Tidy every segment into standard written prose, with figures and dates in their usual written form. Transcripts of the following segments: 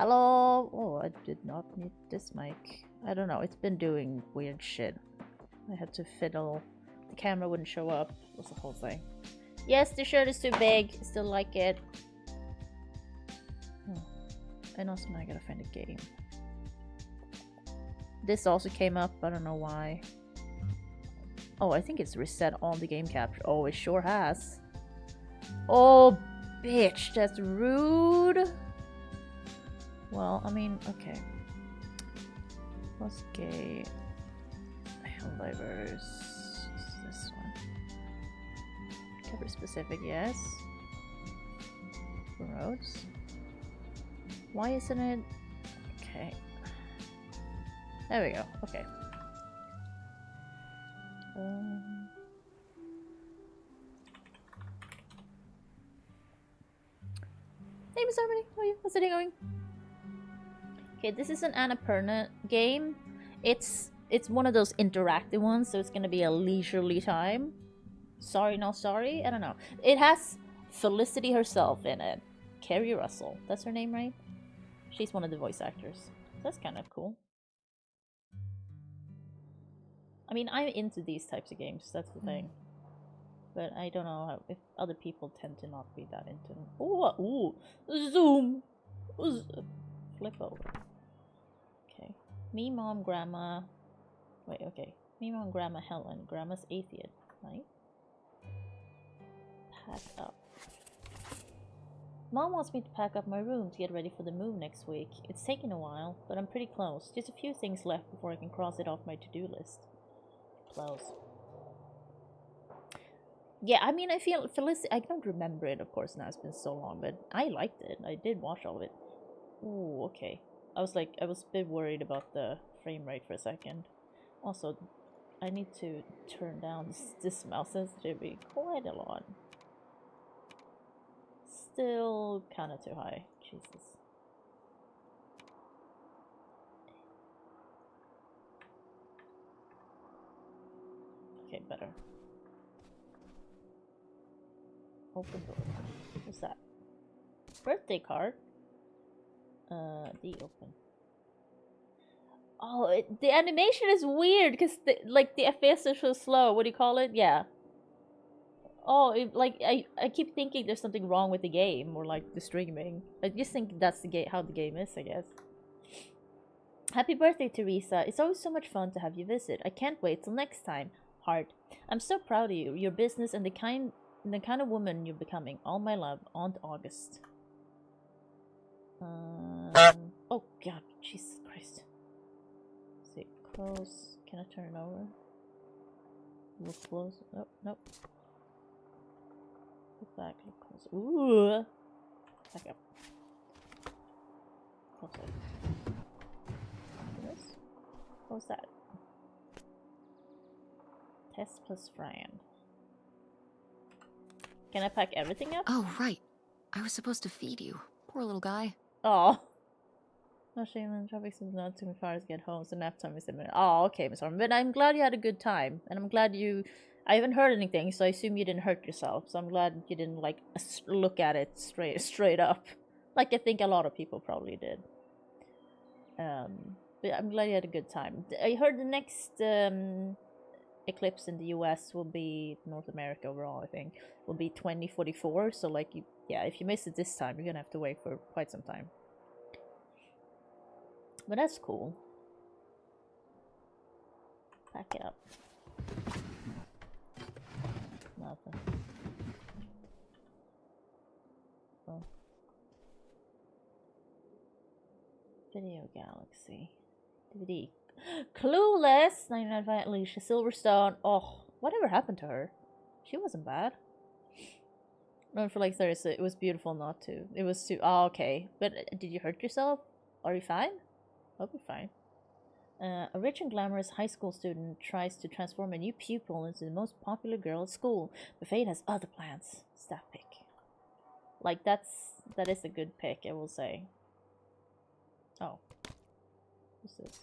Hello? Oh, I did not need this mic. I don't know, it's been doing weird shit. I had to fiddle. The camera wouldn't show up. It was the whole thing. Yes, the shirt is too big. Still like it. And also now I gotta find a game. This also came up. I don't know why. Oh, I think it's reset on the game capture. Oh, it sure has. Oh, bitch. That's rude. Well, I mean, okay. Plus gay. Helldivers. This one. Cover specific, yes. Roads. Why isn't it? Okay. There we go. Okay. Hey, Miss Harmony. How are you? How's it going? Okay, this is an Annapurna game. It's one of those interactive ones, so it's gonna be a leisurely time. Sorry, not sorry. I don't know. It has Felicity herself in it. Kerry Russell. That's her name, right? She's one of the voice actors. That's kind of cool. I mean, I'm into these types of games. That's the thing. But I don't know if other people tend to not be that into them. Ooh, zoom. Flip over. Okay. Me, mom, grandma. Wait, okay. Me, mom, grandma, Helen. Grandma's atheist, right? Pack up. Mom wants me to pack up my room to get ready for the move next week. It's taken a while, but I'm pretty close. Just a few things left before I can cross it off my to-do list. Close. Yeah, I mean, I feel Felicity. I don't remember it, of course, now it's been so long, but I liked it. I did watch all of it. Ooh, okay. I was a bit worried about the frame rate for a second. Also, I need to turn down this mouse sensitivity quite a lot. Still kind of too high. Jesus. Okay, better. Open door. What's that? Birthday card? open. Oh, the animation is weird because the FPS is so slow. What do you call it? Yeah. Oh, I keep thinking there's something wrong with the game or like the streaming. I just think that's the game, how the game is, I guess. Happy birthday, Teresa. It's always so much fun to have you visit. I can't wait till next time. Heart. I'm so proud of you, your business, and the kind of woman you're becoming. All my love, Aunt August. Oh god, Jesus Christ. See, close. Can I turn it over? Look close. Nope, nope. Look back, look close. Ooh! Back up. Close it. This? What was that? Tess plus Fran. Can I pack everything up? Oh, right. I was supposed to feed you. Poor little guy. Oh. No shame in traffic since not too far to get home, so nap time is a minute. Oh, okay, Miss Harmon. But I'm glad you had a good time. And I'm glad you... I haven't heard anything, so I assume you didn't hurt yourself. So I'm glad you didn't, like, look at it straight up. Like I think a lot of people probably did. But I'm glad you had a good time. I heard the next eclipse in the US will be North America overall, I think. Will be 2044, so like, yeah, if you miss it this time, you're gonna have to wait for quite some time. But that's cool. Pack it up. Nothing. Oh. Video Galaxy. DVD. Clueless! 1995 Alicia Silverstone. Oh, whatever happened to her? She wasn't bad. Known for like Thursday, it was beautiful not to. It was too. Oh, okay. But did you hurt yourself? Are you fine? Hope you're fine. A rich and glamorous high school student tries to transform a new pupil into the most popular girl at school, but fate has other plans. Staff pick. Like that is a good pick, I will say. Oh, what's this?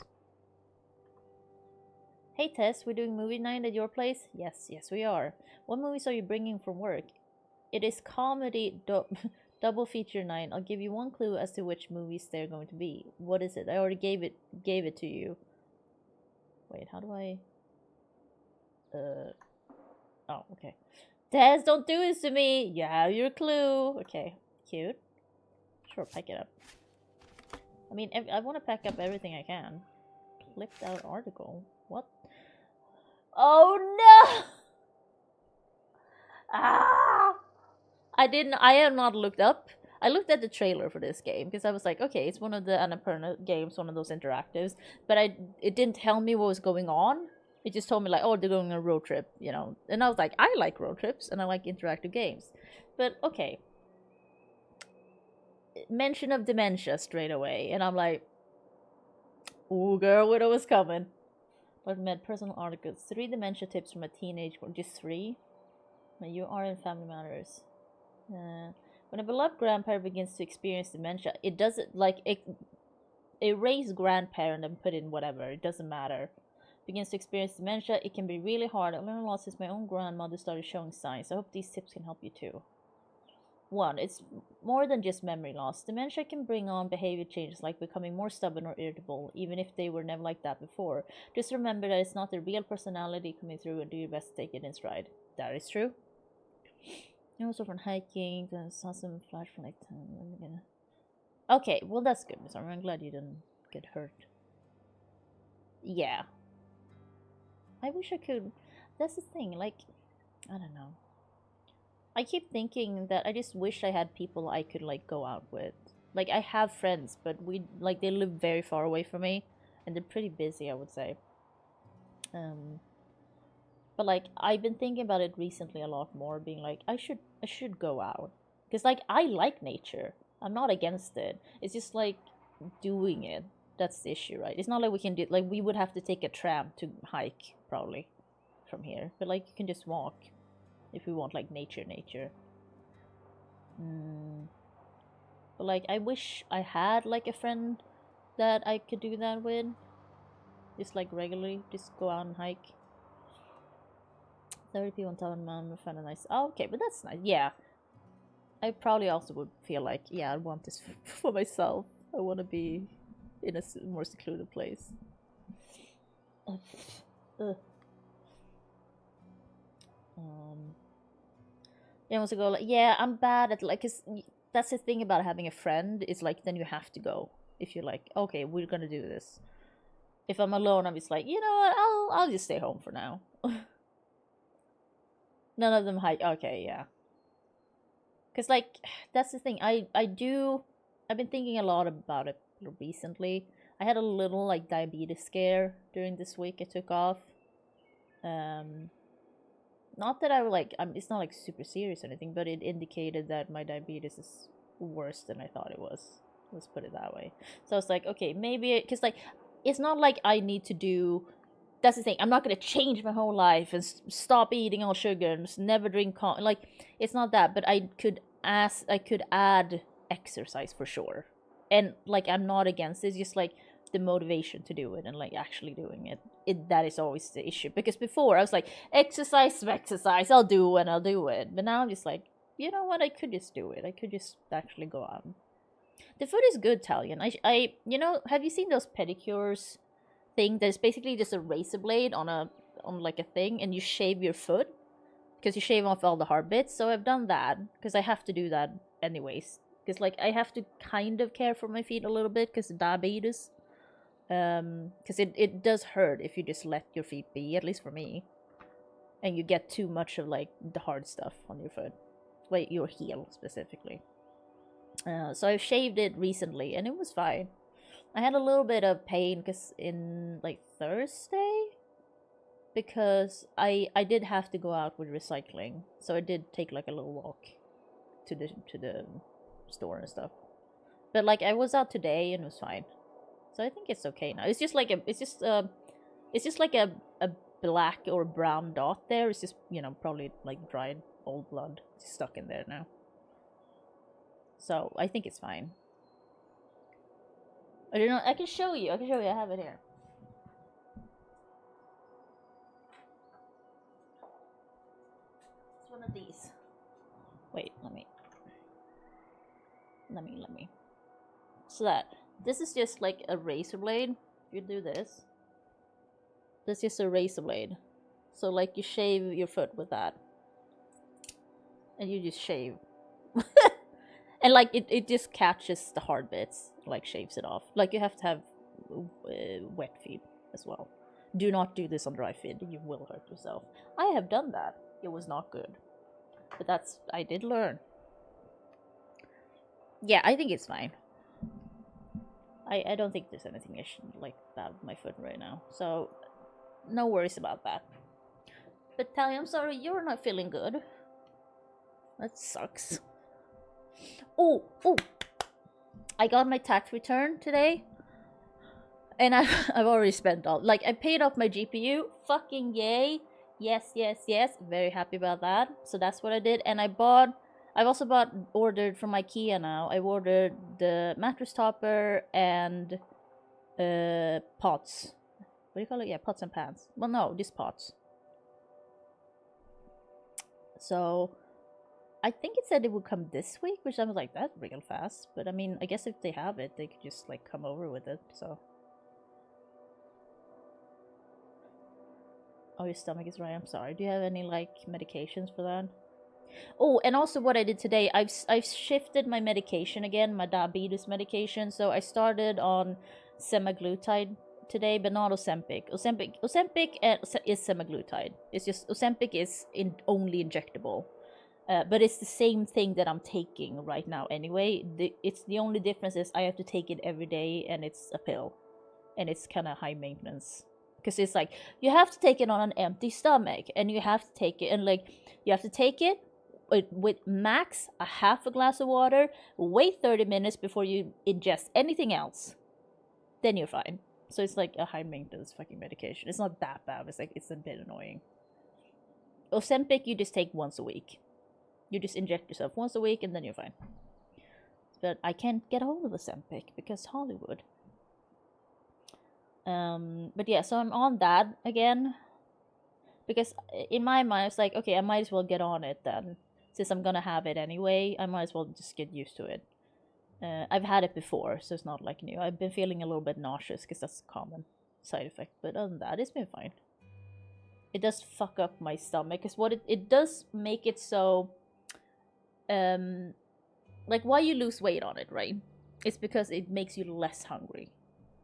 Hey Tess, we're doing movie night at your place? Yes, we are. What movies are you bringing from work? It is comedy Double feature 9. I'll give you one clue as to which movies they're going to be. What is it? I already gave it to you. Wait, how do I... Oh, okay. Tess, don't do this to me! You have your clue! Okay, cute. Sure, pack it up. I mean, I want to pack up everything I can. Clipped out article. What? Oh no! Ah! I have not looked up. I looked at the trailer for this game because I was like, okay, it's one of the Annapurna games, one of those interactives. But it didn't tell me what was going on. It just told me like, oh, they're going on a road trip, you know. And I was like, I like road trips and I like interactive games. But okay. Mention of dementia straight away, and I'm like, ooh, girl, widow was coming. But med personal articles. 3 dementia tips from a teenage or just 3. You are in Family Matters. When a beloved grandparent begins to experience dementia, it doesn't like erase grandparent and put in whatever. It doesn't matter. Begins to experience dementia, it can be really hard. I learned a lot since my own grandmother started showing signs. I hope these tips can help you too. 1. It's more than just memory loss. Dementia can bring on behavior changes like becoming more stubborn or irritable, even if they were never like that before. Just remember that it's not a real personality coming through and do your best to take it in stride. That is true. I also from hiking, then saw some flash from like 10. Okay, well that's good, Miss Armor. I'm glad you didn't get hurt. Yeah. I wish I could. That's the thing, like, I don't know. I keep thinking that I just wish I had people I could like go out with. Like I have friends, but they live very far away from me, and they're pretty busy, I would say. But like I've been thinking about it recently a lot more, being like I should go out because like I like nature. I'm not against it. It's just like doing it. That's the issue, right? It's not like we can do like we would have to take a tram to hike probably from here, but like you can just walk. If we want like nature. But like I wish I had like a friend that I could do that with. Just like regularly, just go out and hike. 30 people on town man would find a nice. Oh, okay, but that's nice. Yeah. I probably also would feel like, yeah, I want this for myself. I want to be in a more secluded place. Yeah, wants to go like, yeah, I'm bad at like, cause that's the thing about having a friend is like, then you have to go. If you're like, okay, we're gonna do this. If I'm alone, I'm just like, you know what, I'll just stay home for now. None of them hike. Okay, yeah. Cause like, that's the thing. I've been thinking a lot about it recently. I had a little like diabetes scare during this week I took off. Not that I like it's not like super serious or anything, but it indicated that my diabetes is worse than I thought it was. Let's put it that way. So I was like, okay, maybe because like it's not like I need to do. That's the thing. I'm not gonna change my whole life and stop eating all sugar and just never drink coffee. Like it's not that, but I could add exercise for sure. And like I'm not against it. It's just like the motivation to do it and like actually doing it that is always the issue, because before I was like exercise I'll do it, but now I'm just like, you know what, I could just do it. I could just actually go out. The food is good, Italian. I you know, have you seen those pedicures thing that's basically just a razor blade on like a thing, and you shave your foot because you shave off all the hard bits? So I've done that because I have to do that anyways, because like I have to kind of care for my feet a little bit because of diabetes. Because it does hurt if you just let your feet be, at least for me, and you get too much of like the hard stuff on your foot, like your heel specifically. So I shaved it recently and it was fine. I had a little bit of pain because in like Thursday, because I did have to go out with recycling, so I did take like a little walk to the store and stuff. But like I was out today and it was fine. So I think it's okay now. It's just like a black or brown dot there. It's just, you know, probably like dried old blood stuck in there now. So I think it's fine. I don't know. I can show you. I have it here. It's one of these. Wait, let me. let me. So that this is just like a razor blade. If you do this, this is a razor blade. So like you shave your foot with that, and you just shave, and like it just catches the hard bits, like shaves it off. Like you have to have wet feet as well. Do not do this on dry feet. You will hurt yourself. I have done that. It was not good, but I did learn. Yeah, I think it's fine. I don't think there's anything like bad with my foot right now, so no worries about that. But Tally, I'm sorry, you're not feeling good. That sucks. Oh, I got my tax return today, and I've already spent all. Like, I paid off my GPU. Fucking yay! Yes. Very happy about that. So that's what I did, and I've also ordered from IKEA now. I ordered the mattress topper and pots. What do you call it? Yeah, pots and pans. Well, no, just pots. So I think it said it would come this week, which I was like, that's real fast. But I mean, I guess if they have it, they could just like come over with it. So. Oh, your stomach is right. I'm sorry. Do you have any like medications for that? Oh, and also what I did today, I've shifted my medication again, my diabetes medication. So I started on semaglutide today, but not Ozempic. Ozempic is semaglutide. It's just Ozempic is only injectable, but it's the same thing that I'm taking right now anyway. It's the only difference is I have to take it every day, and it's a pill, and it's kind of high maintenance. Because it's like you have to take it on an empty stomach, and you have to take it, and like you have to take it with max a half a glass of water, wait 30 minutes before you ingest anything else, then you're fine. So it's like a high maintenance fucking medication. It's not that bad, it's like it's a bit annoying. Ozempic you just take once a week. You just inject yourself once a week and then you're fine. But I can't get hold of Ozempic because Hollywood. But yeah, so I'm on that again. Because in my mind, it's like, okay, I might as well get on it then. Since I'm gonna have it anyway, I might as well just get used to it. I've had it before, so it's not like new. I've been feeling a little bit nauseous because that's a common side effect. But other than that, it's been fine. It does fuck up my stomach. Because what it does make it so... like, why you lose weight on it, right? It's because it makes you less hungry.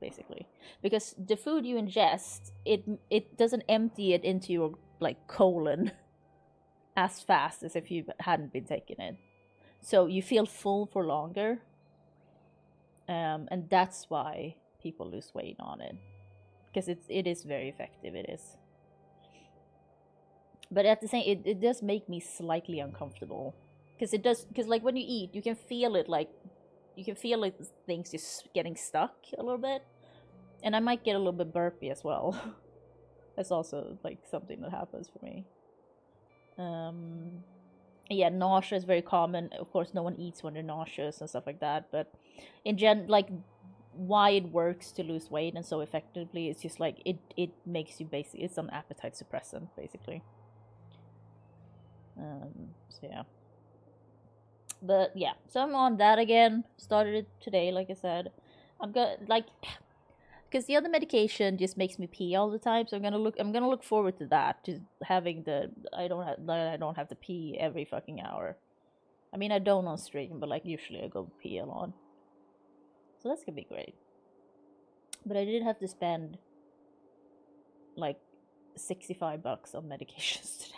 Basically, because the food you ingest, it doesn't empty it into your like colon as fast as if you hadn't been taking it, so you feel full for longer, and that's why people lose weight on it, because it is very effective. It is, but at the same, it does make me slightly uncomfortable, because like when you eat, you can feel it like things just getting stuck a little bit. And I might get a little bit burpy as well. That's also like something that happens for me. Yeah, nausea is very common. Of course, no one eats when they're nauseous and stuff like that. But in like why it works to lose weight and so effectively, it's just like it makes you basically, it's an appetite suppressant basically. So yeah. But yeah, so I'm on that again. Started it today, like I said. I'm gonna like, because the other medication just makes me pee all the time. So I'm gonna look forward to that. Just having I don't have to pee every fucking hour. I mean, I don't on stream, but like usually I go pee a lot. So that's gonna be great. But I did have to spend like $65 on medications today.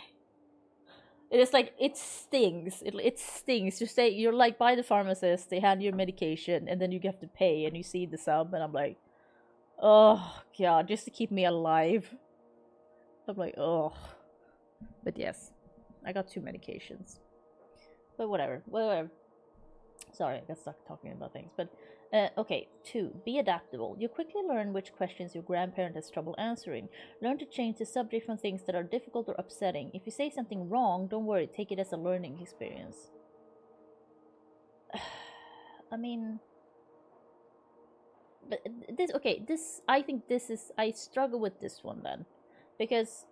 It's like, it stings. It stings. Just say you're like by the pharmacist, they hand you medication, and then you have to pay, and you see the sum, and I'm like, oh god, just to keep me alive. I'm like, oh. But yes, I got 2 medications. But whatever. Sorry, I got stuck talking about things. But okay, 2. Be adaptable. You quickly learn which questions your grandparent has trouble answering. Learn to change the subject from things that are difficult or upsetting. If you say something wrong, don't worry, take it as a learning experience. I mean, but I think I struggle with this one then, because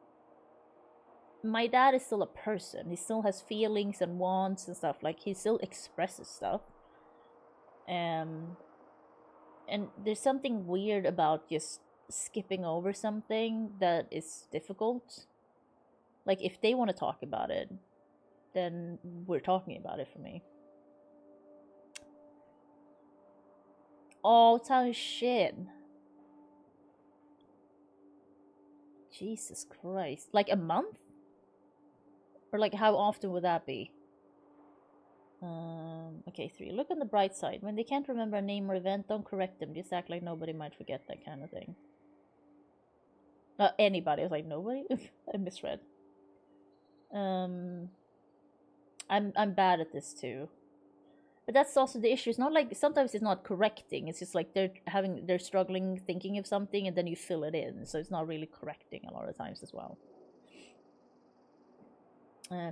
my dad is still a person. He still has feelings and wants and stuff. Like, he still expresses stuff. And there's something weird about just skipping over something that is difficult. Like, if they want to talk about it, then we're talking about it for me. Oh, Tao shit. Jesus Christ. Like a month? Or like how often would that be? Okay, 3. Look on the bright side. When they can't remember a name or event, don't correct them. Just act like nobody might forget, that kind of thing. Anybody. I was like, nobody? I misread. I'm bad at this too. But that's also the issue. It's not like, sometimes it's not correcting. It's just like they're struggling thinking of something, and then you fill it in. So it's not really correcting a lot of times as well.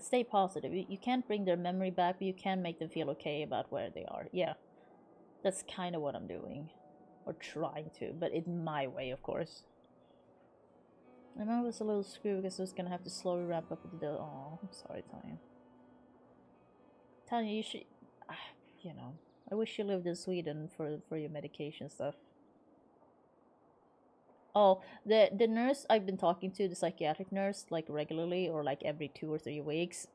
Stay positive. You can't bring their memory back, but you can make them feel okay about where they are. Yeah, that's kind of what I'm doing, or trying to, but in my way, of course. I remember it was a little screw because I was gonna have to slowly ramp up with the. Oh, I'm sorry, Tanya. Tanya, you should. You know, I wish you lived in Sweden for your medication stuff. Oh, the nurse I've been talking to, the psychiatric nurse, like regularly or like every 2 or 3 weeks,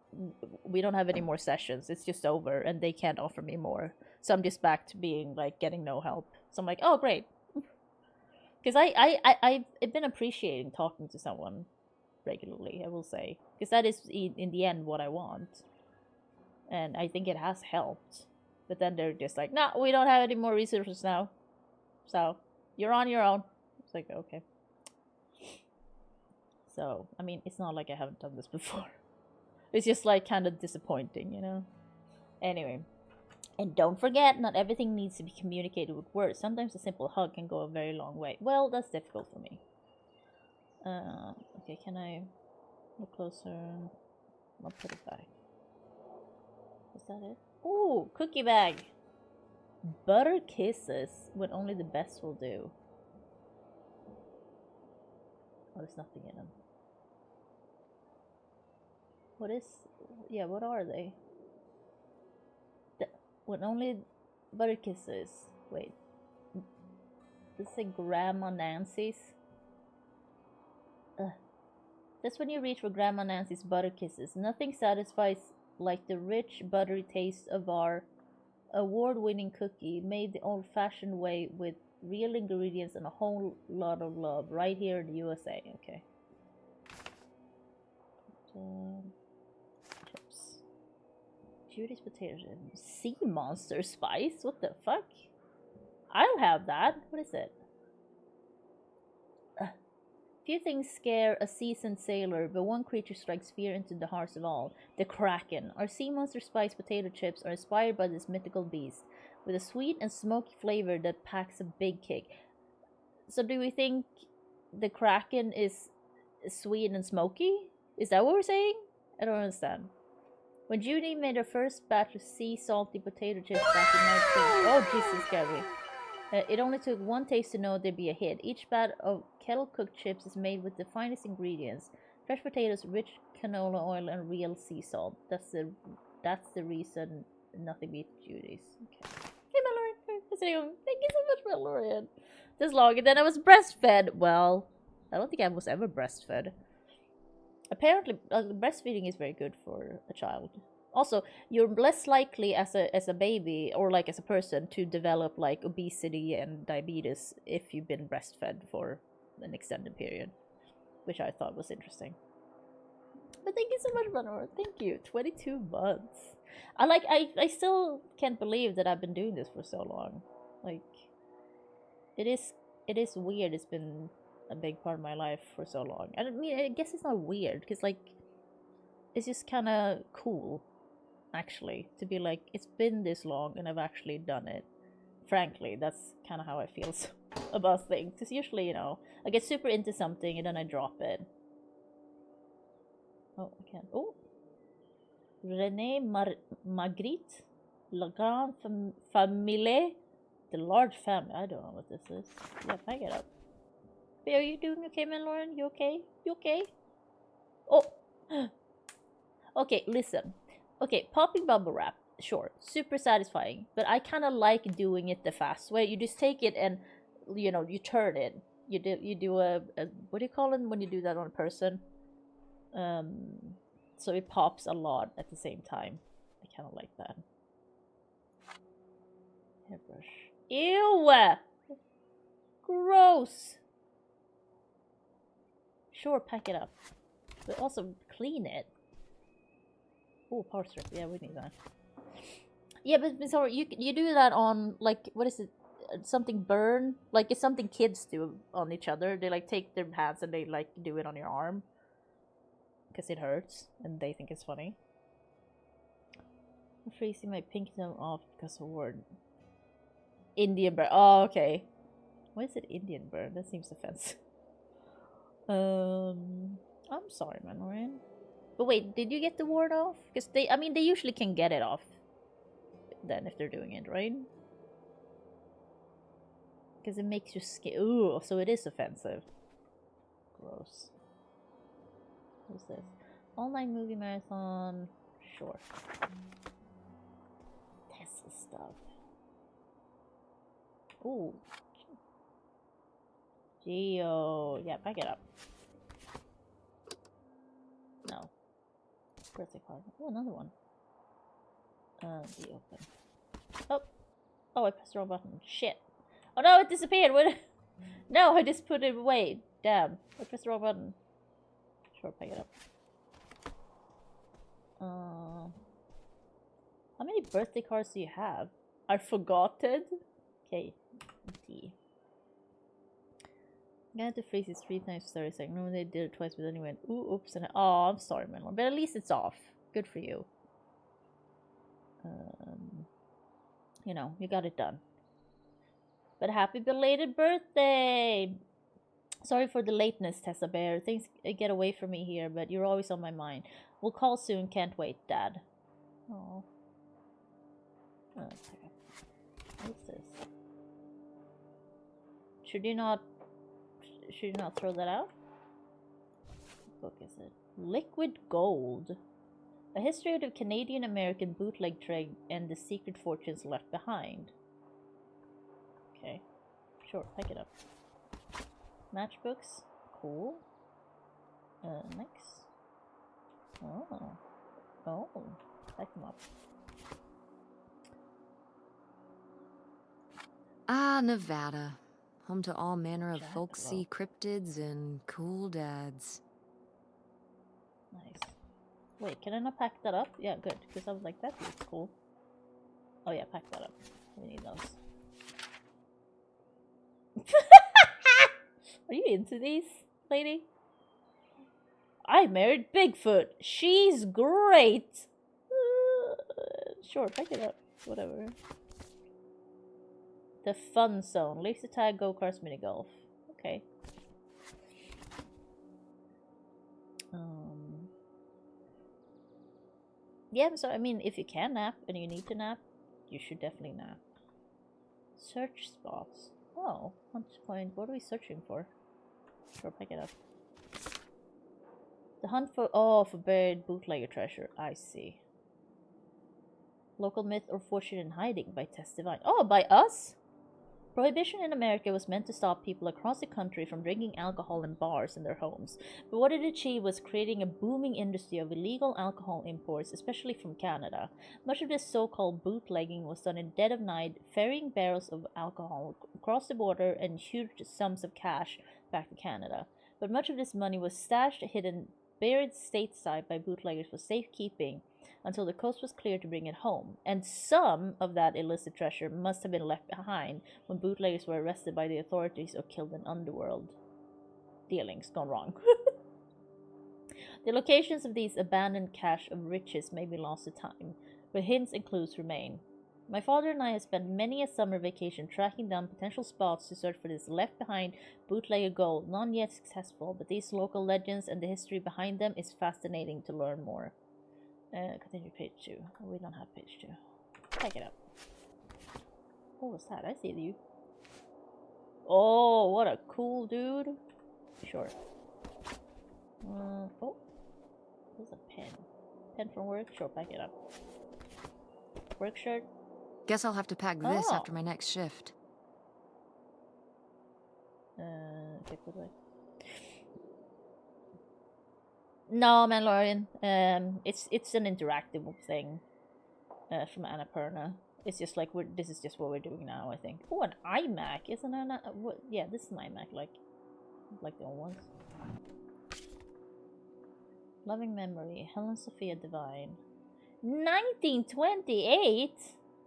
we don't have any more sessions. It's just over, and they can't offer me more. So I'm just back to being like getting no help. So I'm like, oh great, because I've been appreciating talking to someone regularly. I will say, because that is in the end what I want, and I think it has helped. But then they're just like, no, we don't have any more resources now, so you're on your own. It's like, okay. So, I mean, it's not like I haven't done this before. It's just like kind of disappointing, you know? Anyway. And don't forget, not everything needs to be communicated with words. Sometimes a simple hug can go a very long way. Well, that's difficult for me. Okay, can I look closer? I'll put it back. Is that it? Ooh, cookie bag! Butter kisses, when only the best will do. Oh, there's nothing in them. What is... Yeah, what are they? When only butter kisses. Wait. Does it say Grandma Nancy's? That's when you reach for Grandma Nancy's butter kisses. Nothing satisfies like the rich, buttery taste of our award-winning cookie, made the old-fashioned way with real ingredients and a whole lot of love, right here in the USA. Okay. Chips. Judy's potatoes. Sea monster spice? What the fuck? I'll have that. What is it? Few things scare a seasoned sailor, but one creature strikes fear into the hearts of all. The Kraken. Our sea monster spice potato chips are inspired by this mythical beast, with a sweet and smoky flavor that packs a big kick. So do we think the Kraken is sweet and smoky? Is that what we're saying? I don't understand. When Judy made her first batch of sea salty potato chips back in 19... Oh, Jesus, Gabby. It only took one taste to know there'd be a hit. Each batch of kettle-cooked chips is made with the finest ingredients: fresh potatoes, rich canola oil, and real sea salt. That's the reason nothing beats Judy's. Okay. Hey, Mallory. Thank you so much, Mallory. This long, and then I was breastfed. Well, I don't think I was ever breastfed. Apparently, breastfeeding is very good for a child. Also, you're less likely as a baby or like as a person to develop like obesity and diabetes if you've been breastfed for an extended period, which I thought was interesting. But thank you so much, Lenore. Thank you. 22 months. I still can't believe that I've been doing this for so long. Like, it is weird. It's been a big part of my life for so long. I mean, I guess it's not weird because like it's just kind of cool. Actually, to be like, it's been this long and I've actually done it. Frankly, that's kind of how I feel about things. Because usually, you know, I get super into something and then I drop it. Oh, I can't. Oh, René Magritte, La Grande Famille, the large family. I don't know what this is. Yeah, I get up. But are you doing okay, man, Lauren? You okay? You okay? Oh, okay. Listen. Okay, popping bubble wrap. sure, super satisfying. But I kind of like doing it the fast way. You just take it and, you know, you turn it. You do a what do you call it when you do that on a person? So it pops a lot at the same time. I kind of like that. Hairbrush. Ew! Gross! Sure, pack it up. But also clean it. Oh, power strip. Yeah, we need that. Yeah, but sorry, you do that on, like, what is it? Something burn? Like, it's something kids do on each other. They, like, take their hands and they, like, do it on your arm. Because it hurts, and they think it's funny. I'm freezing my pink nose off because of word. Indian burn. Oh, okay. Why is it Indian burn? That seems offensive. I'm sorry, Mandarin. But wait, did you get the ward off? Because they usually can get it off. Then, if they're doing it, right? Because it makes your skin. Ooh, so it is offensive. Gross. What's this? Online movie marathon. Sure. Tesla stuff. Ooh. Geo. Yeah, back it up. No. Birthday card. Oh, another one. Be open. Oh. Oh, I pressed the wrong button. Shit. Oh no, it disappeared. What? No, I just put it away. Damn. I pressed the wrong button. Sure, pick it up. How many birthday cards do you have? I forgotten. Okay. D. I had to freeze it 3 times for 30 seconds. No, they did it twice, but then he went, ooh, oops, and oh, I'm sorry, man. But at least it's off. Good for you. You know, you got it done. But happy belated birthday! Sorry for the lateness, Tessa Bear. Things get away from me here, but you're always on my mind. We'll call soon. Can't wait, Dad. Oh. Okay. What's this? Should you not throw that out? What book is it? Liquid Gold. A history of the Canadian-American bootleg trade and the secret fortunes left behind. Okay. Sure, pick it up. Matchbooks. Cool. Next. Oh. Pick them up. Ah, Nevada. Home to all manner of Jack folksy cryptids and cool dads. Nice. Wait, can I not pack that up? Yeah, good. Because I was like, that looks cool. Oh yeah, pack that up. We need those. Are you into these, lady? I married Bigfoot. She's great. Sure, pick it up. Whatever. The fun zone. Laser tag, go-karts, mini golf. Okay. Yeah, so I mean, if you can nap and you need to nap, you should definitely nap. Search spots. Oh, hunt point. What are we searching for? Sure, pick it up. The hunt for buried bootlegger treasure. I see. Local myth or fortune in hiding by Tess Divine. Oh, by us? Prohibition in America was meant to stop people across the country from drinking alcohol in bars in their homes, but what it achieved was creating a booming industry of illegal alcohol imports, especially from Canada. Much of this so-called bootlegging was done in dead of night, ferrying barrels of alcohol across the border and huge sums of cash back to Canada. But much of this money was stashed, hidden, buried stateside by bootleggers for safekeeping until the coast was clear to bring it home, and some of that illicit treasure must have been left behind when bootleggers were arrested by the authorities or killed in underworld dealings gone wrong. The locations of these abandoned cache of riches may be lost to time, but hints and clues remain. My father and I have spent many a summer vacation tracking down potential spots to search for this left-behind bootlegger gold, none yet successful, but these local legends and the history behind them is fascinating to learn more. Continue page 2. Oh, we don't have page 2. Pick it up. What was that? I see you. Oh, what a cool dude. Sure. Oh. There's a pen. Pen from work? Sure, pick it up. Work shirt. Guess I'll have to pack this Oh. after my next shift. Okay, good way. No, Mandalorian. It's an interactive thing from Annapurna. It's just like this is just what we're doing now, I think. Oh, an iMac, isn't it? Yeah, this is an iMac, like the old ones. Loving memory, Helen Sophia Divine, 1928.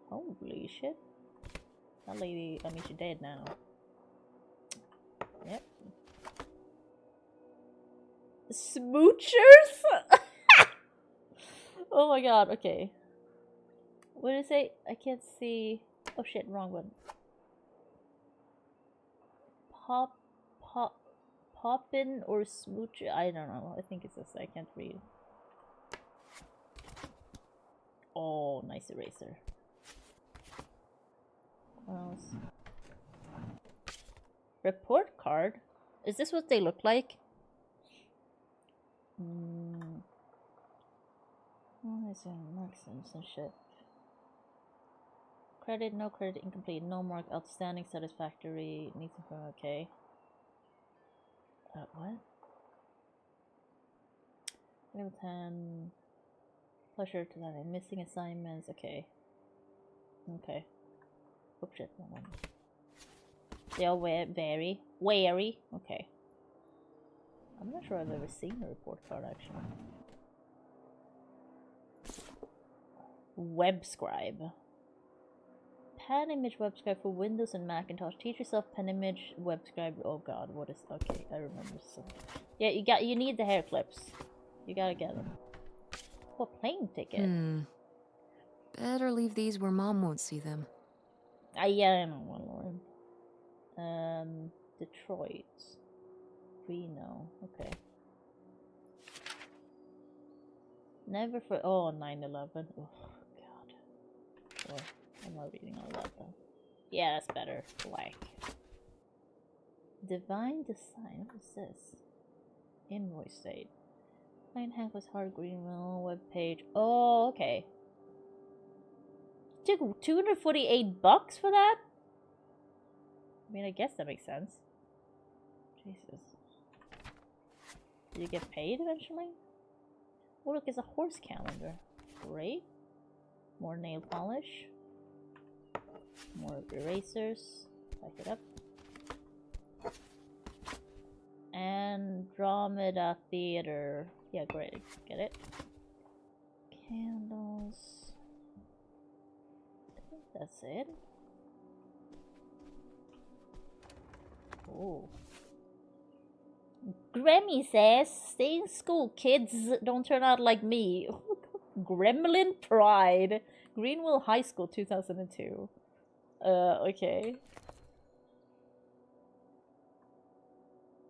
Holy shit! That lady, I mean, she's dead now. Yep. Smoochers? Oh my god, okay. What did it say? I can't see. Oh shit, wrong one. Poppin' or smooch? I don't know. I think it's this. I can't read. Oh, nice eraser. What else? Report card? Is this what they look like? Oh, there's marks and some shit. Credit, no credit, incomplete, no mark, outstanding, satisfactory, needs some, okay. What? Level 10. Pleasure to that. Missing assignments, okay. Okay. Oh shit, no one. They all vary. Wary. Okay. I'm not sure I've ever seen a report card actually. WebScribe. Penimage WebScribe for Windows and Macintosh. Teach yourself Penimage WebScribe. Oh god, what is? Okay, I remember something. Yeah, you need the hair clips. You gotta get them. Oh, plane ticket. Better leave these where Mom won't see them. Yeah, I know one, Lauren. Detroit. Reno. Okay. Never for 9/11. Oh god. Sure. I'm not reading all that though. Yeah, that's better. Black. Divine Design. What is this? Invoice date. Client half was hard Greenville web page. Oh, okay. Took $248 for that? I mean, I guess that makes sense. Jesus. Did you get paid eventually? Oh, look, it's a horse calendar. Great. More nail polish. More erasers. Back it up. Andromeda Theater. Yeah, great. Get it. Candles. I think that's it. Oh. Grammy says, stay in school, kids. Don't turn out like me. Gremlin Pride. Greenville High School 2002. Okay.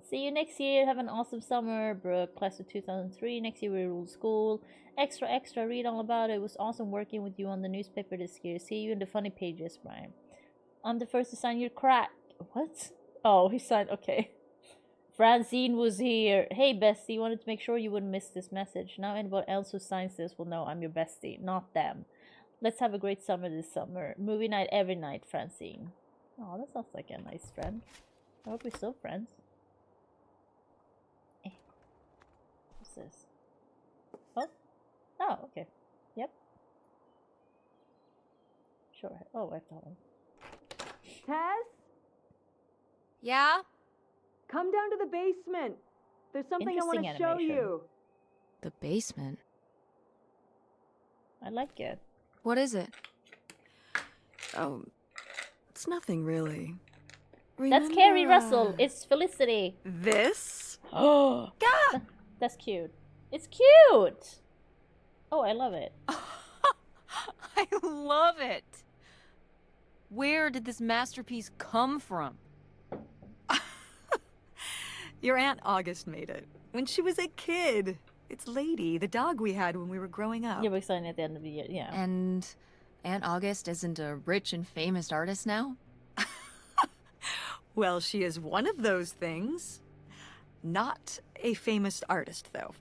See you next year. Have an awesome summer, Brooke. Class of 2003. Next year we rule school. Extra. Read all about it. It was awesome working with you on the newspaper this year. See you in the funny pages, Brian. I'm the first to sign your crack. What? Oh, he signed. Okay. Francine was here. Hey, bestie. Wanted to make sure you wouldn't miss this message. Now anyone else who signs this will know I'm your bestie, not them. Let's have a great summer this summer. Movie night every night, Francine. Oh, that sounds like a nice friend. I hope we're still friends. What's this? Oh, okay. Yep. Sure. Oh, I have to hold on. Tess? Yeah? Come down to the basement. There's something I want to show Interesting you. The basement? I like it. What is it? Oh, it's nothing really. That's Carrie Russell. It's Felicity. This? Oh, God! That's cute. It's cute! Oh, I love it. I love it. Where did this masterpiece come from? Your Aunt August made it. When she was a kid. It's Lady, the dog we had when we were growing up. You're excited at the end of the year, yeah. And Aunt August isn't a rich and famous artist now? Well, she is one of those things. Not a famous artist, though.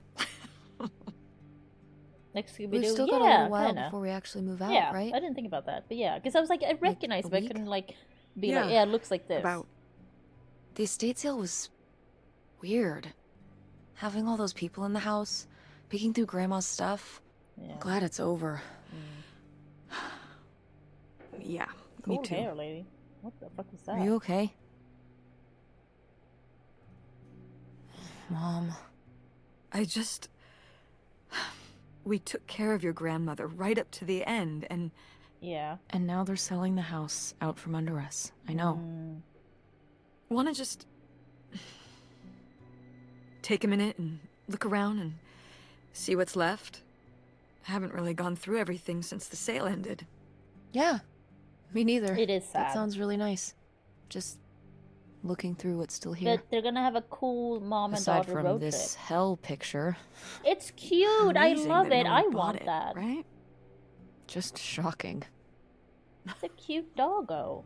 Like Scooby We've Doo. still got a Yeah, little while kinda. before we actually move out, Yeah, right? I didn't think about that, but yeah, because I was like, I recognized, a but I week? couldn't like be Yeah, like, yeah, it looks like this. About. The estate sale was weird. Having all those people in the house, picking through Grandma's stuff. Yeah. I'm glad it's over. Yeah, Cool me too. hair, lady. What the fuck was that? Are you okay? Mom. I just. We took care of your grandmother right up to the end, and Yeah. And now they're selling the house out from under us. I know. want to just take a minute and look around and see what's left. I haven't really gone through everything since the sale ended. Yeah. Me neither. It is That sad. sounds really nice. Just looking through what's still here. But they're gonna have a cool mom and Aside daughter from road this trip. hell picture, It's cute. I Amazing love that it. no one I bought want it, that. Right? just shocking. It's a cute doggo.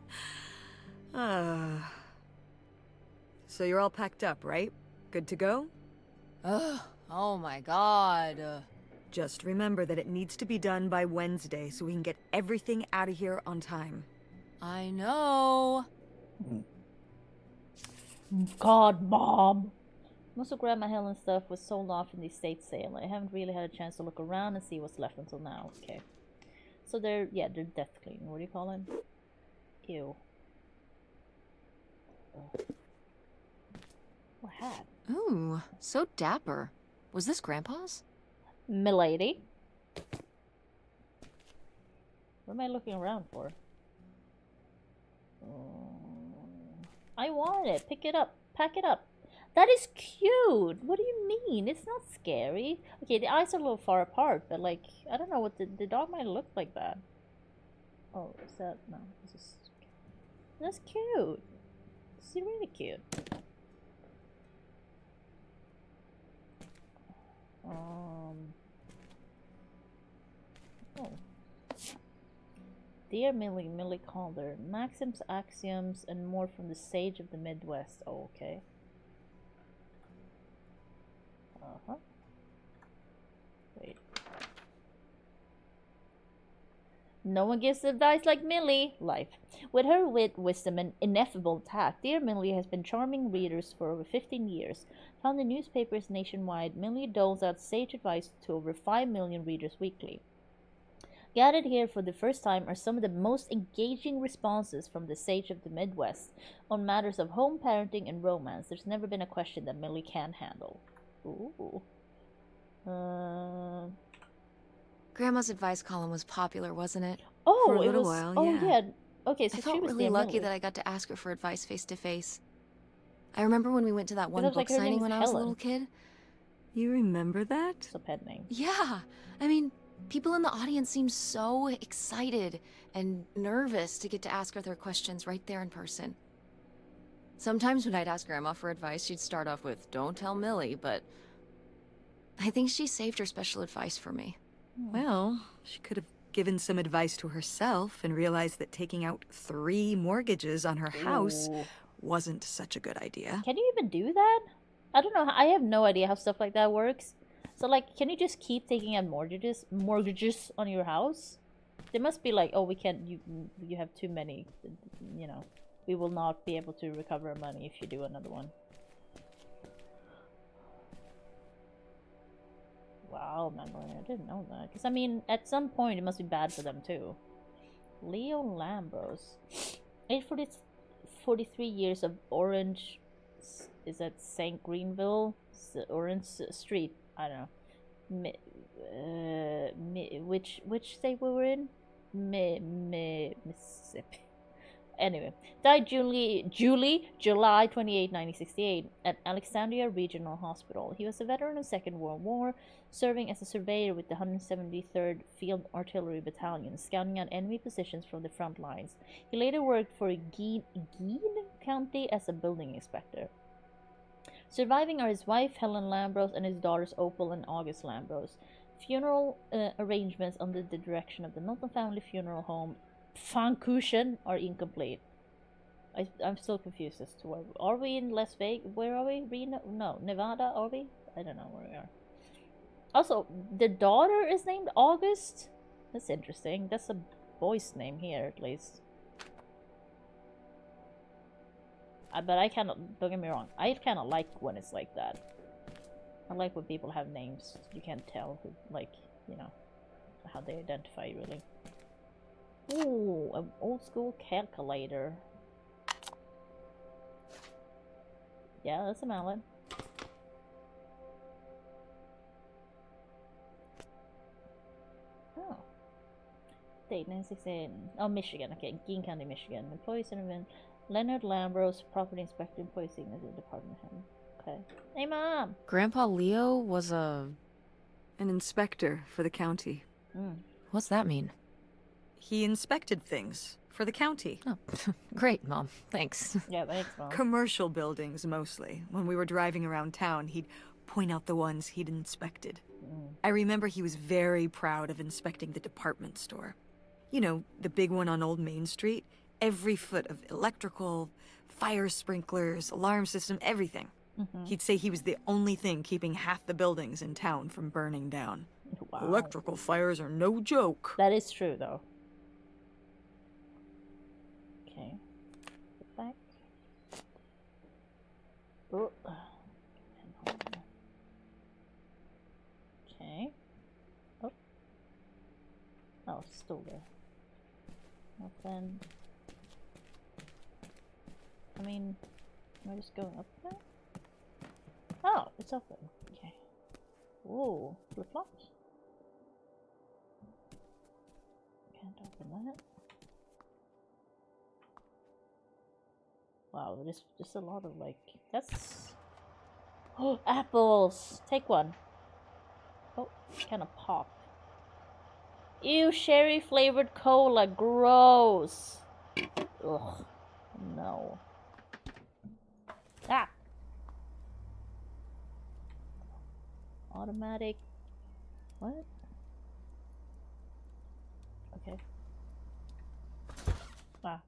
So you're all packed up, right? Good to go? Ugh. Oh my god. Just remember that it needs to be done by Wednesday so we can get everything out of here on time. I know. God, Mom. Most of Grandma Helen's stuff was sold off in the estate sale. I haven't really had a chance to look around and see what's left until now. Okay. So they're death cleaning. What do you call them? Ew. What hat? Ooh, so dapper. Was this Grandpa's? Milady. What am I looking around for? I want it. Pick it up. Pack it up. That is cute. What do you mean? It's not scary. Okay, the eyes are a little far apart, but like, I don't know what the dog might look like that. Oh, is that? No, this is. That's cute. This is really cute. Oh. Dear Millie Calder, maxims, axioms, and more from the sage of the Midwest. Oh, okay. Wait. No one gives advice like Millie. Life. With her wit, wisdom, and ineffable tact, dear Millie has been charming readers for over 15 years. Found in newspapers nationwide, Millie doles out sage advice to over 5 million readers weekly. Gathered here for the first time are some of the most engaging responses from the sage of the Midwest on matters of home parenting and romance. There's never been a question that Millie can't handle. Ooh. Grandma's advice column was popular, wasn't it? Oh, For a it little was. while, Oh yeah. yeah. Okay, so I she felt was really Dear lucky Millie. that I got to ask her for advice face to face. I remember when we went to that one I was book like, her signing name's when I was a Helen. little kid. You remember that? It's a pet name. Yeah, I mean, people in the audience seemed so excited and nervous to get to ask her their questions right there in person. Sometimes when I'd ask Grandma for advice, she'd start off with, "Don't tell Millie," but I think she saved her special advice for me. Well, she could have given some advice to herself and realized that taking out 3 mortgages on her house Ooh. wasn't such a good idea. Can you even do that? I don't know. I have no idea how stuff like that works. So like, can you just keep taking out mortgages on your house? There must be like, oh, we can't. You have too many. You know, we will not be able to recover our money if you do another one. Wow, Madeline, I didn't know that. Because I mean, at some point, it must be bad for them too. Leo Lambros, 43 years of Orange. Is that St. Greenville? Orange Street. I don't know. Which state we were in? Mississippi. Anyway, died July 28, 1968, at Alexandria Regional Hospital. He was a veteran of the Second World War, serving as a surveyor with the 173rd Field Artillery Battalion, scouting out enemy positions from the front lines. He later worked for Greene County as a building inspector. Surviving are his wife, Helen Lambros, and his daughters, Opal and August Lambros. Funeral arrangements under the direction of the Milton Family Funeral Home, Pfannkuchen, are incomplete. I'm still confused as to where. Are we in Las Vegas? Where are we? Reno? No. Nevada, are we? I don't know where we are. Also, the daughter is named August? That's interesting. That's a boy's name here, at least. But I kind of, don't get me wrong, I kind of like when it's like that. I like when people have names you can't tell who, like, you know, how they identify, really. Ooh, an old school calculator. Yeah, that's a mallet. Oh. Date 968. Oh, Michigan. Okay, Keene County, Michigan. Employee Cinnamon. Leonard Lambros, property inspector, employee signature, department head. Okay. Hey, Mom! Grandpa Leo was a... An inspector for the county. What's that mean? He inspected things for the county. Oh, great, Mom. Thanks. Yeah, thanks, Mom. Commercial buildings, mostly. When we were driving around town, he'd point out the ones he'd inspected. I remember he was very proud of inspecting the department store. You know, the big one on Old Main Street. Every foot of electrical, fire sprinklers, alarm system, everything. He'd say he was the only thing keeping half the buildings in town from burning down. Wow. Electrical fires are no joke. That is true, though. Okay. Get back. Oh. Okay. Oh. Oh, it's still there. Nothing. I mean, am I just going up there? Oh, it's open. Okay. Whoa, flip-flops? Can't open that. Wow, there's just a lot of, like, that's... Oh, apples! Take one. Oh, kind of pop. Ew, sherry flavored cola, gross! Ugh, no. Ah! Automatic. What? Okay. Ah.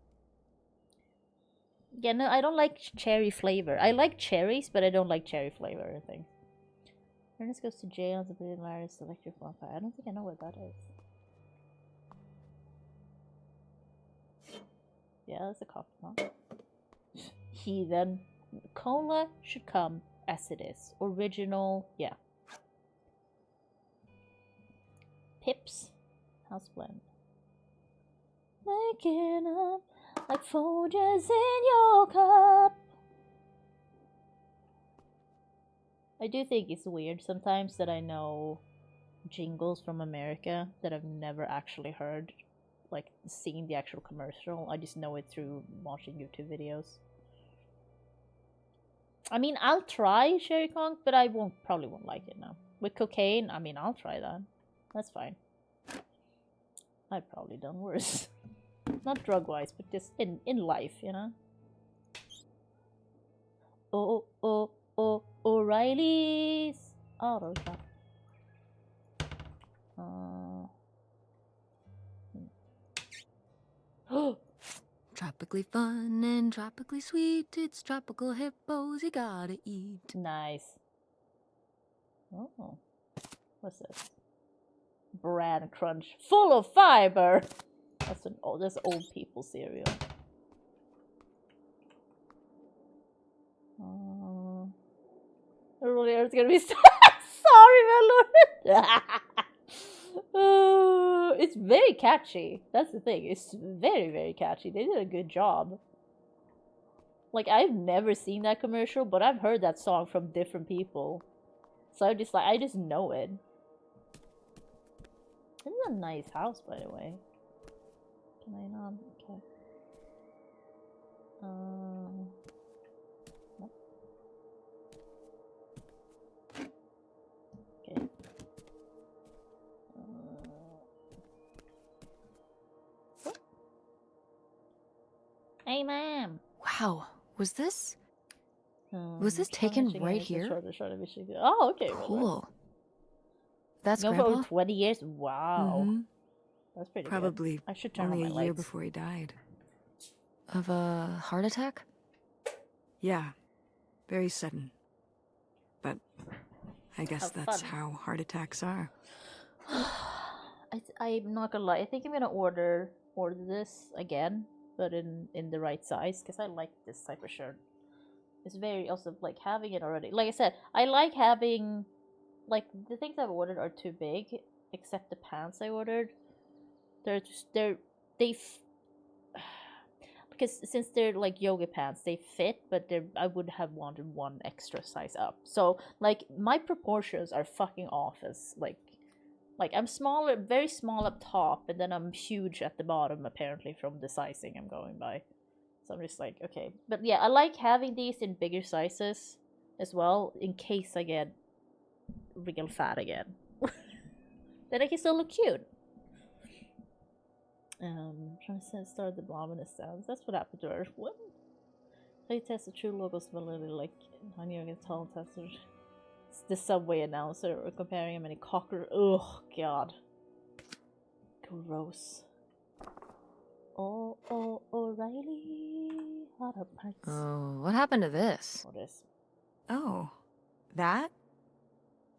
Yeah, no, I don't like cherry flavor. I like cherries, but I don't like cherry flavor, I think. Ernest goes to jail as a British virus electric vampire. I don't think I know what that is. Yeah, that's a coffee pot. Heathen. Cola should come as it is. Original, yeah. Pips. House blend. Waking up like Folgers in your cup. I do think it's weird sometimes that I know jingles from America that I've never actually heard, like seen the actual commercial. I just know it through watching YouTube videos. I mean, I'll try Sherry Conk, but I probably won't like it now. With cocaine, I mean, I'll try that. That's fine. I've probably done worse. Not drug-wise, but just in life, you know? Oh, O'Reilly's Auto Shop. Tropically fun and tropically sweet. It's tropical hippos you gotta eat. Nice. Oh. What's this? Bran Crunch. Full of fiber! That's old people cereal. Earlier it's gonna be sorry, my lord. It's very catchy. That's the thing. It's very, very catchy. They did a good job. Like, I've never seen that commercial, but I've heard that song from different people. So I'm just like, I just know it. This is a nice house, by the way. Can I not? Okay. Nope. Okay. Hey, ma'am. Wow, was this taken right here? Oh, okay. Cool. That's no, Grandpa? for 20 years? Wow. Mm-hmm. That's pretty Probably good. I should turn only on a my year lights. before he died. Of a heart attack? Yeah, very sudden. But I guess Have that's fun. how heart attacks are. I'm not gonna lie. I think I'm gonna order this again, but in the right size, because I like this type of shirt. It's very also like having it already. Like I said, I like having like the things I've ordered are too big, except the pants I ordered. Because since they're like yoga pants, they fit, but I would have wanted one extra size up. So like my proportions are fucking off as like I'm smaller, very small up top, and then I'm huge at the bottom apparently from the sizing I'm going by. So I'm just like, okay. But yeah, I like having these in bigger sizes as well in case I get real fat again. Then I can still look cute. Trying to start the bomb in the stands. That's what happened to her. What? They test the true logos validity like Honey against Tall Tester. The subway announcer or comparing him any cocker. Oh god. Gross. Oh, O'Reilly. Hot up parts. Oh, what happened to this? What is? Oh, that?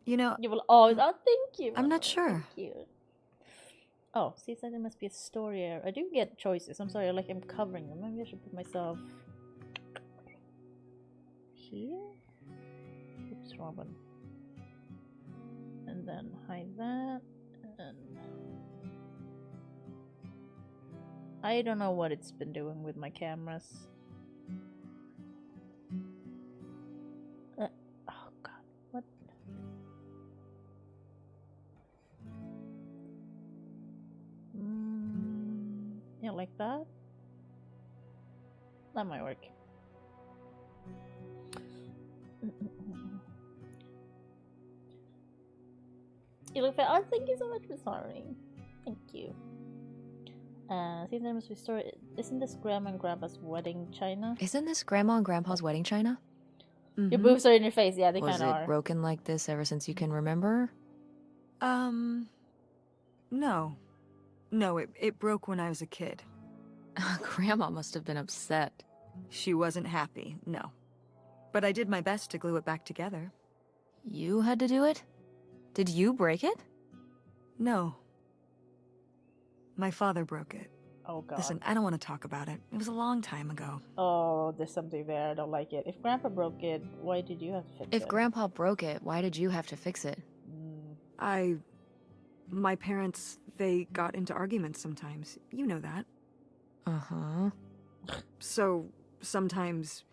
You know, You will always. Oh, thank you. I'm not Mama, sure. Thank you. Oh, seems like there must be a story here. I do get choices. I'm sorry, like I'm covering them. Maybe I should put myself here. Oops, Robin. And then hide that. And I don't know what it's been doing with my cameras. Oh god, what? Yeah, like that. That might work. You look fat. Oh, thank you so much for sorry. Thank you. See, there must be story. Isn't this Grandma and Grandpa's wedding china? Isn't this Grandma and Grandpa's wedding china? Your boobs are in your face. Yeah, they Was kind it of are. broken like this ever since you can remember? No. No, it broke when I was a kid. Grandma must have been upset. She wasn't happy, no. But I did my best to glue it back together. You had to do it? Did you break it? No. My father broke it. Oh god. Listen, I don't want to talk about it. It was a long time ago. Oh, there's something there. I don't like it. If Grandpa broke it, why did you have to fix it? If Grandpa broke it, why did you have to fix it? My parents, they got into arguments sometimes. You know that. Uh-huh. So, sometimes...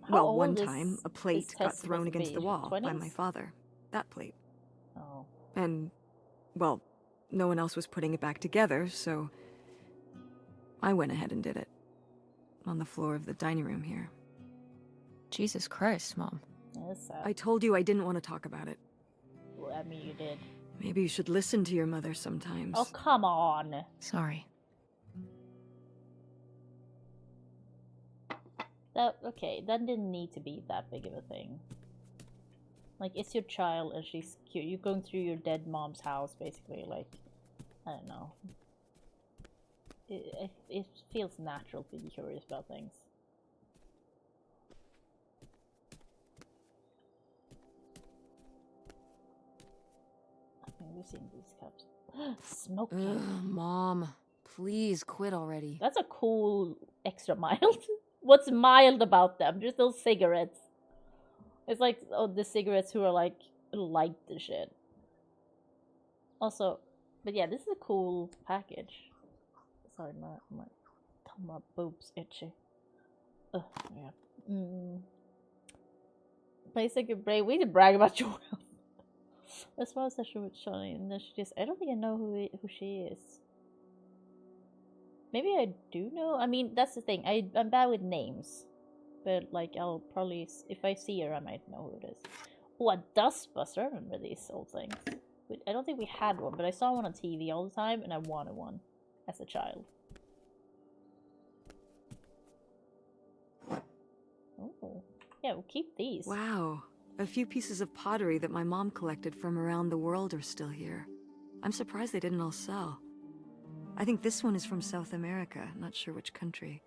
How well, old one is time, a this plate got test thrown supposed to against be? the wall by 20s? my father. That plate. Oh. And, well, no one else was putting it back together, so... I went ahead and did it. On the floor of the dining room here. Jesus Christ, Mom. That's sad. I told you I didn't want to talk about it. Well, I mean, you did. Maybe you should listen to your mother sometimes. Oh, come on. Sorry. Okay, that didn't need to be that big of a thing. Like, it's your child and she's cute. You're going through your dead mom's house, basically. Like, I don't know. It feels natural to be curious about things. I think we've seen these cups. Smoke Ugh, Mom, please quit already. That's a cool extra mild. What's mild about them? Just those cigarettes. It's like the cigarettes who are like light and shit. Also, but yeah, this is a cool package. Sorry, my boobs itchy. Ugh, yeah. Place like a break. We need to brag about your wealth. As far as session with Shawnee, and then she just, I don't think I know who she is. Maybe I do know. I mean, that's the thing. I'm bad with names, but like I'll probably, if I see her, I might know who it is. Oh, a Dustbuster. I remember these old things. I don't think we had one, but I saw one on TV all the time, and I wanted one as a child. Oh, yeah, we'll keep these. Wow. A few pieces of pottery that my mom collected from around the world are still here. I'm surprised they didn't all sell. I think this one is from South America, not sure which country.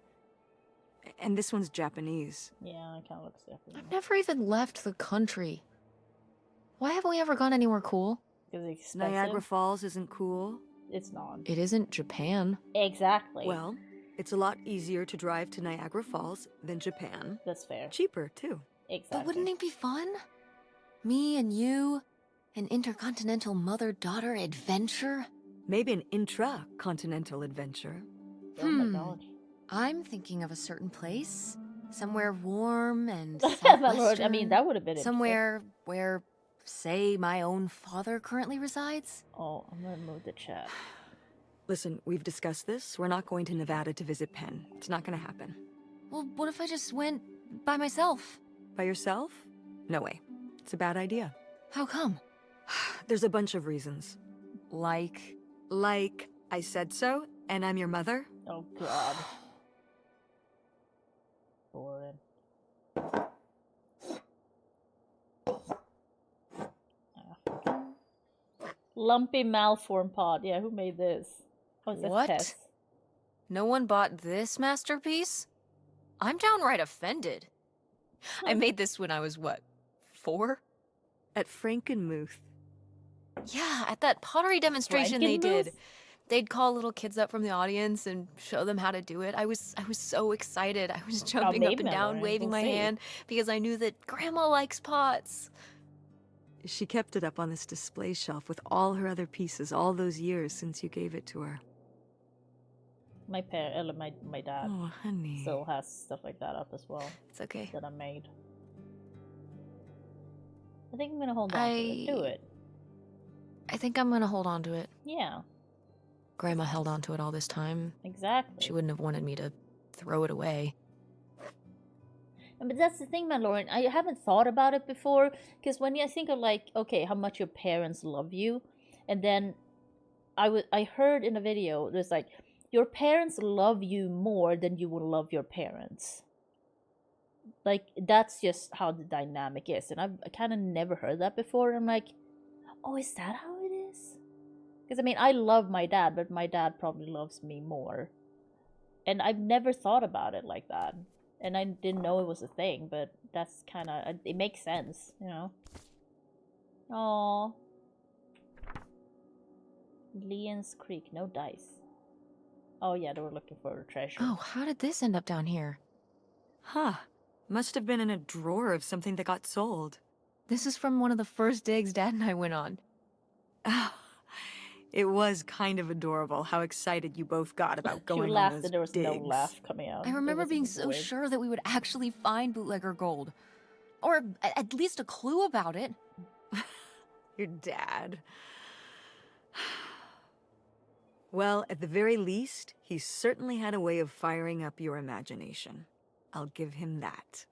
And this one's Japanese. Yeah, it kind of looks different. I've never even left the country. Why haven't we ever gone anywhere cool? Because it's expensive. Niagara Falls isn't cool. It's not. It isn't Japan. Exactly. Well, it's a lot easier to drive to Niagara Falls than Japan. That's fair. Cheaper, too. Exactly. But wouldn't it be fun? Me and you, an intercontinental mother-daughter adventure? Maybe an intra-continental adventure. Oh my god. I'm thinking of a certain place. Somewhere warm and My lord, I southwestern. mean, that would have been Somewhere where, say, my own father currently resides? Oh, I'm gonna move the chat. Listen, we've discussed this. We're not going to Nevada to visit Penn. It's not gonna happen. Well, what if I just went by myself? By yourself? No way. It's a bad idea. How come? There's a bunch of reasons. Like... Like, I said so, and I'm your mother. Oh god. Boring. Lumpy malform pod. Yeah, who made this? Oh, is that What? Tess? No one bought this masterpiece? I'm downright offended. I made this when I was, what, 4? At Frankenmuth. Yeah, at that pottery demonstration they did. Frankenmuth? They'd call little kids up from the audience and show them how to do it. I was so excited. I was jumping up maybe and not, down, Lauren. waving We'll my see. hand because I knew that Grandma likes pots. She kept it up on this display shelf with all her other pieces all those years since you gave it to her. My dad Oh, honey. still has stuff like that up as well It's okay. that I made. I think I'm gonna hold on to it. Do it. I think I'm gonna hold on to it. Yeah, Grandma held on to it all this time. exactly. She wouldn't have wanted me to throw it away. But that's the thing, my lord. I haven't thought about it before, because when I think of like, okay, how much your parents love you, and then I heard in a video there's like, your parents love you more than you will love your parents. Like that's just how the dynamic is, and I kind of never heard that before. I'm like, oh, is that how it is? Because I mean, I love my dad, but my dad probably loves me more, and I've never thought about it like that. And I didn't know it was a thing, but that's kind of... It makes sense, you know? Aww. Leon's Creek, no dice. Oh yeah, they were looking for a treasure. Oh, how did this end up down here? Huh. Must have been in a drawer of something that got sold. This is from one of the first digs Dad and I went on. Oh, it was kind of adorable how excited you both got about going you on laughed those and there was digs. no laugh coming out. I It remember was being so weird. sure that we would actually find bootlegger gold. Or at least a clue about it. Your dad. Well, at the very least, he certainly had a way of firing up your imagination. I'll give him that.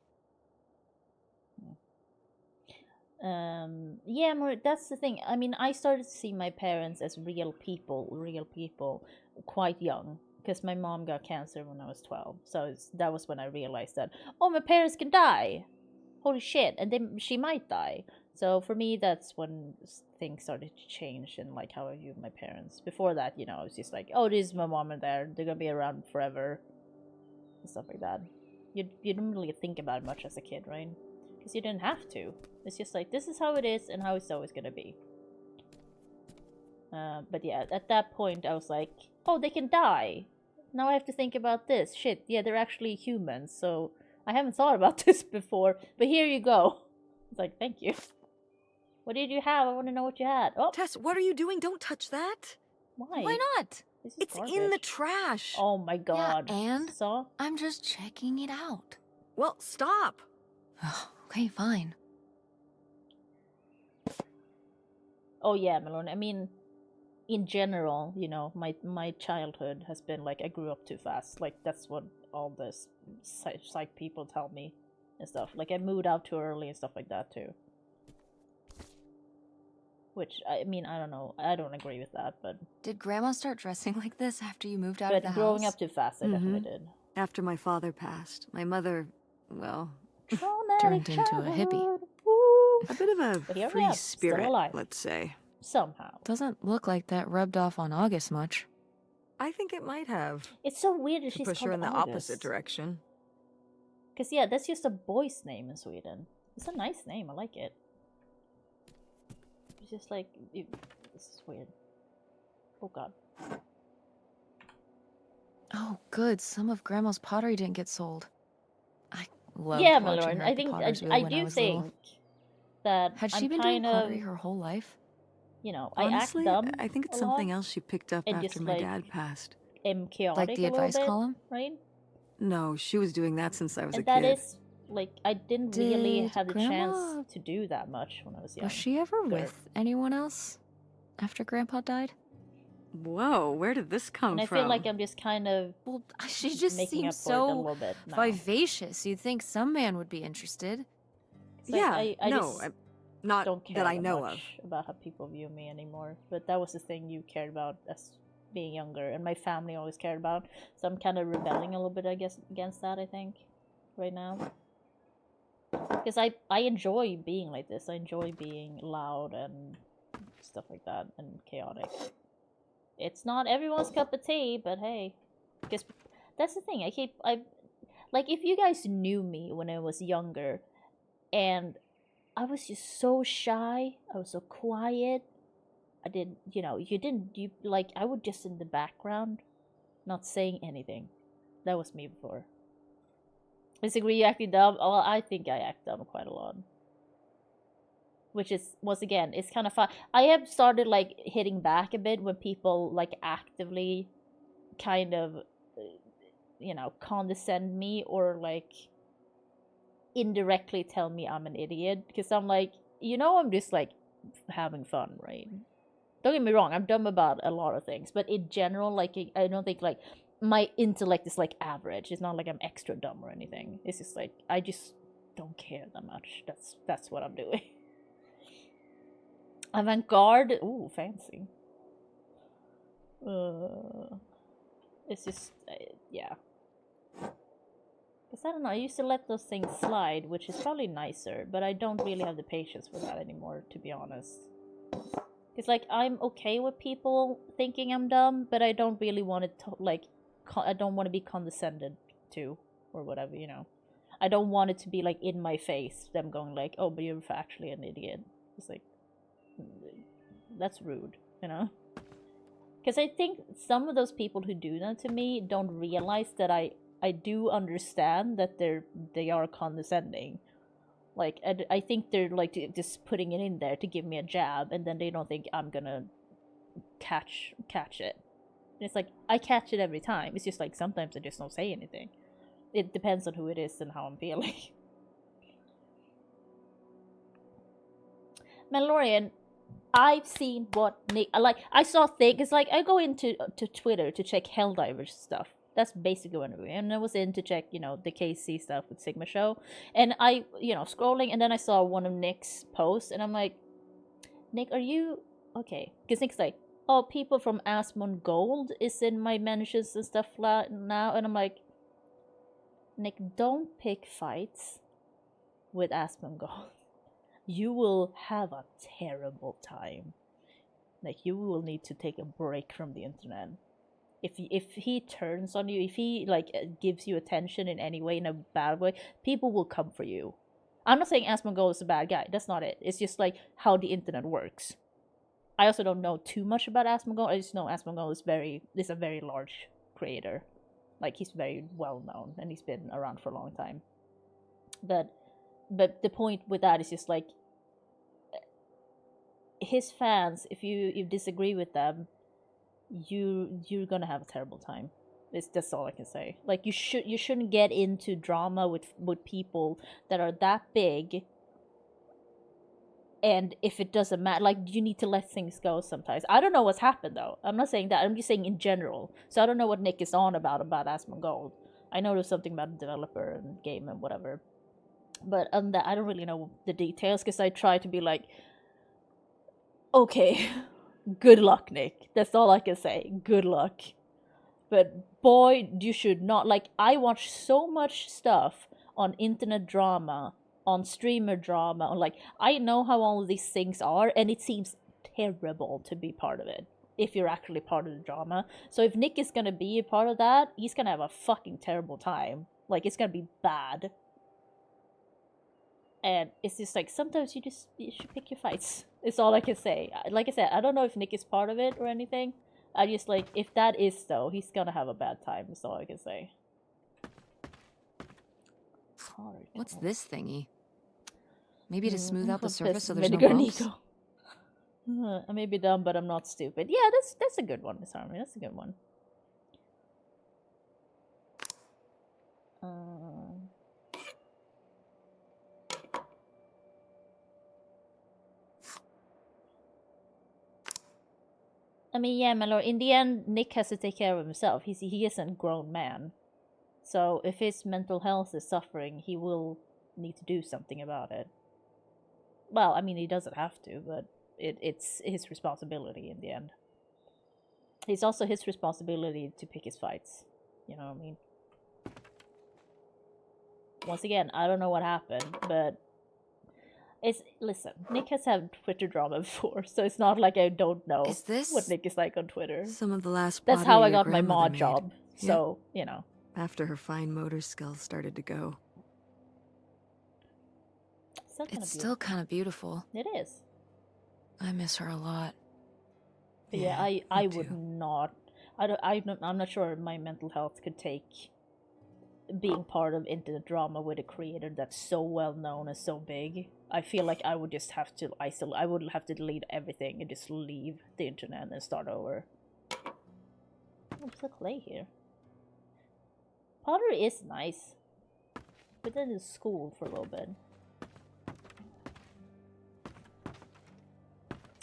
Yeah, that's the thing. I mean, I started to see my parents as real people, quite young. Because my mom got cancer when I was 12. So that was when I realized that, oh, my parents can die. Holy shit. And then she might die. So for me, that's when things started to change and like how I view my parents. Before that, you know, I was just like, oh, this is my mom and dad. They're going to be around forever. And stuff like that. You didn't really think about it much as a kid, right? Because you didn't have to. It's just like, this is how it is and how it's always going to be. But yeah, at that point, I was like, oh, they can die. Now I have to think about this. Shit, yeah, they're actually humans, so I haven't thought about this before. But here you go. It's like, thank you. What did you have? I want to know what you had. Oh, Tess, what are you doing? Don't touch that. why? Why not? This is It's in the garbage. trash. Oh my god. Yeah, and? So? I'm just checking it out. Well, stop. Okay, fine. Oh yeah, Malone. I mean, in general, you know, my childhood has been like I grew up too fast. Like that's what all this psych people tell me and stuff. Like I moved out too early and stuff like that too. Which I mean, I don't know. I don't agree with that, but Did Grandma start dressing like this after you moved out of the house? growing up too fast, I Mhm. definitely did. After my father passed, my mother, well, Traumatic Turned into a hippie. childhood. Woo. a bit of But here a we free are, still spirit, alive. let's say. Somehow. Doesn't look like that rubbed off on August much. I think it might have. It's so weird that To she's push her called in the August. opposite direction. Because, yeah, that's just a boy's name in Sweden. It's a nice name. I like it. It's just like, this is weird. Oh god. Oh, good. Some of Grandma's pottery didn't get sold. I loved Yeah, watching Mallory, her I at the think potter's wheel I when I do was think little. that Had she I'm been doing kind of, pottery her whole life? you know, I act Honestly, dumb I think it's a lot something else she picked up and after just my like dad passed. am Like chaotic the a little advice bit, column? right? No, she was doing that since I was a And kid. that is like I didn't really Did have the chance Grandma... to do that much when I was young. Was she ever with anyone else after Grandpa died? Whoa, where did this come And I from? feel like I'm just kind of Well, she just making up seems for it a so little bit now. vivacious. You'd think some man would be interested. It's like, yeah, I no, just not don't care that I know much of. about how people view me anymore. But that was the thing you cared about as being younger, and my family always cared about. So I'm kind of rebelling a little bit, I guess, against that. I think right now, because I enjoy being like this. I enjoy being loud and stuff like that and chaotic. It's not everyone's cup of tea, but hey, because that's the thing. I like if you guys knew me when I was younger, and I was just so shy. I was so quiet. I didn't, you like, I would just in the background, not saying anything. That was me before. Disagree, you acting dumb? Well, I think I act dumb quite a lot. Which is, once again, it's kind of fun. I have started, like, hitting back a bit when people, like, actively kind of, condescend me or, like, indirectly tell me I'm an idiot. Because I'm like, I'm just, like, having fun, right? Don't get me wrong, I'm dumb about a lot of things, but in general, like, I don't think, like, my intellect is, like, average. It's not like I'm extra dumb or anything. It's just, like, I just don't care that much. That's what I'm doing. Avant-garde. Ooh, fancy. It's just, yeah. Because I don't know, I used to let those things slide, which is probably nicer, but I don't really have the patience for that anymore, to be honest. It's like, I'm okay with people thinking I'm dumb, but I don't really want it to, like, I don't want to be condescended to, or whatever, I don't want it to be, like, in my face, them going like, oh, but you're actually an idiot. It's like, that's rude, Because I think some of those people who do that to me don't realize that I do understand that they are condescending. Like, I think they're, like, just putting it in there to give me a jab, and then they don't think I'm gonna catch it. And it's like, I catch it every time. It's just like, sometimes I just don't say anything. It depends on who it is and how I'm feeling. Mandalorian, I've seen what Nick... I saw things... It's like, I go into to Twitter to check Helldivers stuff. That's basically what I'm doing. And I was in to check, the KC stuff with Sigma Show. And I, scrolling, and then I saw one of Nick's posts, and I'm like, Nick, are you... Okay. Because Nick's like, oh, people from Asmongold is in my mentions and stuff now. And I'm like, Nick, don't pick fights with Asmongold. You will have a terrible time. Like, you will need to take a break from the internet. If he turns on you, if he, like, gives you attention in any way, in a bad way, people will come for you. I'm not saying Asmongold is a bad guy. That's not it. It's just, like, how the internet works. I also don't know too much about Asmongold. I just know Asmongold is a very large creator. Like, he's very well known, and he's been around for a long time. But the point with that is just, like, his fans, if you disagree with them, you're gonna have a terrible time. That's all I can say. Like, you shouldn't get into drama with people that are that big. And if it doesn't matter, like, you need to let things go sometimes. I don't know what's happened though. I'm not saying that. I'm just saying in general. So I don't know what Nick is on about Asmongold. I know there's something about the developer and game and whatever. But that, I don't really know the details, because I try to be like, okay, good luck, Nick. That's all I can say. Good luck. But boy, you should not. Like, I watch so much stuff on internet drama, on streamer drama, on, like, I know how all of these things are, and it seems terrible to be part of it, if you're actually part of the drama. So if Nick is gonna be a part of that, he's gonna have a fucking terrible time. Like, it's gonna be bad. And it's just like sometimes you should pick your fights. It's all I can say. Like I said, I don't know if Nick is part of it or anything. I just like if that is though, he's gonna have a bad time. That's all I can say. What's this thingy? Maybe to smooth out the Put surface piss so there's no vinegar bumps? Nico. I may be dumb, but I'm not stupid. Yeah, that's a good one, Miss Harmony. That's a good one. I mean, yeah, my lord. In the end, Nick has to take care of himself. He is a grown man, so if his mental health is suffering, he will need to do something about it. Well, I mean, he doesn't have to, but it's his responsibility in the end. It's also his responsibility to pick his fights. You know what I mean? Once again, I don't know what happened, but listen, Nick has had Twitter drama before, so it's not like I don't know Is this what Nick is like on Twitter. Some of the last That's pottery how I your got my grandmother mod made. job. So, you know. After her fine motor skills started to go. It's still kind of beautiful. It is. I miss her a lot. But yeah, I would not. I'm not sure my mental health could take being part of internet drama with a creator that's so well known and so big. I feel like I would just have to isolate. I would have to delete everything and just leave the internet and start over. What's the clay here? Pottery is nice, but then it's school for a little bit.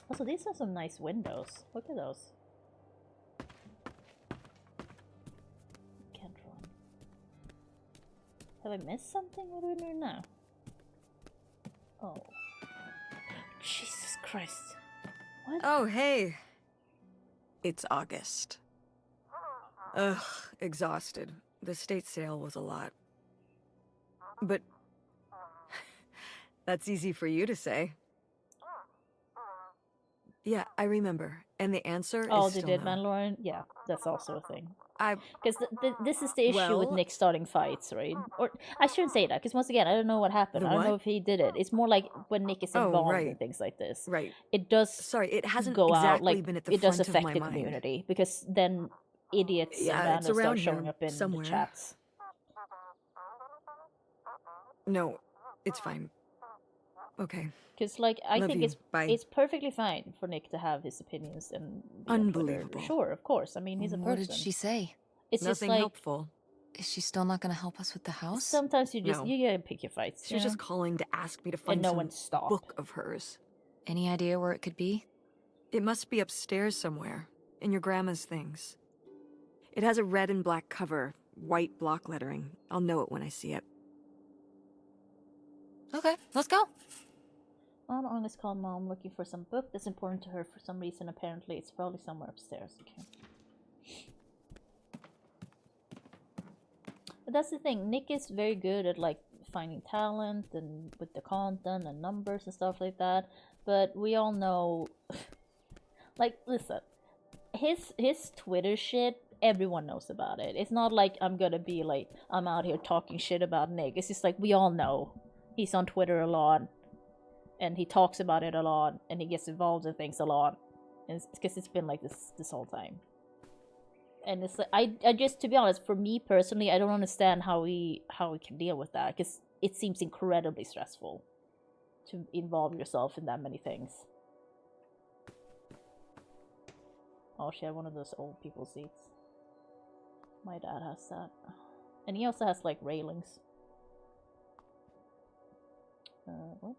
Also, these are some nice windows. Look at those. Can't run. Have I missed something? What do we do now? Oh. Jesus Christ. What? Oh, hey. It's August. Ugh, exhausted. The state sale was a lot. But that's easy for you to say. Yeah, I remember. And the answer Oh, is they still did, no. Mandalorian? Yeah, that's also a thing. I Because this is the issue with Well- Nick starting fights, right? Or I shouldn't say that, because once again, I don't know what happened. The I don't know what? if he did it. It's more like when Nick is Oh, involved in right. things like this. right. It does Sorry, it hasn't go exactly out, like, been at the it does front of affect my the mind. community, because then idiots Yeah, and it's randoms around start showing here up in somewhere. the chats. No, it's fine. Okay. Because, like, I Love think you. Bye. it's perfectly fine for Nick to have his opinions and be on Twitter. Unbelievable. Sure, of course. I mean, he's a person. What did she say? It's just Nothing like helpful. Is she still not gonna help us with the house? sometimes you just No. you gotta pick your fights. She was you just know? calling to ask me to find know some when to stop. book of hers. Any idea where it could be? It must be upstairs somewhere, in your grandma's things. It has a red and black cover, white block lettering. I'll know it when I see it. Okay, let's go. On honest call mom looking for some book that's important to her for some reason. Apparently, it's probably somewhere upstairs. Okay. But that's the thing. Nick is very good at like finding talent and with the content and numbers and stuff like that. But we all know, like, listen, his Twitter shit. Everyone knows about it. It's not like I'm gonna be like I'm out here talking shit about Nick. It's just like we all know he's on Twitter a lot. And he talks about it a lot, and he gets involved in things a lot, and because it's been like this whole time. And it's like I just, to be honest, for me personally, I don't understand how we can deal with that, because it seems incredibly stressful to involve yourself in that many things. Oh, she had one of those old people seats. My dad has that, and he also has like railings. What?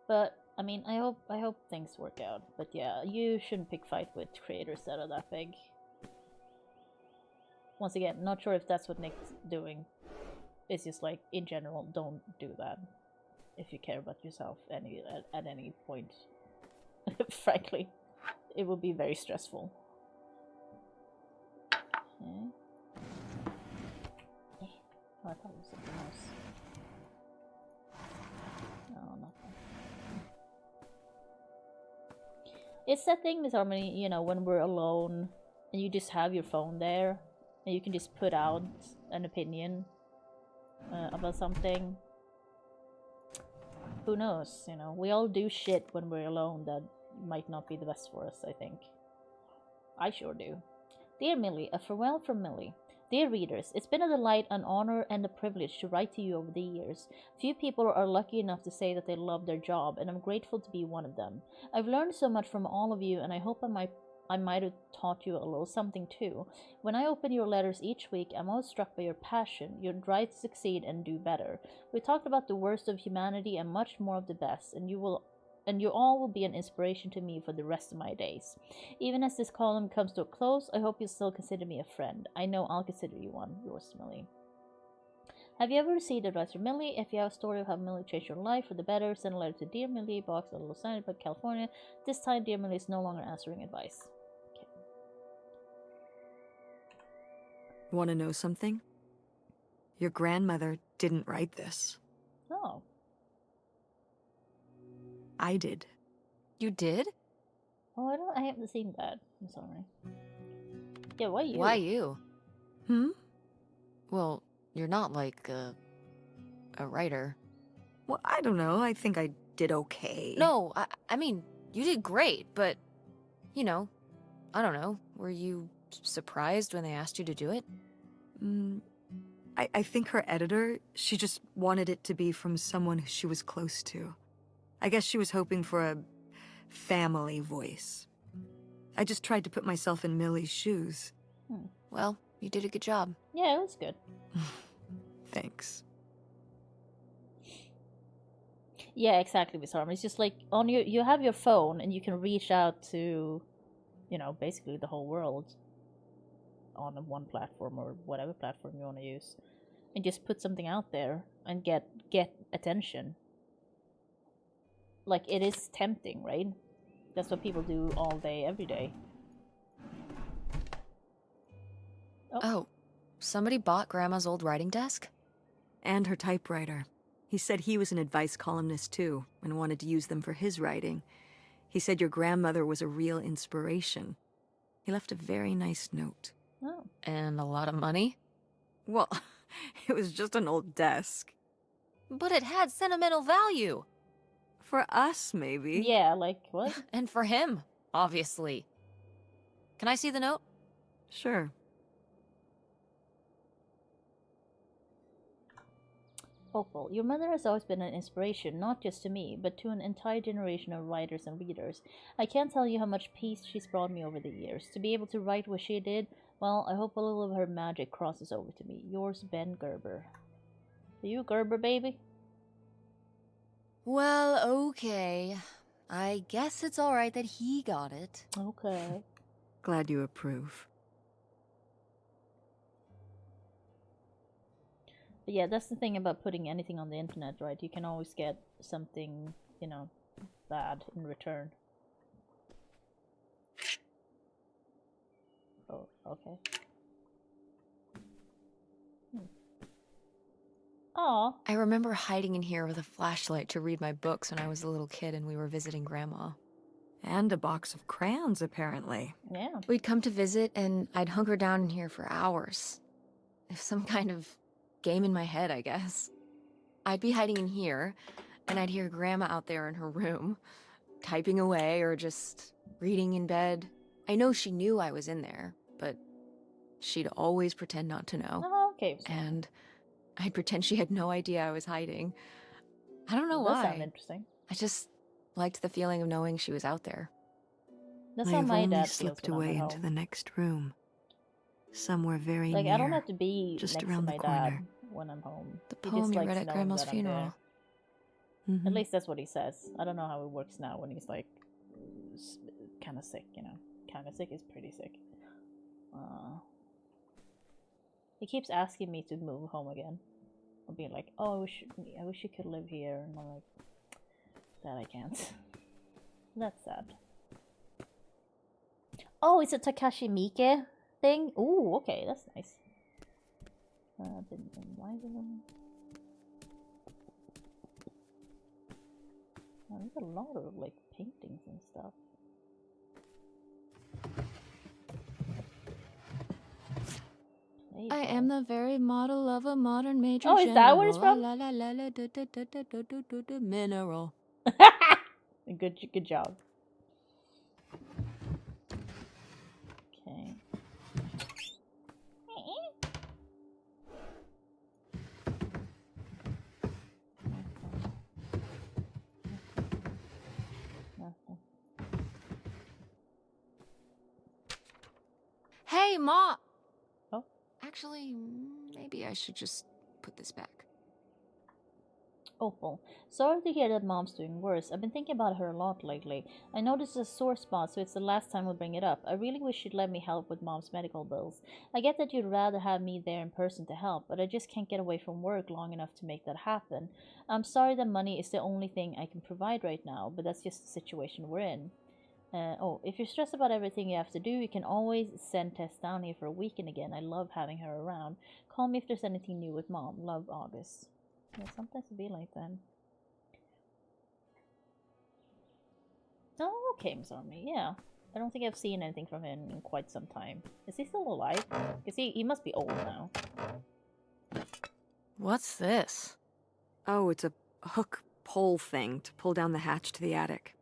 But I mean, I hope things work out. But yeah, you shouldn't pick fight with creators that are that big. Once again, not sure if that's what Nick's doing. It's just like in general, don't do that if you care about yourself at any point. Frankly, it will be very stressful. Okay. Oh, I thought it was something else. No, nothing. It's that thing, Miss Harmony, you know, when we're alone and you just have your phone there and you can just put out an opinion about something. Who knows, you know, we all do shit when we're alone that might not be the best for us, I think. I sure do. Dear Millie, a farewell from Millie. Dear readers, it's been a delight, an honor, and a privilege to write to you over the years. Few people are lucky enough to say that they love their job, and I'm grateful to be one of them. I've learned so much from all of you, and I hope I might have taught you a little something too. When I open your letters each week, I'm always struck by your passion, your drive to succeed and do better. We talked about the worst of humanity and much more of the best, and you all will be an inspiration to me for the rest of my days. Even as this column comes to a close, I hope you'll still consider me a friend. I know I'll consider you one. Yours, Millie. Have you ever received advice from Millie? If you have a story of how Millie changed your life for the better, send a letter to Dear Millie, Box at Los Angeles, California. This time, Dear Millie is no longer answering advice. Okay. Want to know something? Your grandmother didn't write this. Oh. I did. You did? Oh, I haven't seen that. I'm sorry. Yeah, why you? Why you? Hmm? Well, you're not like a writer. Well, I don't know. I think I did okay. No, I mean, you did great, but, you know, I don't know. Were you surprised when they asked you to do it? I think her editor, she just wanted it to be from someone who she was close to. I guess she was hoping for a family voice. I just tried to put myself in Millie's shoes. Well, you did a good job. Yeah, it was good. Thanks. Yeah, exactly, Miss Harmon. It's just like on you have your phone and you can reach out to, you know, basically the whole world on one platform or whatever platform you want to use, and just put something out there and get attention. Like, it is tempting, right? That's what people do all day, every day. Oh, somebody bought Grandma's old writing desk? And her typewriter. He said he was an advice columnist too, and wanted to use them for his writing. He said your grandmother was a real inspiration. He left a very nice note. Oh. And a lot of money? Well, it was just an old desk. But it had sentimental value. For us, maybe. Yeah, like, what? And for him, obviously. Can I see the note? Sure. Opal, your mother has always been an inspiration, not just to me, but to an entire generation of writers and readers. I can't tell you how much peace she's brought me over the years. To be able to write what she did, well, I hope a little of her magic crosses over to me. Yours, Ben Gerber. Are you a Gerber baby? Well, okay. I guess it's alright that he got it. Okay. Glad you approve. But yeah, that's the thing about putting anything on the internet, right? You can always get something, you know, bad in return. Oh, okay. Aw. I remember hiding in here with a flashlight to read my books when I was a little kid and we were visiting Grandma. And a box of crayons, apparently. Yeah. We'd come to visit and I'd hunker down in here for hours. Some kind of game in my head, I guess. I'd be hiding in here, and I'd hear Grandma out there in her room, typing away or just reading in bed. I know she knew I was in there, but she'd always pretend not to know. Oh, okay. And I'd pretend she had no idea I was hiding. I don't know That why. sounds interesting. I just liked the feeling of knowing she was out there. That's I how have my only dad slipped feels when I'm away at into home. the next room. Somewhere very Like, near. I don't have to be just next to around my the dad corner. when I'm home. The He poem just you likes read at knowing Grandma's that I'm there. funeral. Mhm. At least that's what he says. I don't know how it works now when he's like kind of sick, you know. Kind of sick is pretty sick. He keeps asking me to move home again. I'll be like, oh, I wish you could live here, and I'm like, that I can't. That's sad. Oh, it's a Takashi Miike thing. Ooh, okay, that's nice. Why didn't? Oh, there's a lot of like paintings and stuff. I am the very model of a modern major Oh, is that where it's general. from? La, la, la, la, da, da, da, da, da, da, da, da, mineral. Good job. Okay. Nothing. Hey, Ma! Oh. Actually, maybe I should just put this back. Opal, sorry to hear that Mom's doing worse. I've been thinking about her a lot lately. I know this is a sore spot, so it's the last time we'll bring it up. I really wish you'd let me help with Mom's medical bills. I get that you'd rather have me there in person to help, but I just can't get away from work long enough to make that happen. I'm sorry that money is the only thing I can provide right now, but that's just the situation we're in. If you're stressed about everything you have to do, you can always send Tess down here for a weekend again. I love having her around. Call me if there's anything new with Mom. Love, August. Yeah, sometimes it be like that. Oh, okay, Army. Yeah. I don't think I've seen anything from him in quite some time. Is he still alive? Because he must be old now. What's this? Oh, it's a hook pole thing to pull down the hatch to the attic.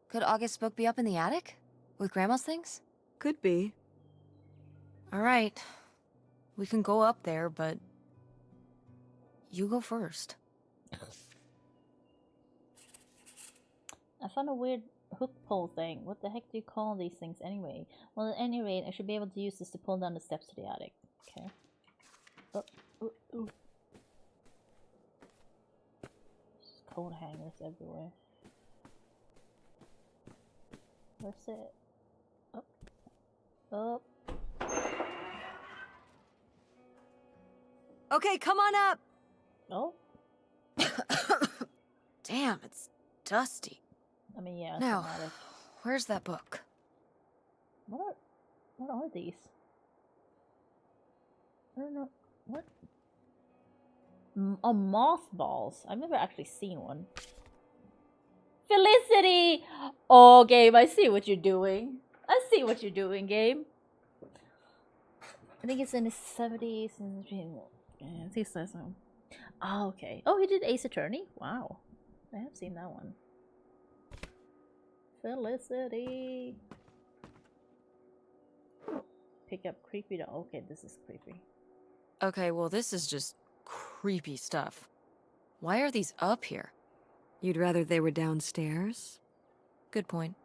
Could August's book be up in the attic? With Grandma's things? Could be. Alright. We can go up there, but... you go first. I found a weird hook pole thing. What the heck do you call these things anyway? Well, at any rate, I should be able to use this to pull down the steps to the attic. Okay. Oh. Just coat hangers everywhere. Where's it? Up. Okay, come on up! Oh. Damn, it's dusty. I mean, yeah. Now, Dramatic. where's that book? What are these? I don't know. What? Oh, mothballs. I've never actually seen one. Felicity! Oh, game, I see what you're doing. I see what you're doing, game. I think it's in his 70s. Yeah, I think so. Oh, okay. Oh, he did Ace Attorney? Wow. I have seen that one. Felicity! Pick up creepy doll. Okay, this is creepy. Okay, well this is just creepy stuff. Why are these up here? You'd rather they were downstairs? Good point.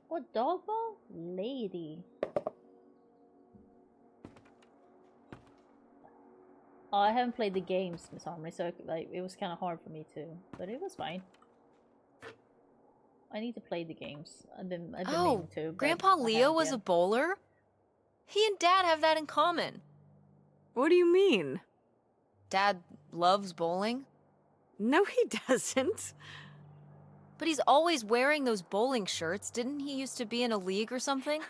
What dog ball? Lady. Oh, I haven't played the games, Miss Harmony, so like it was kind of hard for me too, but it was fine. I need to play the games. I've been meaning to. But Grandpa I Leo haven't was yet. a bowler? He and Dad have that in common. What do you mean? Dad loves bowling, No, he doesn't. but he's always wearing those bowling shirts. Didn't he used to be in a league or something?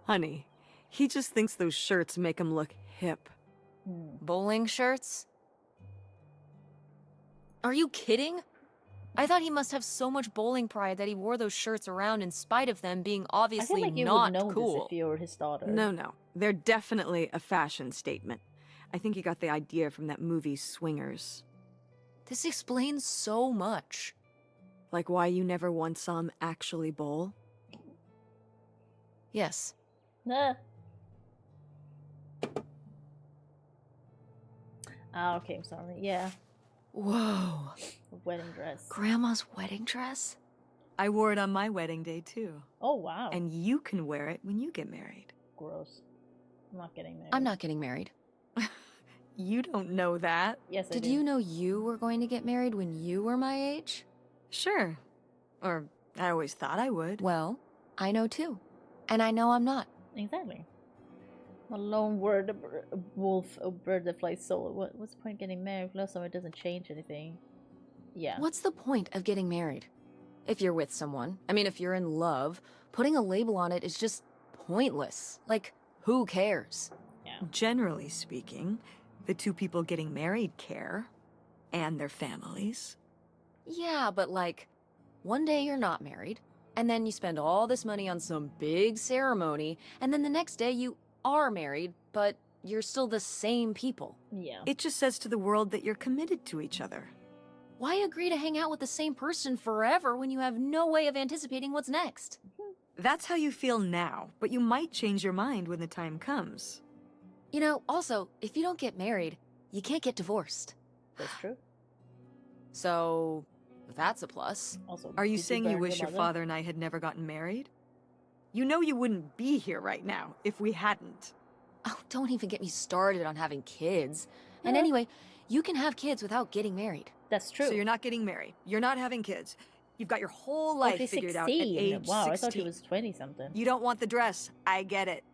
Honey, he just thinks those shirts make him look hip. Bowling shirts? Are you kidding? I thought he must have so much bowling pride that he wore those shirts around in spite of them being I feel obviously like you not would know cool. this if you were his daughter. No. They're definitely a fashion statement. I think he got the idea from that movie Swingers. This explains so much. Like why you never once saw him actually bowl? Yes. Nah. Ah, okay, I'm sorry. Yeah, Whoa. a wedding dress. Grandma's wedding dress? I wore it on my wedding day too. Oh, wow. And you can wear it when you get married. Gross. I'm not getting married. I'm not getting married. You don't know that. Yes, I Did do. you know you were going to get married when you were my age? Sure. Or I always thought I would. Well, I know too. And I know I'm not. Exactly. A lone word, a wolf, a bird that flies solo. What's the point of getting married if also it doesn't change anything? Yeah. What's the point of getting married? If you're with someone, I mean, if you're in love, putting a label on it is just pointless. Like, who cares? Yeah. Generally speaking, The two people getting married care. And their families. Yeah, but like, one day you're not married, and then you spend all this money on some big ceremony, and then the next day you are married, but you're still the same people. Yeah. It just says to the world that you're committed to each other. Why agree to hang out with the same person forever when you have no way of anticipating what's next? That's how you feel now, but you might change your mind when the time comes. You know, also, if you don't get married, you can't get divorced. That's true. So, that's a plus. Also, Are you did saying you burn wish your mother? father and I had never gotten married? You know you wouldn't be here right now if we hadn't. Oh, don't even get me started on having kids. And Yeah. anyway, you can have kids without getting married. That's true. So you're not getting married. You're not having kids. You've got your whole Oh, life she's figured 16. out at age Wow, 16. I thought she was 20 something. You don't want the dress. I get it.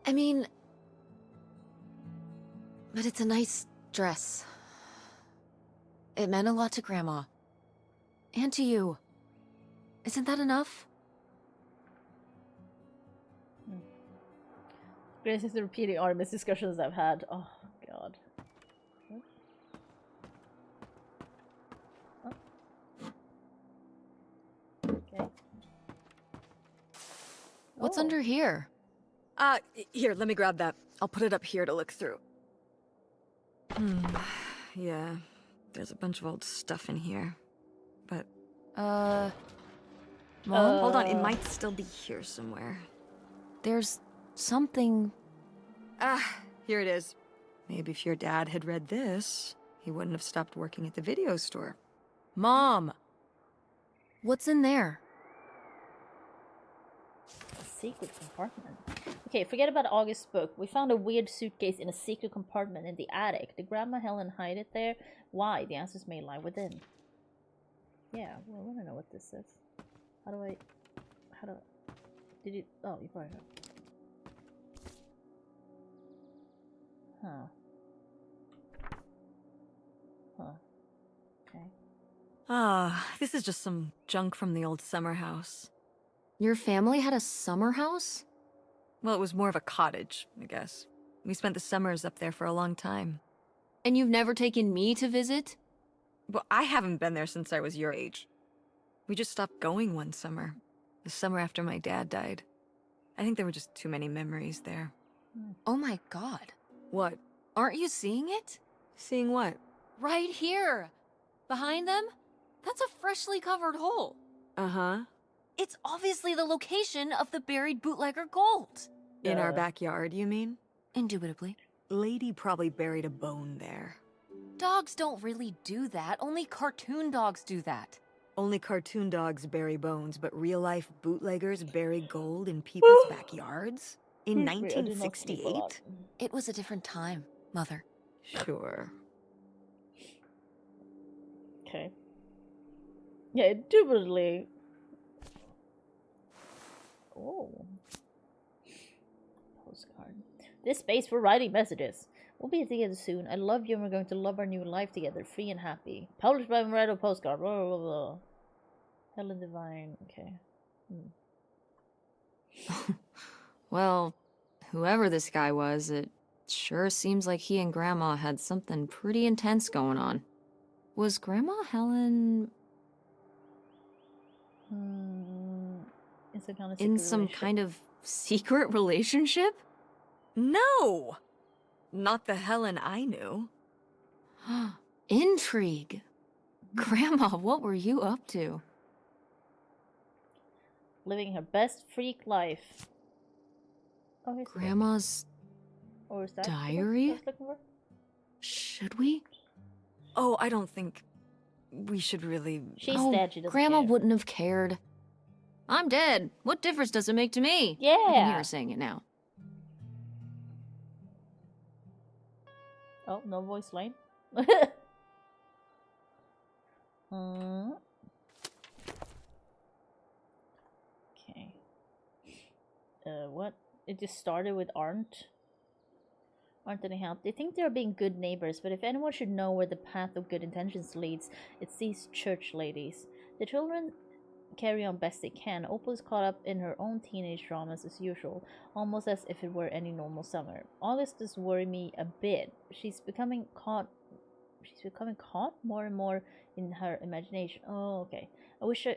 I mean... But it's a nice dress. It meant a lot to Grandma. And to you. Isn't that enough? Grace is repeating Artemis discussions I've had. Oh, God. What? Oh. Okay. What's Oh. under here? Here, let me grab that. I'll put it up here to look through. Yeah, there's a bunch of old stuff in here. But, Mom? hold on, it might still be here somewhere. There's something... Here it is. Maybe if your dad had read this, he wouldn't have stopped working at the video store. Mom! What's in there? A secret compartment. Okay, forget about August's book. We found a weird suitcase in a secret compartment in the attic. Did Grandma Helen hide it there? Why? The answers may lie within. Yeah, well, I want to know what this is. How do I... Did you... Oh, you probably know. Huh. Okay. This is just some junk from the old summer house. Your family had a summer house? Well, it was more of a cottage, I guess. We spent the summers up there for a long time. And you've never taken me to visit? Well, I haven't been there since I was your age. We just stopped going one summer. The summer after my dad died. I think there were just too many memories there. Oh my god. What? Aren't you seeing it? Seeing what? Right here! Behind them? That's a freshly covered hole. Uh-huh. It's obviously the location of the buried bootlegger gold. In our Uh. backyard, you mean? Indubitably. Lady probably buried a bone there. Dogs don't really do that. Only cartoon dogs do that. Only cartoon dogs bury bones, but real-life bootleggers bury gold in people's backyards? In Wait, I did not sleep a lot. 1968? It was a different time, Mother. Sure. Okay. Yeah, indubitably. Oh. Postcard. This space for writing messages. We'll be together soon. I love you and we're going to love our new life together, free and happy. Published by Moretto Postcard. Blah, blah, blah, blah. Helen Divine. Okay. Well, whoever this guy was, it sure seems like he and Grandma had something pretty intense going on. Was Grandma Helen It's a kind of in some kind of secret relationship? No! Not the Helen I knew. Intrigue. Grandma, what were you up to? living her best freak life. Oh, here's the book. Grandma's Or is that the book diary? I was looking for? Should we? Oh, I don't think we should really... She's Oh, dead. She doesn't Grandma care. wouldn't have cared. I'm dead. What difference does it make to me? I can Yeah. hear her saying it now. Oh, no voice line. Okay. What? It just started with aren't any help. They think they're being good neighbors, but if anyone should know where the path of good intentions leads, it's these church ladies. The children carry on best they can. Opal is caught up in her own teenage dramas as usual, almost as if it were any normal summer. August does worry me a bit. She's becoming caught more and more in her imagination. Oh, okay. I wish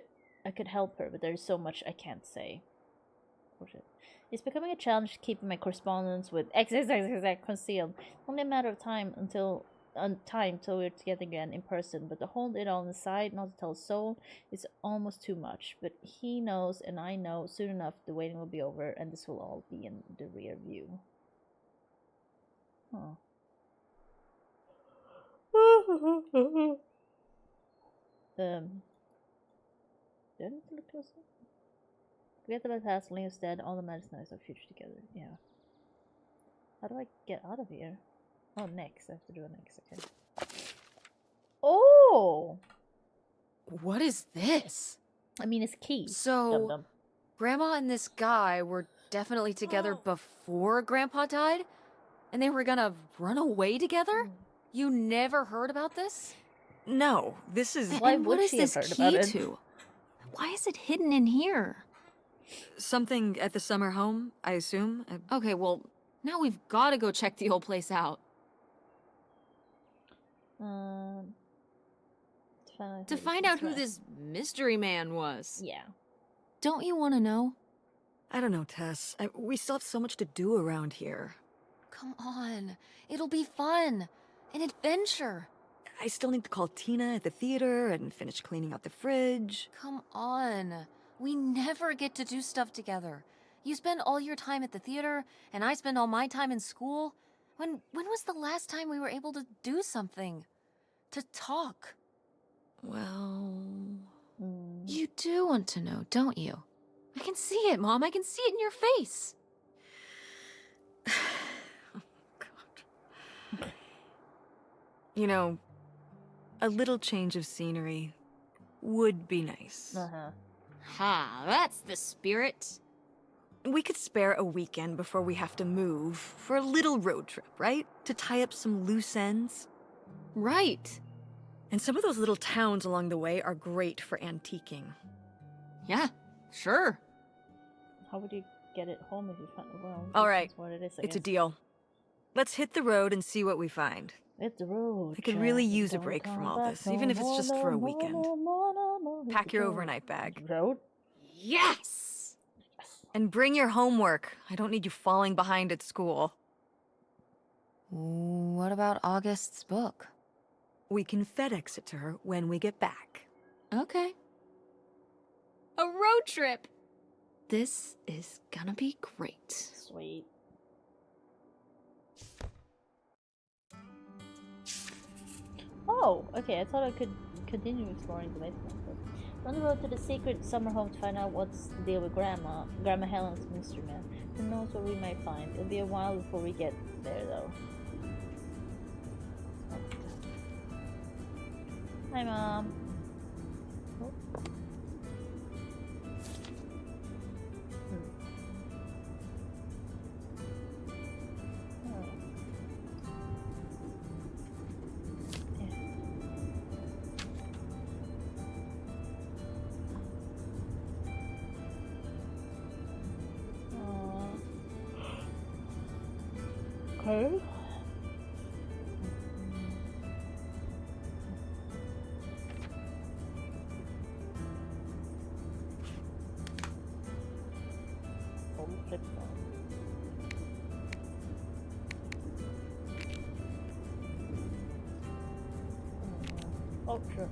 I could help her, but there's so much I can't say. Oh shit. It's becoming a challenge keeping my correspondence with XXXX concealed. Only a matter of time till we're together again in person, but to hold it all inside, not to tell a soul, is almost too much. But he knows, and I know, soon enough the waiting will be over, and this will all be in the rear view. Huh. Do I need to look closer? Forget about past, Leo's dead, all the matters now is our future together. Yeah. How do I get out of here? Oh, next. I have to do a next, okay. Oh! What is this? I mean, it's keys. So, Dum-dum. Grandma and this guy were definitely together before Grandpa died? And they were gonna run away together? You never heard about this? No, this is Why And would what is she have this heard about key it? to? Why is it hidden in here? something at the summer home, I assume. Okay, well, now we've got to go check the old place out. To find out who this mystery man was. Yeah. Don't you want to know? I don't know, Tess. We still have so much to do around here. Come on. It'll be fun. An adventure. I still need to call Tina at the theater and finish cleaning out the fridge. Come on. We never get to do stuff together. You spend all your time at the theater, and I spend all my time in school. When was the last time we were able to do something? To talk? Well... You do want to know, don't you? I can see it, Mom. I can see it in your face. Oh, God. You know, a little change of scenery would be nice. Uh-huh. Ha, that's the spirit. We could spare a weekend before we have to move for a little road trip, right? To tie up some loose ends. Right. And some of those little towns along the way are great for antiquing. Yeah, sure. How would you get it home if you found well? All right, What it is, I it's a guess. deal. Let's hit the road and see what we find. Hit the road. I could really Jack, use a don't break from come all back this, no even if it's more, just no for a more, weekend. no more, no more. Hit Pack the your road. overnight bag. Road? Yes! And bring your homework. I don't need you falling behind at school. What about August's book? We can FedEx it to her when we get back. Okay. A road trip! This is gonna be great. Sweet. Oh, okay. I thought I could continue exploring the basement. But on the road to the secret summer home to find out what's the deal with Grandma Helen's mystery man. Who knows what we might find? It'll be a while before we get there, though. Hi, Mom. Oh. Okay. Flip phone. Oh, sure.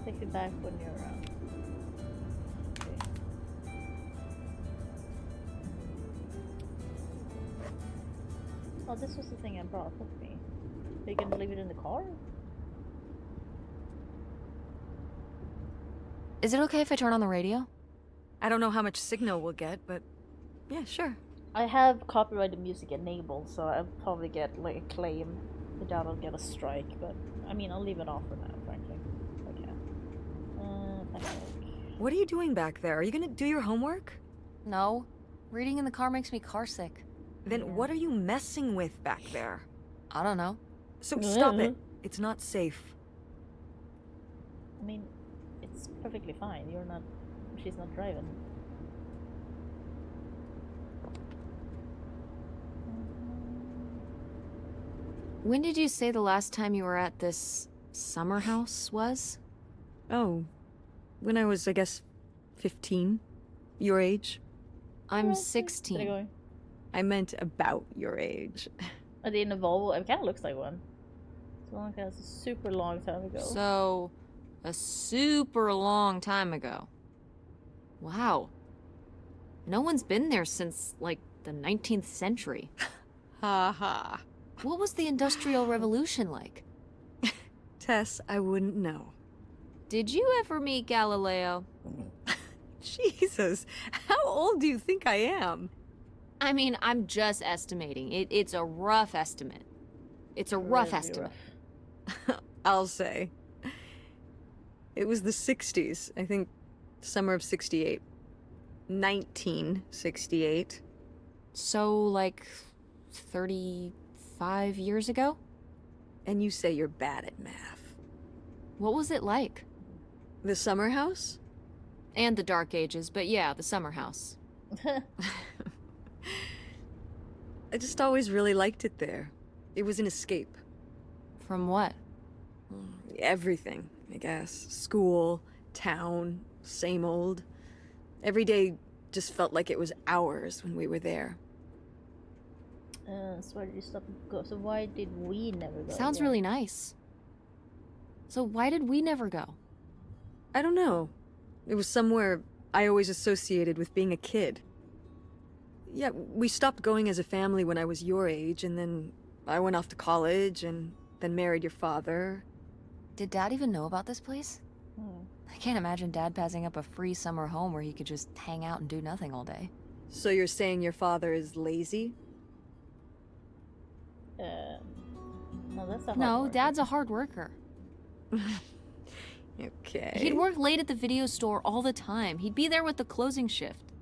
Take it back when you're around. Okay. Oh, this was the thing I brought with me. Are you gonna leave it in the car? Is it okay if I turn on the radio? I don't know how much signal we'll get, but yeah, sure. I have copyrighted music enabled, so I'll probably get like a claim. I doubt I'll get a strike, but I mean, I'll leave it off for now, frankly. Okay. What are you doing back there? Are you gonna do your homework? No. Reading in the car makes me carsick. Then what are you messing with back there? I don't know. So stop it. It's not safe. I mean, it's It's perfectly fine. You're not. She's not driving. When did you say the last time you were at this summer house was? Oh, when I was, I guess, 15. Your age. I'm There you 16. go. I meant about your age. I didn't a Volvo. It kind of looks like one. It's one that was a super long time ago. So, a super long time ago. Wow. No one's been there since, like, the 19th century. Ha ha. What was the Industrial Revolution like? Tess, I wouldn't know. Did you ever meet Galileo? Jesus, how old do you think I am? I mean, I'm just estimating. It's a rough estimate. It's a rough Really estimate. rough. I'll say. It was the 60s, I think summer of 68. 1968. So, like, 35 years ago? And you say you're bad at math. What was it like? The summer house? And the Dark Ages, but yeah, the summer house. I just always really liked it there. It was an escape. From what? Everything, I guess. School, town, same old. Every day just felt like it was hours when we were there. So why did you stop and go? So why did we never go? Sounds again? really nice. So why did we never go? I don't know. It was somewhere I always associated with being a kid. Yeah, we stopped going as a family when I was your age, and then I went off to college, and then married your father. Did Dad even know about this place? Hmm. I can't imagine Dad passing up a free summer home where he could just hang out and do nothing all day. So you're saying your father is lazy? No, that's a hard No, worker. Dad's a hard worker. Okay. He'd work late at the video store all the time. He'd be there with the closing shift.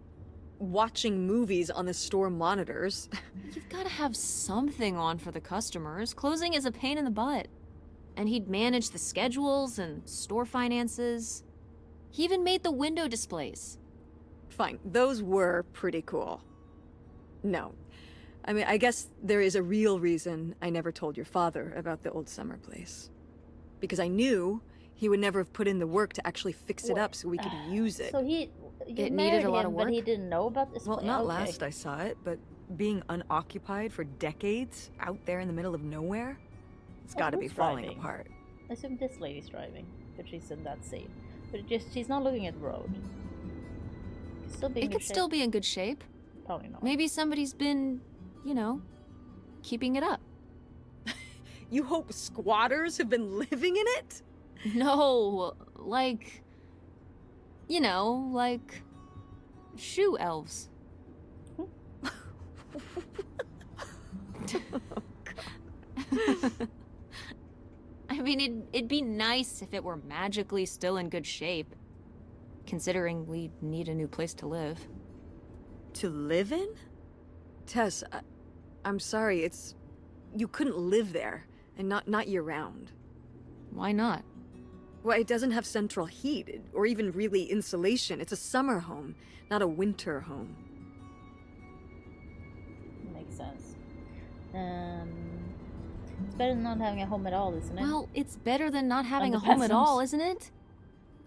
watching movies on the store monitors. You've got to have something on for the customers. Closing is a pain in the butt. And he'd manage the schedules and store finances. He even made the window displays. Fine, those were pretty cool. No. I mean, I guess there is a real reason I never told your father about the old summer place. Because I knew he would never have put in the work to actually fix it up so we could use it. So you It needed married a lot him, of but he work? didn't know about this. Well, plan? not Okay. last I saw it, but being unoccupied for decades out there in the middle of nowhere, it's Oh, gotta be who's falling driving? apart. I assume this lady's driving, but she's in that scene. But she's not looking at the road. Still being It could still be in good shape. Probably not. Maybe somebody's been, you know, keeping it up. You hope squatters have been living in it? No, like, you know, like shoe elves. I mean, it'd be nice if it were magically still in good shape, considering we need a new place to live. To live in? Tess, I'm sorry, it's... You couldn't live there, and not year-round. Why not? Well, it doesn't have central heat, or even really insulation. It's a summer home, not a winter home. Makes sense. It's better than not having a home at all, isn't it? Well, it's better than not having the a home at all, peasants. isn't it?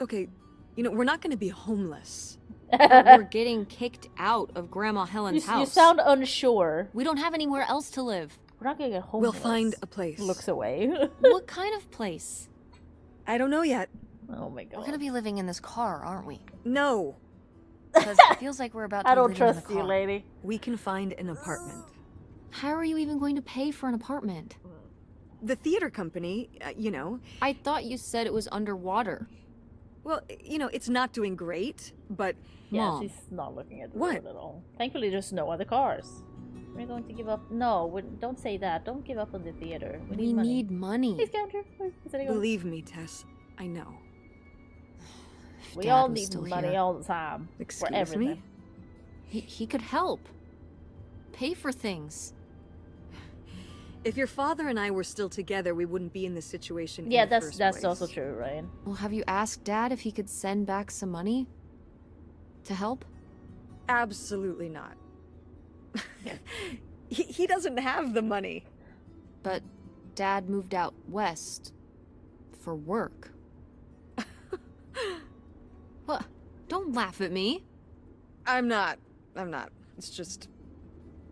Okay, you know, we're not gonna be homeless. We're getting kicked out of Grandma Helen's you house. sound unsure. We don't have anywhere else to live. We're not gonna get home. We'll find a place. Looks away. What kind of place? I don't know yet. Oh my god. We're gonna be living in this car, aren't we? No. Because it feels like we're about to I be don't living in trust the you, car. lady. We can find an apartment. How are you even going to pay for an apartment? The theater company, you know, I thought you said it was underwater. well, you know, it's not doing great, but Yeah, Mom. she's not looking at the What? road at all. Thankfully, there's no other cars. We're going to give up. No, don't say that. Don't give up on the theater. We We money. need money. Please counter. Please, believe me, Tess, I know. If we Dad all was need still money here, all the time. Excuse for everything. me? he could help. Pay for things. If your father and I were still together, we wouldn't be in this situation Yeah, in the that's first that's place. also true, Ryan. Well, have you asked Dad if he could send back some money? To help? Absolutely not. he doesn't have the money. But Dad moved out west. For work. What? Don't laugh at me. I'm not. It's just...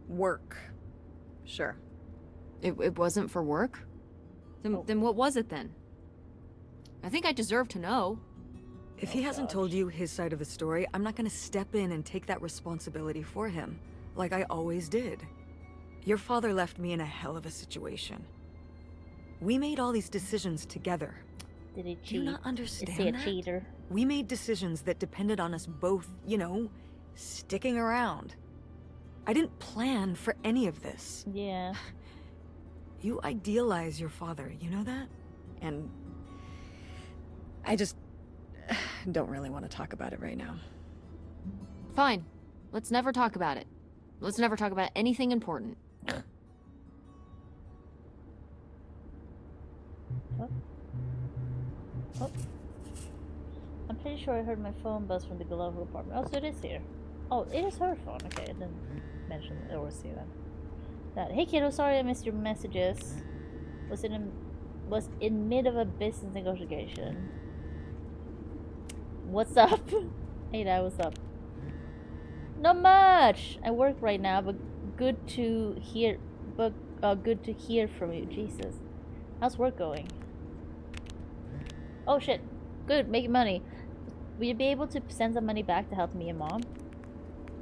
work. Sure. It wasn't for work? Then what was it then? I think I deserve to know. If he hasn't told you his side of the story, I'm not gonna step in and take that responsibility for him, like I always did. Your father left me in a hell of a situation. We made all these decisions together. Did he Do cheat? you not Is understand he a that? cheater? We made decisions that depended on us both, you know, sticking around. I didn't plan for any of this. Yeah. You idealize your father, you know that? And I just don't really want to talk about it right now. Fine. Let's never talk about it. Let's never talk about anything important. Oh. I'm pretty sure I heard my phone buzz from the glove apartment. Oh, so it is here. Oh, it is her phone. Okay, I didn't mention it or see that. Hey kiddo, sorry I missed your messages. Was in mid of a business negotiation. What's up? Hey Dad, what's up? Not much. I work right now, but good to hear. Good to hear from you. Jesus, how's work going? Oh shit, good, making money. Will you be able to send some money back to help me and Mom?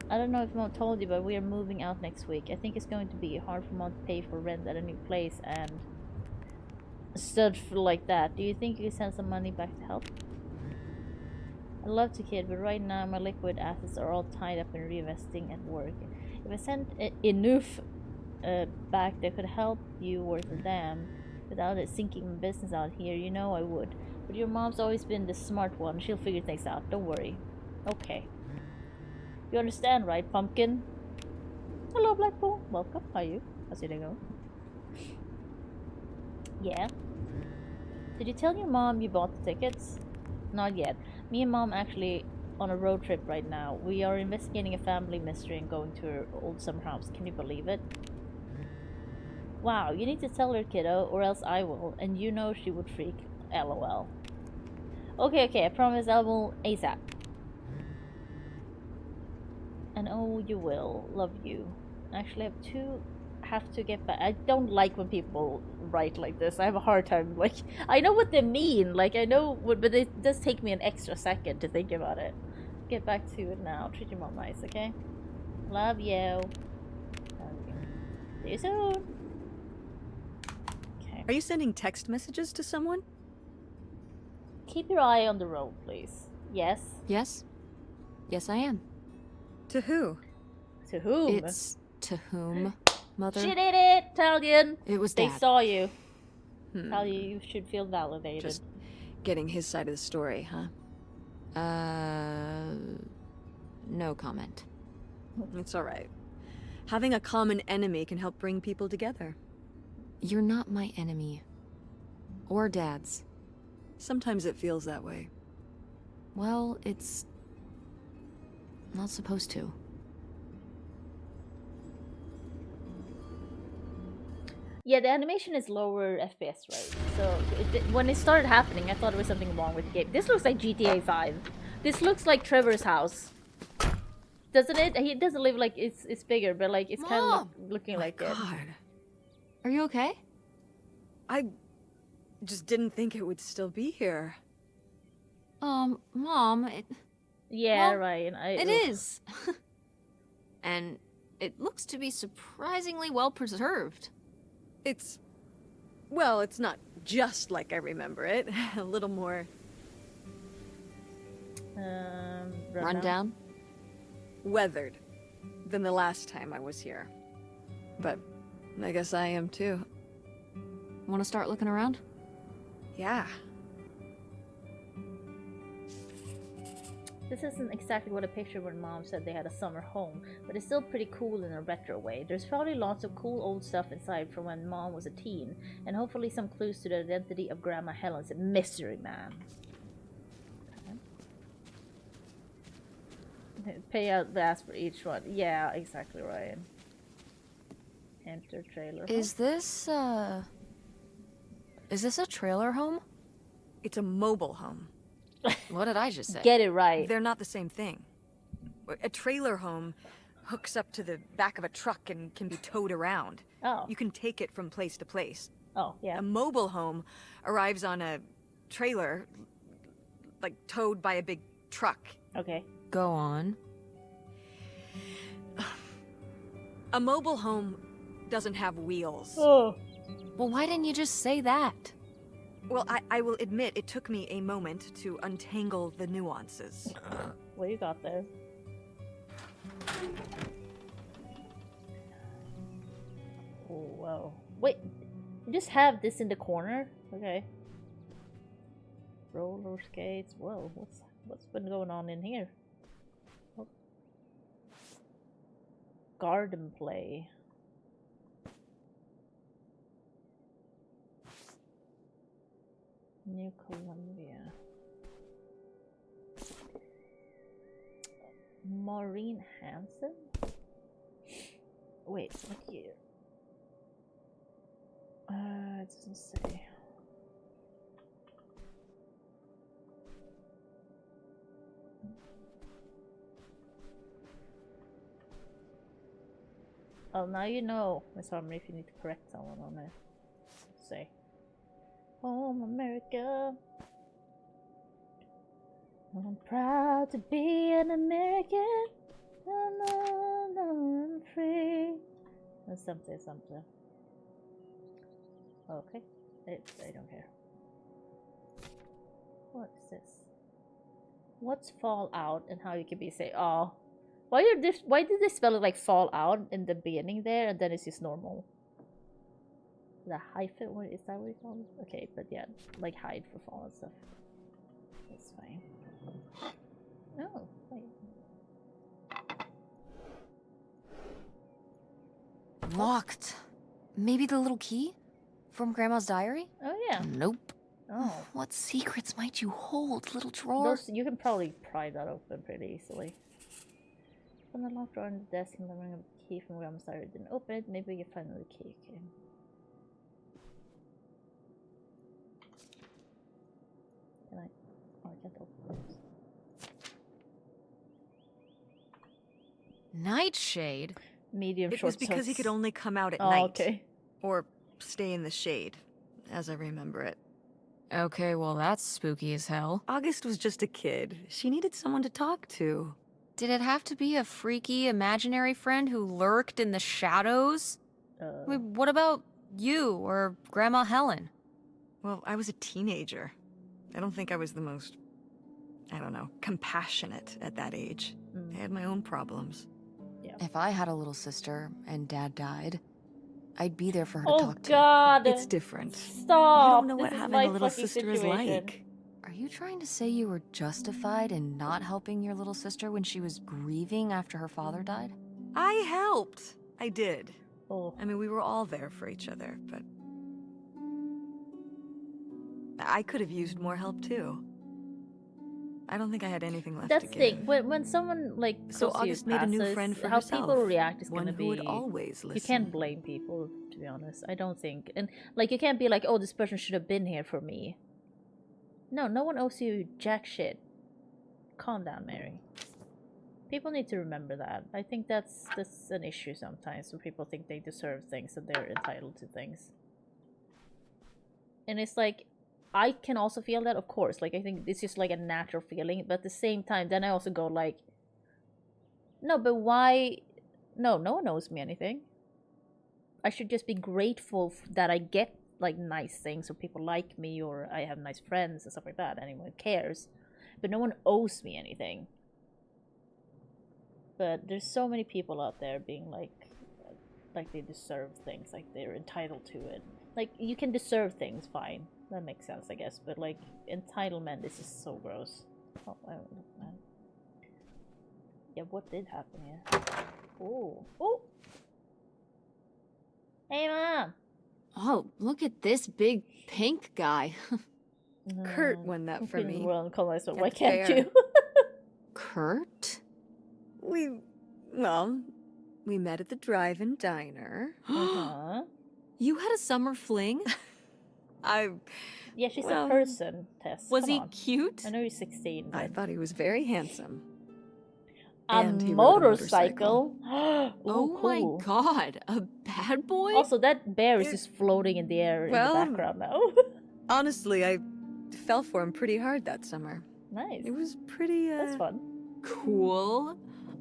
I don't know if Mom told you, but we are moving out next week. I think it's going to be hard for Mom to pay for rent at a new place and stuff like that. Do you think you can send some money back to help? I love to kid, but right now my liquid assets are all tied up in reinvesting at work. If I sent enough back that could help you worth a damn without it sinking my business out here, you know I would. But your mom's always been the smart one. She'll figure things out. Don't worry. Okay. You understand, right, Pumpkin? Hello, Blackpool. Welcome. How are you? How's your day going? Yeah. Did you tell your mom you bought the tickets? Not yet. Me and Mom actually on a road trip right now. We are investigating a family mystery and going to her old summer house. Can you believe it? Wow, you need to tell her, kiddo, or else I will. And you know she would freak. LOL. Okay, I promise I will ASAP. And oh, you will. Love you. Actually, have to get back. I don't like when people write like this. I have a hard time. Like, I know what they mean. Like, I know what, but it does take me an extra second to think about it. Get back to it now. Treat your mom nice, okay? Love you. Okay. See you soon. Okay. Are you sending text messages to someone? Keep your eye on the road, please. Yes. Yes? Yes, I am. To who? To whom? It's to whom, Mother? She did it, Italian. It was They Dad. saw you. Tell you should feel validated. Just getting his side of the story, huh? No comment. It's alright. Having a common enemy can help bring people together. You're not my enemy. Or Dad's. Sometimes it feels that way. Well, it's not supposed to. Yeah, the animation is lower FPS, right? So when it started happening, I thought there was something wrong with the game. This looks like GTA 5. This looks like Trevor's house. Doesn't it? He doesn't live like it's bigger, but like it's kind of looking like it. God. Are you okay? I just didn't think it would still be here. Mom, Yeah, Well, right. it is. And it looks to be surprisingly well preserved. It's... well, it's not just like I remember it. A little more... Run down. weathered than the last time I was here. But I guess I am too. Want to start looking around? This isn't exactly what I pictured when Mom said they had a summer home, but it's still pretty cool in a retro way. There's probably lots of cool old stuff inside from when Mom was a teen, and hopefully some clues to the identity of Grandma Helen's mystery man. Okay. Pay out the ass for each one. Yeah, exactly right. Enter trailer. Is this a trailer home? It's a mobile home. What did I just say? Get it right. They're not the same thing. A trailer home hooks up to the back of a truck and can be towed around. Oh. You can take it from place to place. Oh, yeah. A mobile home arrives on a trailer, like towed by a big truck. Okay. Go on. A mobile home doesn't have wheels. Oh. Well, why didn't you just say that? Well, I will admit it took me a moment to untangle the nuances. What you got there? Oh, wow. Wait, you just have this in the corner? Okay. Roller skates. Whoa, what's been going on in here? Oh. Garden play. New Columbia. Maureen Hansen? Wait, what year? It doesn't say. Oh, now you know, Miss Harmony, if you need to correct someone on it. Say. Home America. I'm proud to be an American. I'm free. Or something. Okay. I don't care. What is this? What's Fallout and how you can be say, oh. Why did they spell it like Fallout in the beginning there and then it's just normal? The hyphen, what is that what you call it? Okay, but yeah, like hide for fall and stuff. That's fine. Oh, wait. Locked. Maybe the little key? From Grandma's diary? Oh yeah. Nope. Oh. What secrets might you hold, little drawer? Those, you can probably pry that open pretty easily. From the locked drawer on the desk and the ring of the key from Grandma's diary didn't open it, maybe you find another key, okay. Can I? Oh, I can't open it. Nightshade? Medium It short was because he could only come out at Oh, night. okay. Or stay in the shade, as I remember it. Okay, well that's spooky as hell. August was just a kid. She needed someone to talk to. Did it have to be a freaky imaginary friend who lurked in the shadows? Wait, what about you or Grandma Helen? Well, I was a teenager. I don't think I was the most, I don't know, compassionate at that age. I had my own problems. If I had a little sister and Dad died, I'd be there for her to Oh talk to. God! It's different. Stop! You don't know what This is having my a little fucking sister is situation. like. Are you trying to say you were justified in not helping your little sister when she was grieving after her father died? I helped. I did. Oh. I mean, we were all there for each other, but I could have used more help too. I don't think I had anything left That's to the give. thing. When someone like So close to you August made a new passes, friend for how herself. people react is One gonna who would be. always listen. You can't blame people, to be honest. I don't think, and like you can't be like, oh, this person should have been here for me. No, no one owes you jack shit. Calm down, Mary. People need to remember that. I think that's an issue sometimes when people think they deserve things and they're entitled to things. And it's like, I can also feel that, of course. Like, I think it's just like a natural feeling. But at the same time, then I also go like, no, but why? No, no one owes me anything. I should just be grateful that I get like nice things or people like me or I have nice friends and stuff like that. Anyone cares. But no one owes me anything. But there's so many people out there being like they deserve things, like they're entitled to it. Like, you can deserve things, fine. That makes sense, I guess. But like, entitlement is just so gross. Oh, I don't know, man. Yeah, what did happen here? Oh. Oh! Hey, Mom! Oh, look at this big pink guy. Kurt won that for me. Well, colonized, but at why the can't fair. you? Kurt? Well, we met at the drive-in diner. Uh-huh. You had a summer fling? Yeah, she's Well, a person, Tess. Was Come he on. cute? I know he's 16, I but... thought he was very handsome. A And he rode a motorcycle. motorcycle? Oh cool. my god, a bad boy? Also, that bear is It- just floating in the air in the well, background now. Honestly, I fell for him pretty hard that summer. Nice. It was pretty, That's fun. Cool.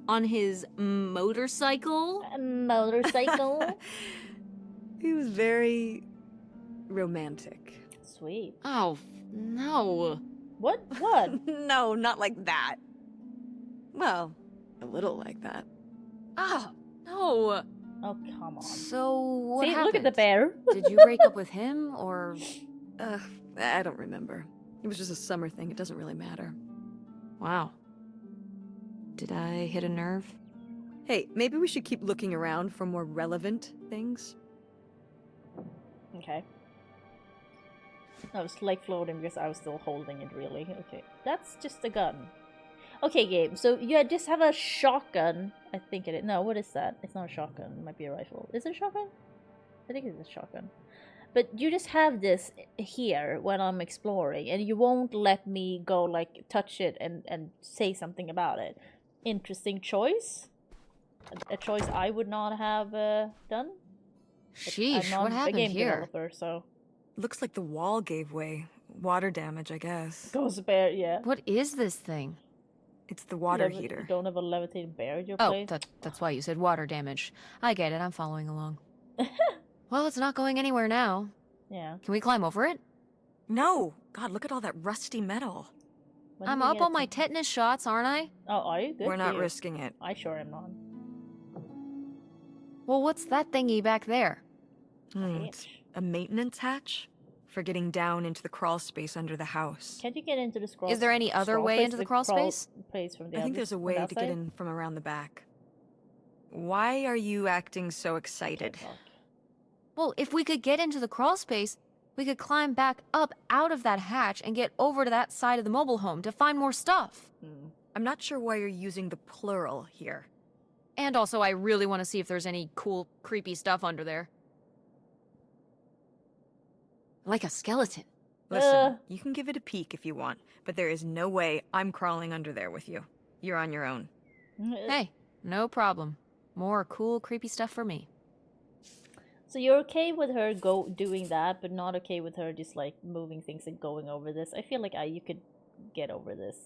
On his motorcycle? A motorcycle? He was very romantic. Sweet. Oh, no. What? What? No, not like that. Well, a little like that. Ah, no. Oh, come on. So, what See, happened? look at the bear. Did you break up with him, or... I don't remember. It was just a summer thing. It doesn't really matter. Wow. Did I hit a nerve? Hey, maybe we should keep looking around for more relevant things. Okay. I was like floating because I was still holding it, really. Okay. That's just a gun. Okay, Gabe. So you just have a shotgun. I think it is. No, what is that? It's not a shotgun. It might be a rifle. Is it a shotgun? I think it's a shotgun. But you just have this here when I'm exploring, and you won't let me go, like, touch it and say something about it. Interesting choice. A choice I would not have done. But Sheesh, I'm not what a happened game here? developer, so... Looks like the wall gave way. Water damage, I guess. Ghost bear, yeah. What is this thing? It's the water You heater. don't have a levitating bear in your Oh, place? that's why you said water damage. I get it, I'm following along. Well, it's not going anywhere now. Yeah. Can we climb over it? No! God, look at all that rusty metal. When I'm do we up get on my to- tetanus shots, aren't I? Oh, are you? Good We're for not you. risking it. I sure am not. Well, what's that thingy back there? It's a maintenance hatch for getting down into the crawl space under the house. Can't you get into the scroll? Is there any other scroll way space, into the crawl space? Place from the I think other- there's a from way the to get outside? in from around the back. Why are you acting so Okay, excited? fuck. Well, if we could get into the crawl space, we could climb back up out of that hatch and get over to that side of the mobile home to find more stuff. I'm not sure why you're using the plural here. And also, I really want to see if there's any cool, creepy stuff under there. Like a skeleton. Listen, Uh. you can give it a peek if you want, but there is no way I'm crawling under there with you. You're on your own. Hey, no problem. More cool, creepy stuff for me. So you're okay with her doing that, but not okay with her just like moving things and going over this? I feel like you could get over this.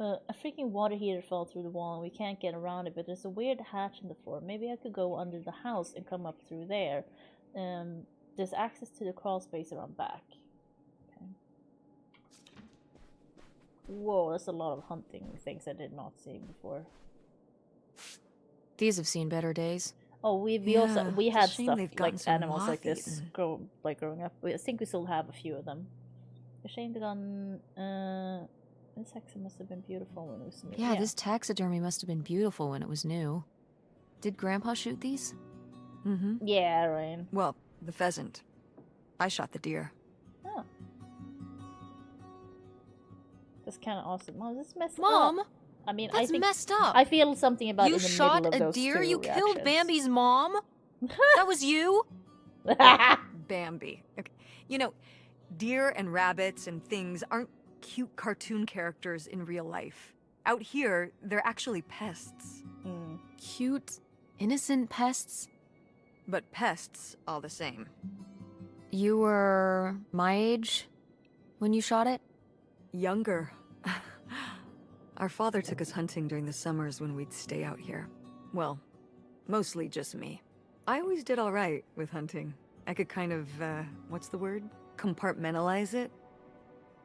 A freaking water heater fell through the wall and we can't get around it, but there's a weird hatch in the floor. Maybe I could go under the house and come up through there. There's access to the crawl space around back. Okay. Whoa, that's a lot of hunting things I did not see before. These have seen better days. Oh, we Yeah, also we it's a had shame stuff they've gotten like so animals like this moth-eaten. growing up. I think we still have a few of them. A shame they gone. This actually must have been beautiful when it was new. Yeah, this taxidermy must have been beautiful when it was new. Did Grandpa shoot these? Mm-hmm. Yeah, Ryan. Well, the pheasant. I shot the deer. Oh, that's kind of awesome. Mom, this messed Mom, up. I mean, that's I think messed up. I feel something about You in the shot middle of a those deer? two You killed reactions. Bambi's mom? That was you? Bambi. Okay. You know, deer and rabbits and things aren't cute cartoon characters in real life. Out here, they're actually pests. Mm. Cute, innocent pests? But pests all the same. You were my age when you shot it? Younger. Our father took us hunting during the summers when we'd stay out here. Well, mostly just me. I always did all right with hunting. I could kind of, what's the word? Compartmentalize it?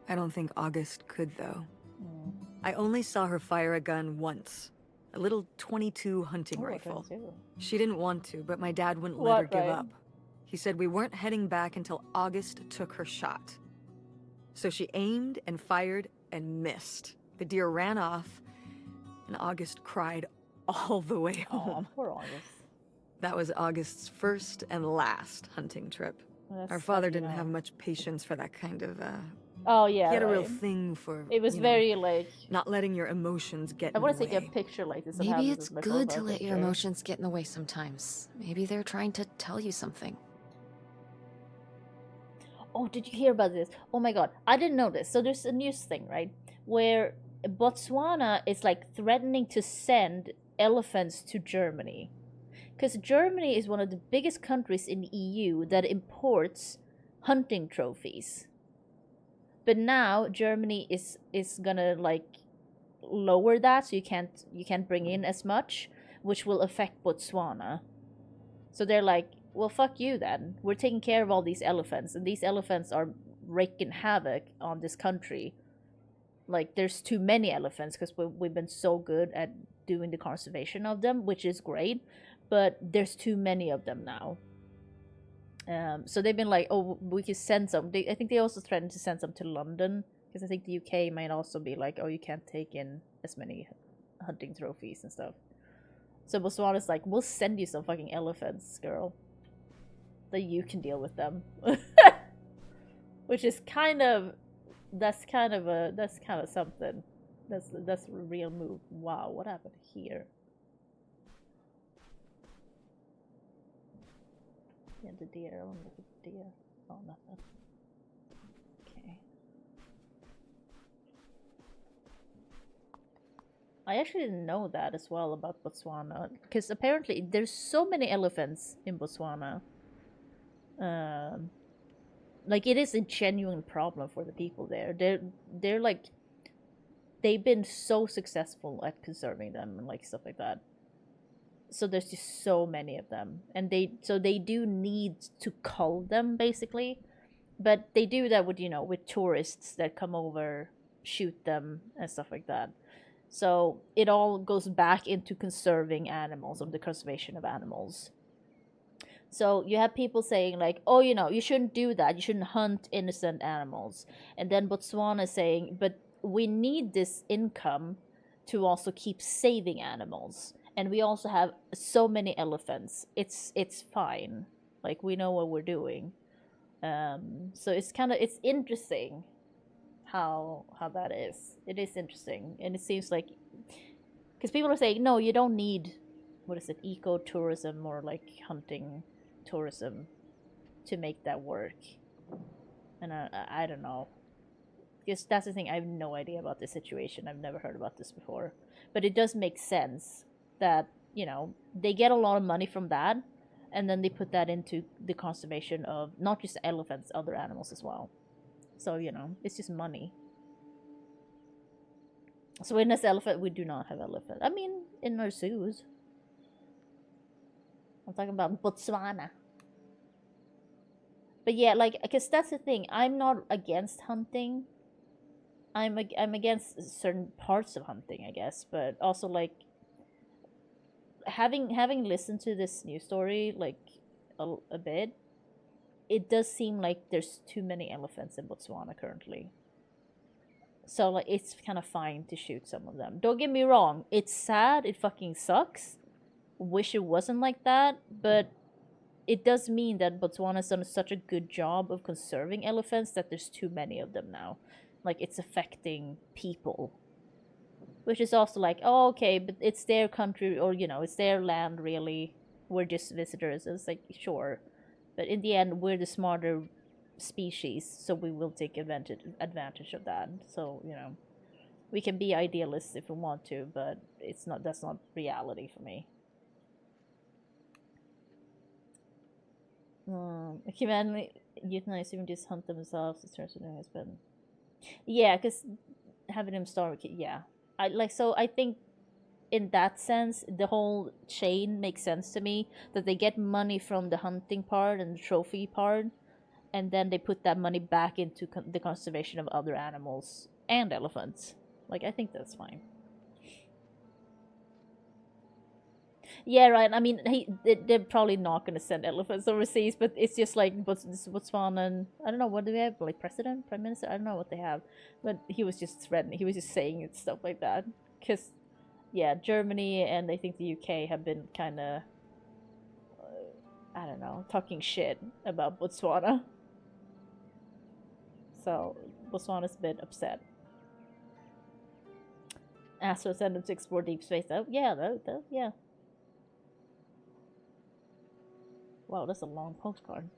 I don't think August could, though. Mm. I only saw her fire a gun once. A little .22 hunting Oh, rifle. 22. She didn't want to, but my dad wouldn't let her What, give right? up. He said we weren't heading back until August took her shot. So she aimed and fired and missed. The deer ran off, and August cried all the way Oh, home. poor August. That was August's first and last hunting trip. That's Our father sad, you didn't know. have much patience for that kind of, Oh yeah, he had a real right. thing for, It was you know, very like not letting your emotions get I in want the to take way. a picture like this. and have Maybe this it's as my good to profile let your picture. emotions get in the way sometimes. Maybe they're trying to tell you something. Oh, did you hear about this? Oh my god, I didn't know this. So there's a news thing, right? Where Botswana is like threatening to send elephants to Germany. Because Germany is one of the biggest countries in the EU that imports hunting trophies. But now Germany is gonna like lower that, so you can't bring in as much, which will affect Botswana. So they're like, well, fuck you then. We're taking care of all these elephants, and these elephants are wreaking havoc on this country. Like, there's too many elephants because we've been so good at doing the conservation of them, which is great, but there's too many of them now. So they've been like, oh, we could send some. I think they also threatened to send some to London, because I think the UK might also be like, oh, you can't take in as many hunting trophies and stuff. So Botswana's like, we'll send you some fucking elephants, girl. That you can deal with them. Which is kind of, that's kind of something. That's a real move. Wow, what happened here? Yeah, the deer. I want to look at the deer. Oh, nothing. Okay. I actually didn't know that as well about Botswana, because apparently there's so many elephants in Botswana. Like, it is a genuine problem for the people there. They're like, they've been so successful at conserving them and like stuff like that. So there's just so many of them, and they do need to cull them basically, but they do that with with tourists that come over, shoot them and stuff like that. So it all goes back into conserving animals, or the conservation of animals. So you have people saying like, oh, you shouldn't do that. You shouldn't hunt innocent animals. And then Botswana is saying, but we need this income to also keep saving animals. And we also have so many elephants. It's fine. Like, we know what we're doing. So it's interesting how that is. It is interesting, and it seems like, because people are saying, no, you don't need, what is it, ecotourism or like hunting tourism to make that work. And I don't know, because that's the thing. I have no idea about this situation. I've never heard about this before, but it does make sense that they get a lot of money from that, and then they put that into the conservation of not just elephants, other animals as well. So it's just money. So in this elephant, we do not have elephant. I mean, in our zoos. I'm talking about Botswana. But yeah, like, because that's the thing. I'm not against hunting. I'm against certain parts of hunting, I guess. But also, like, having listened to this news story like a bit, it does seem like there's too many elephants in Botswana currently. So like, it's kind of fine to shoot some of them. Don't get me wrong, it's sad, it fucking sucks. Wish it wasn't like that, but it does mean that Botswana's done such a good job of conserving elephants that there's too many of them now. Like, it's affecting people. Which is also like, oh, okay, but it's their country, or it's their land, really. We're just visitors. It's like, sure. But in the end, we're the smarter species, so we will take advantage of that. So we can be idealists if we want to, but that's not reality for me. Human euthanize even just hunt themselves. It turns out has been, yeah, because having them starve, yeah. I think in that sense, the whole chain makes sense to me, that they get money from the hunting part and the trophy part, and then they put that money back into the conservation of other animals and elephants. Like, I think that's fine. Yeah, right. I mean, they're probably not going to send elephants overseas, but it's just like Botswana, and I don't know, what do they have? Like, president, prime minister? I don't know what they have. But he was just threatening. He was just saying stuff like that. Because yeah, Germany and I think the UK have been kind of, I don't know, talking shit about Botswana. So Botswana's a bit upset. Astro sent them to explore deep space. Oh, yeah, yeah. Wow, that's a long postcard.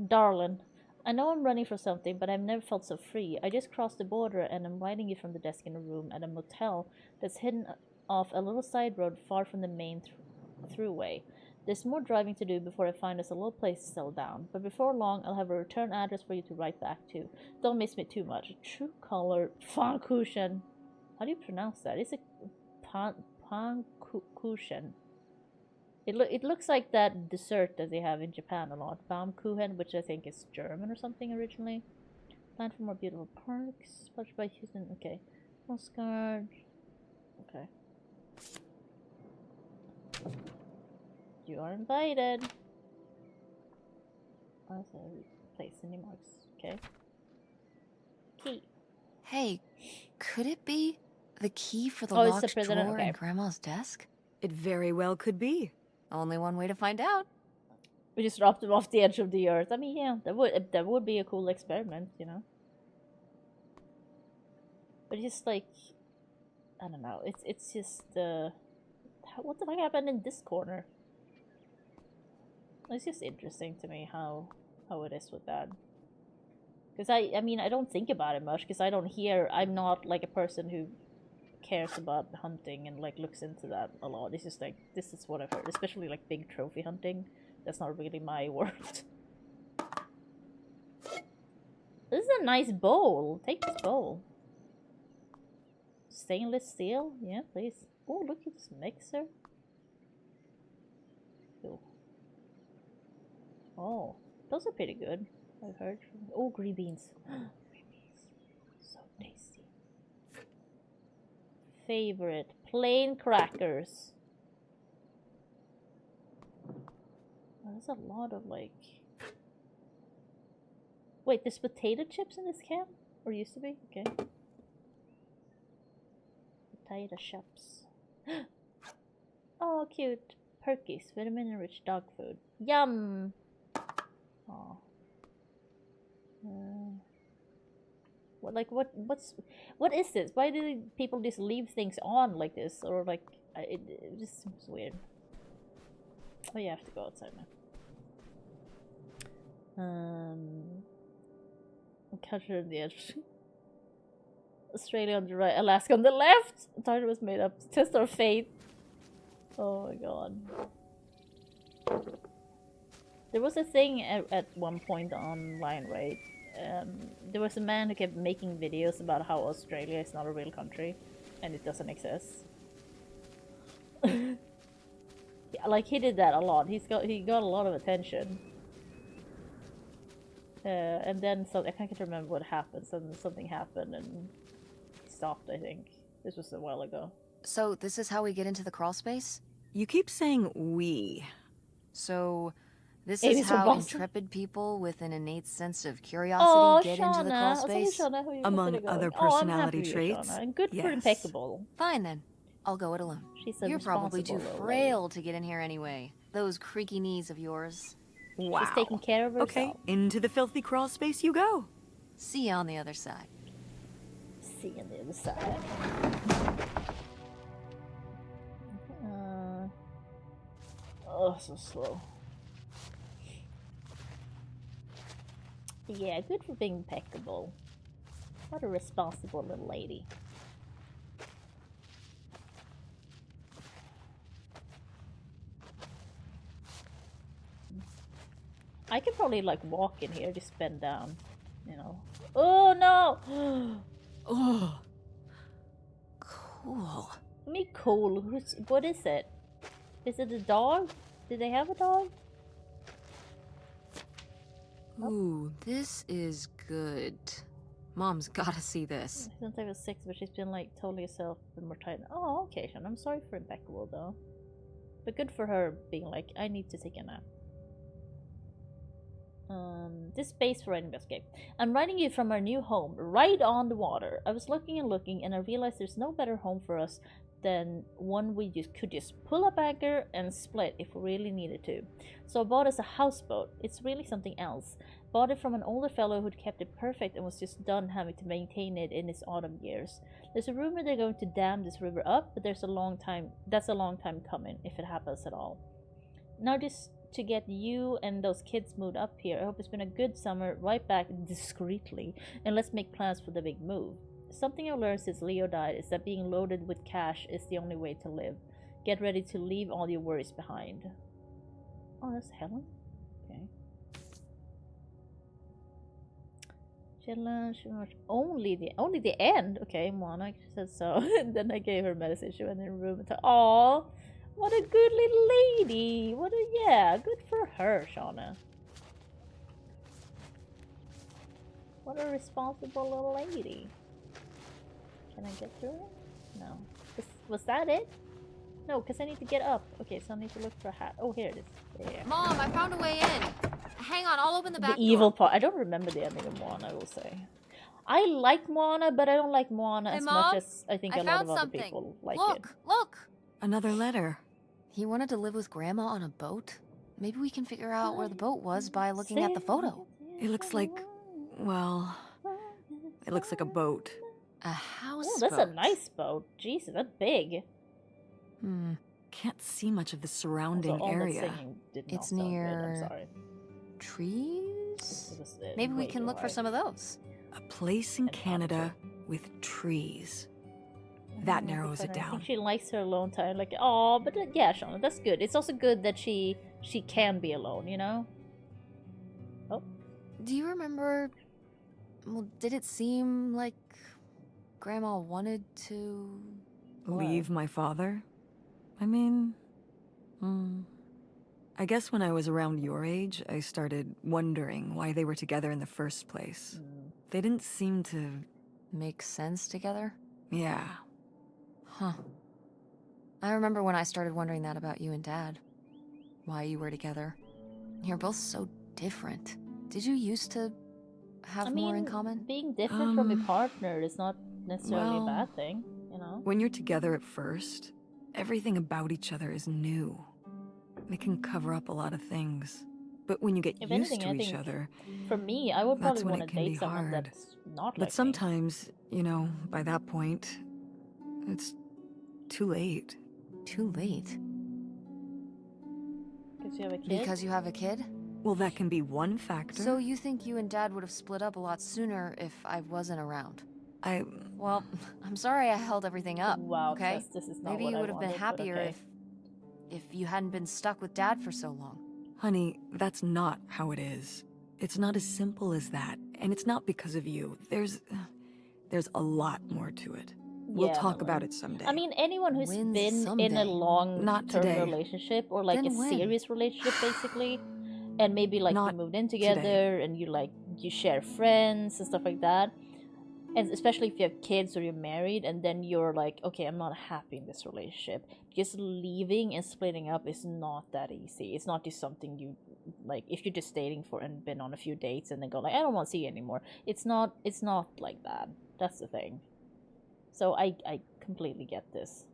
Darling, I know I'm running for something, but I've never felt so free. I just crossed the border and I'm writing you from the desk in a room at a motel that's hidden off a little side road far from the main throughway. There's more driving to do before I find us a little place to settle down, but before long I'll have a return address for you to write back to. Don't miss me too much. True color Pfannkuchen. How do you pronounce that? Is it Pfannkuchen? It looks like that dessert that they have in Japan a lot. Baumkuchen, which I think is German or something originally. Plan for more beautiful parks. Sponsored by Houston. Okay. Postcard. Okay. You are invited. Place any marks. Okay. Key. Hey, could it be the key for the Oh, it's the locked president, drawer okay. in Grandma's desk? It very well could be. Only one way to find out. We just dropped them off the edge of the earth. I mean, yeah, that would be a cool experiment, you know. But just like, I don't know. It's just what the fuck happened in this corner? It's just interesting to me how it is with that. Because I mean, I don't think about it much because I don't hear. I'm not like a person who cares about hunting and like looks into that a lot. It's just like, this is what I've heard, especially like big trophy hunting. That's not really my world. This is a nice bowl. Take this bowl. Stainless steel? Yeah, please. Oh, look at this mixer. Cool. Oh, those are pretty good. I've heard. Oh, green beans. Green beans. So tasty. Favorite. Plain crackers. Oh, there's a lot of like... Wait, there's potato chips in this can? Or used to be? Okay. Potato chips. Oh, cute. Perkies. Vitamin-rich dog food. Yum! Oh. What is this? Why do people just leave things on like this? Or like, it just seems weird. Oh, you have to go outside now. Culture on the edge. Australia on the right, Alaska on the left. Antarctica was made up to test our faith. Oh my god. There was a thing at one point online, right? There was a man who kept making videos about how Australia is not a real country and it doesn't exist. Yeah, like he did that a lot. He got a lot of attention. And then I can't remember what happened. Something happened and he stopped. I think this was a while ago. So this is how we get into the crawl space? You keep saying we. So this Amy's is from how Boston. intrepid people with an innate sense of curiosity get into the crawl space? Among other personality traits, And good for yes. impeccable. Fine then. I'll go it alone. She's a You're probably too responsible little frail to get in here anyway. Those creaky knees of yours. Wow. She's taking care of herself. Okay, into the filthy crawl space you go. See you on the other side. See you on the other side. Oh, so slow. Yeah, good for being impeccable. What a responsible little lady. I could probably like walk in here, just bend down, you know. Oh no! Oh. Cool. Me cool. What is it? Is it a dog? Did they have a dog? Ooh, this is good. Mom's gotta see this. Since I was 6, but she's been like totally herself and more tired. Oh, okay, Sean. I'm sorry for impeccable though. But good for her being like, I need to take a nap. This space for writing escape. I'm writing you from our new home, right on the water. I was looking and looking, and I realized there's no better home for us then one we could just pull up anchor and split if we really needed to. So I bought us a houseboat. It's really something else. Bought it from an older fellow who'd kept it perfect and was just done having to maintain it in his autumn years. There's a rumor they're going to dam this river up, but that's a long time coming, if it happens at all. Now just to get you and those kids moved up here. I hope it's been a good summer. Right back discreetly, and let's make plans for the big move. Something I've learned since Leo died is that being loaded with cash is the only way to live. Get ready to leave all your worries behind. Oh, that's Helen? Okay. Challenge only the end. Okay, Moana said so. Then I gave her a message. She went in her room and thought, "Aw, what a good little lady! Good for her, Shauna. What a responsible little lady." Can I get through it? No. Was that it? No, because I need to get up. Okay, so I need to look for a hat. Oh, here it is. There. Mom, I found a way in. Hang on, I'll open the back The evil door. part. I don't remember the ending of Moana, I will say. I like Moana, but I don't like Moana Hey, as Mom, much as I think I a lot found of other something. people like Look, it. look. Another letter. He wanted to live with Grandma on a boat? Maybe we can figure out where the boat was by looking at the photo. It looks like, well, it looks like a boat. A house Oh, that's a nice boat. Jesus, that's big. Can't see much of the Also, surrounding all that area. singing did not It's sound good, I'm near- sorry. Trees? It was, Maybe we way can too look for high. some of those. A place in And Canada with trees. That narrows it I down. think she likes her alone time. Like, oh, but yeah, Shauna, that's good. It's also good that she can be alone, you know? Oh, Do you remember... Well, did it seem like Grandma wanted to... Leave my father? I mean, I guess when I was around your age, I started wondering why they were together in the first place. They didn't seem to... Make sense together? Yeah. Huh. I remember when I started wondering that about you and Dad. Why you were together. You're both so different. Did you used to have I more in mean, common? being different from your partner is not necessarily well, a bad thing, you know? When you're together at first, everything about each other is new. It can cover up a lot of things. But when you get If used anything, to I each think other, For me, I would That's probably when want it to can be date someone hard. that's not but like sometimes, you know, by that point, it's too late. Too late. Because you have a kid. Because you have a kid? Well, that can be one factor. So you think you and Dad would have split up a lot sooner if I wasn't around? Well, I'm sorry I held everything up. Wow, okay? Tess, this is not Maybe what you I would have been wanted, but happier okay. if you hadn't been stuck with Dad for so long. Honey, that's not how it is. It's not as simple as that, and it's not because of you. There's a lot more to it. We'll Yeah, talk no, about it someday. I mean, anyone who's When's been in someday? a long-term Not today. relationship or like Then a when? serious relationship, basically, and maybe like Not you moved in today. together and you share friends and stuff like that, and especially if you have kids or you're married, and then you're like, okay, I'm not happy in this relationship. Just leaving and splitting up is not that easy. It's not just something you like. If you're just dating for and been on a few dates and then go like, I don't want to see you anymore. It's not like that. That's the thing. So I completely get this.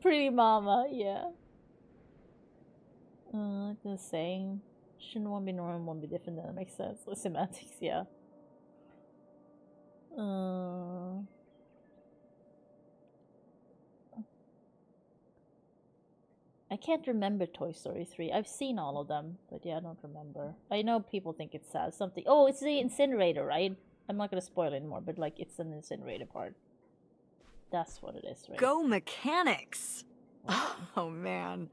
Pretty mama, yeah. The same. Shouldn't one be normal, one be different? That makes sense. The semantics, yeah. I can't remember Toy Story 3. I've seen all of them, but yeah, I don't remember. I know people think it's sad. Something. Oh, it's the incinerator, right? I'm not gonna spoil it anymore, but like it's an incinerator part. That's what it is, right? Go mechanics! Oh man,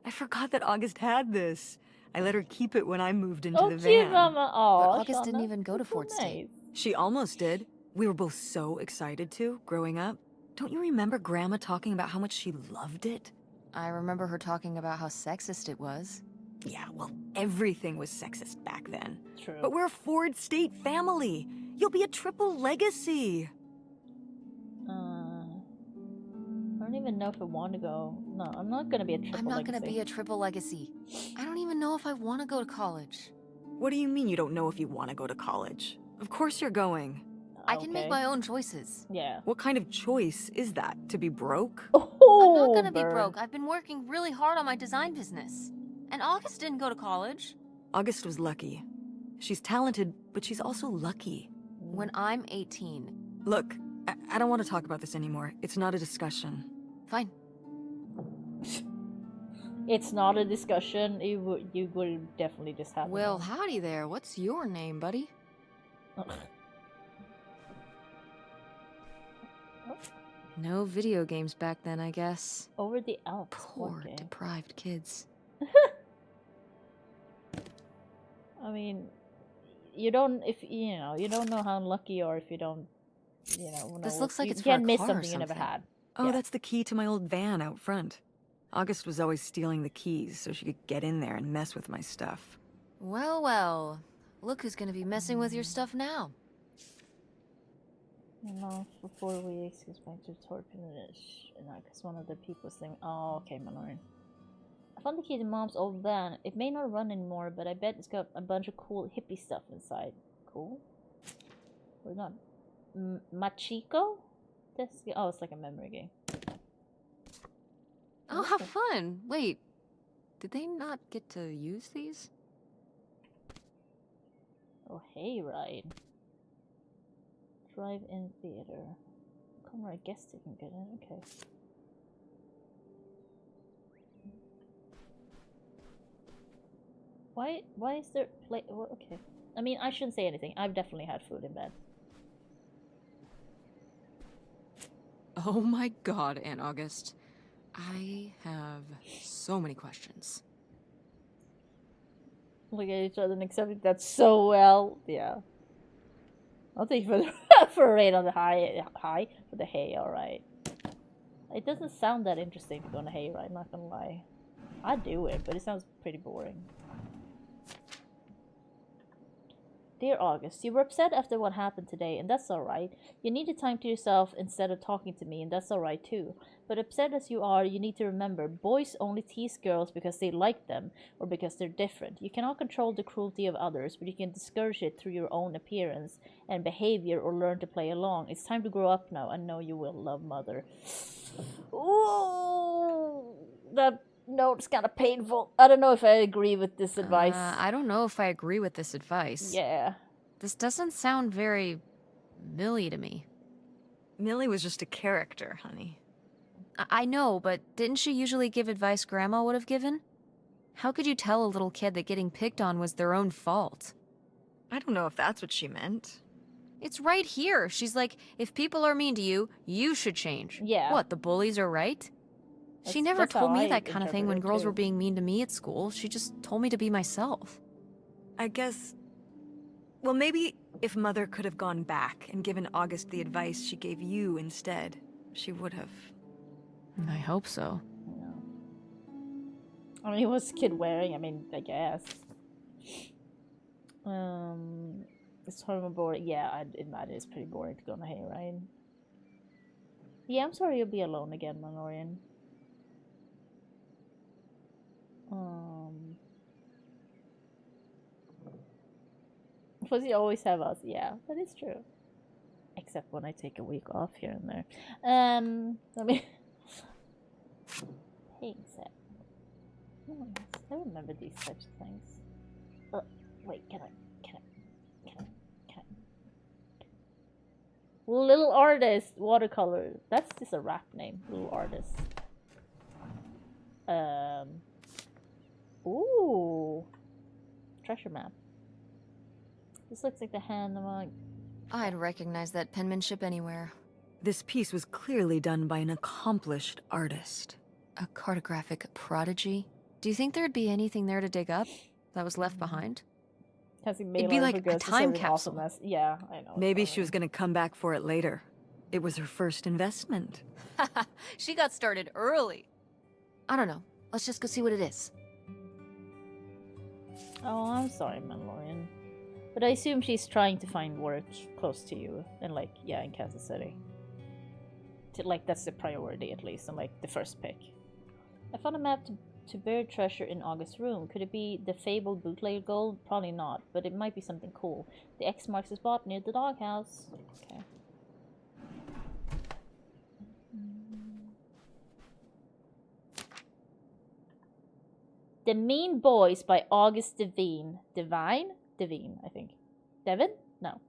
I forgot that August had this. I let her keep it when I moved into Oh, the cute, van. Mama. Oh, But August didn't even go to Fort State. She almost did. We were both so excited to, growing up. Don't you remember Grandma talking about how much she loved it? I remember her talking about how sexist it was. Yeah, well, everything was sexist back then. True. But we're a Ford State family. You'll be a triple legacy. I don't even know if I want to go. No, I'm not gonna be a triple I'm not gonna legacy. be a triple legacy. I don't even know if I want to go to college. What do you mean you don't know if you want to go to college? Of course you're going. I can make Okay. my own choices. Yeah. What kind of choice is that? To be broke? Oh, I'm not gonna be burn. broke. I've been working really hard on my design business. And August didn't go to college. August was lucky. She's talented, but she's also lucky. When I'm 18. Look, I don't want to talk about this anymore. It's not a discussion. Fine. It's not a discussion. You would definitely just have. Well, howdy there. What's your name, buddy? No video games back then, I guess. Over the Alps. Poor, okay. deprived kids. I mean, you don't you don't know how unlucky you are if you don't, This looks like you it's for can't a miss car or something you never something. had. Oh, Yeah. that's the key to my old van out front. August was always stealing the keys so she could get in there and mess with my stuff. Well, well. Look who's gonna be messing with your stuff now. Before we excuse back to torpidness, because one of the people's thing. Oh, okay, Manorin. I found the key to Mom's old van. It may not run anymore, but I bet it's got a bunch of cool hippie stuff inside. Cool. We're not. Machiko? Oh, it's like a memory game. Oh, how fun! Wait, did they not get to use these? Oh, hayride. Drive-in theater. Conrad guest didn't get in. Okay. Why is there play? Well, okay. I mean, I shouldn't say anything. I've definitely had food in bed. Oh my god, Aunt August. I have so many questions. Look at each other and accepting that so well. Yeah. I'll take you for the for a rate on the high for the hay. All right. It doesn't sound that interesting to go on a hayride. Not gonna lie. I'd do it, but it sounds pretty boring. Dear August, you were upset after what happened today, and that's alright. You needed time to yourself instead of talking to me, and that's alright too. But upset as you are, you need to remember, boys only tease girls because they like them, or because they're different. You cannot control the cruelty of others, but you can discourage it through your own appearance and behavior, or learn to play along. It's time to grow up now, and know you will love, Mother. Ooh, that note's kind of painful. I don't know if I agree with this advice. I don't know if I agree with this advice. Yeah. This doesn't sound very Millie to me. Millie was just a character, honey. I know, but didn't she usually give advice Grandma would have given? How could you tell a little kid that getting picked on was their own fault? I don't know if that's what she meant. It's right here. She's like, if people are mean to you, you should change. Yeah. What, the bullies are right? She never That's told how me I that kind of thing when interpret it, girls too. were being mean to me at school. She just told me to be myself. I guess... Well, maybe if Mother could have gone back and given August the advice she gave you instead, she would have. I hope so. No. I mean, what's the kid wearing? I mean, I guess. It's horrible boring. Yeah, I'd imagine it's pretty boring to go on a hayride. Yeah, I'm sorry you'll be alone again, Manorian. Plus, you always have us. Yeah, that is true. Except when I take a week off here and there. Let me. Hey, set. I remember these such things. Wait, can I? Little Artist Watercolor. That's just a rap name. Little Artist. Ooh. Treasure map. This looks like the hand of a... I'd recognize that penmanship anywhere. This piece was clearly done by an accomplished artist. A cartographic prodigy? Do you think there'd be anything there to dig up that was left behind? It'd be like a time capsule. Yeah, I know. Maybe she was gonna come back for it later. It was her first investment. She got started early. I don't know. Let's just go see what it is. Oh, I'm sorry, Mandalorian. But I assume she's trying to find work close to you, and like, yeah, in Kansas City. Like, that's the priority at least, and like the first pick. I found a map to to buried treasure in August's room. Could it be the fabled bootlegger gold? Probably not, but it might be something cool. The X marks the spot near the doghouse. Okay. The Mean Boys by August Devine. Devine, I think. Devin? No.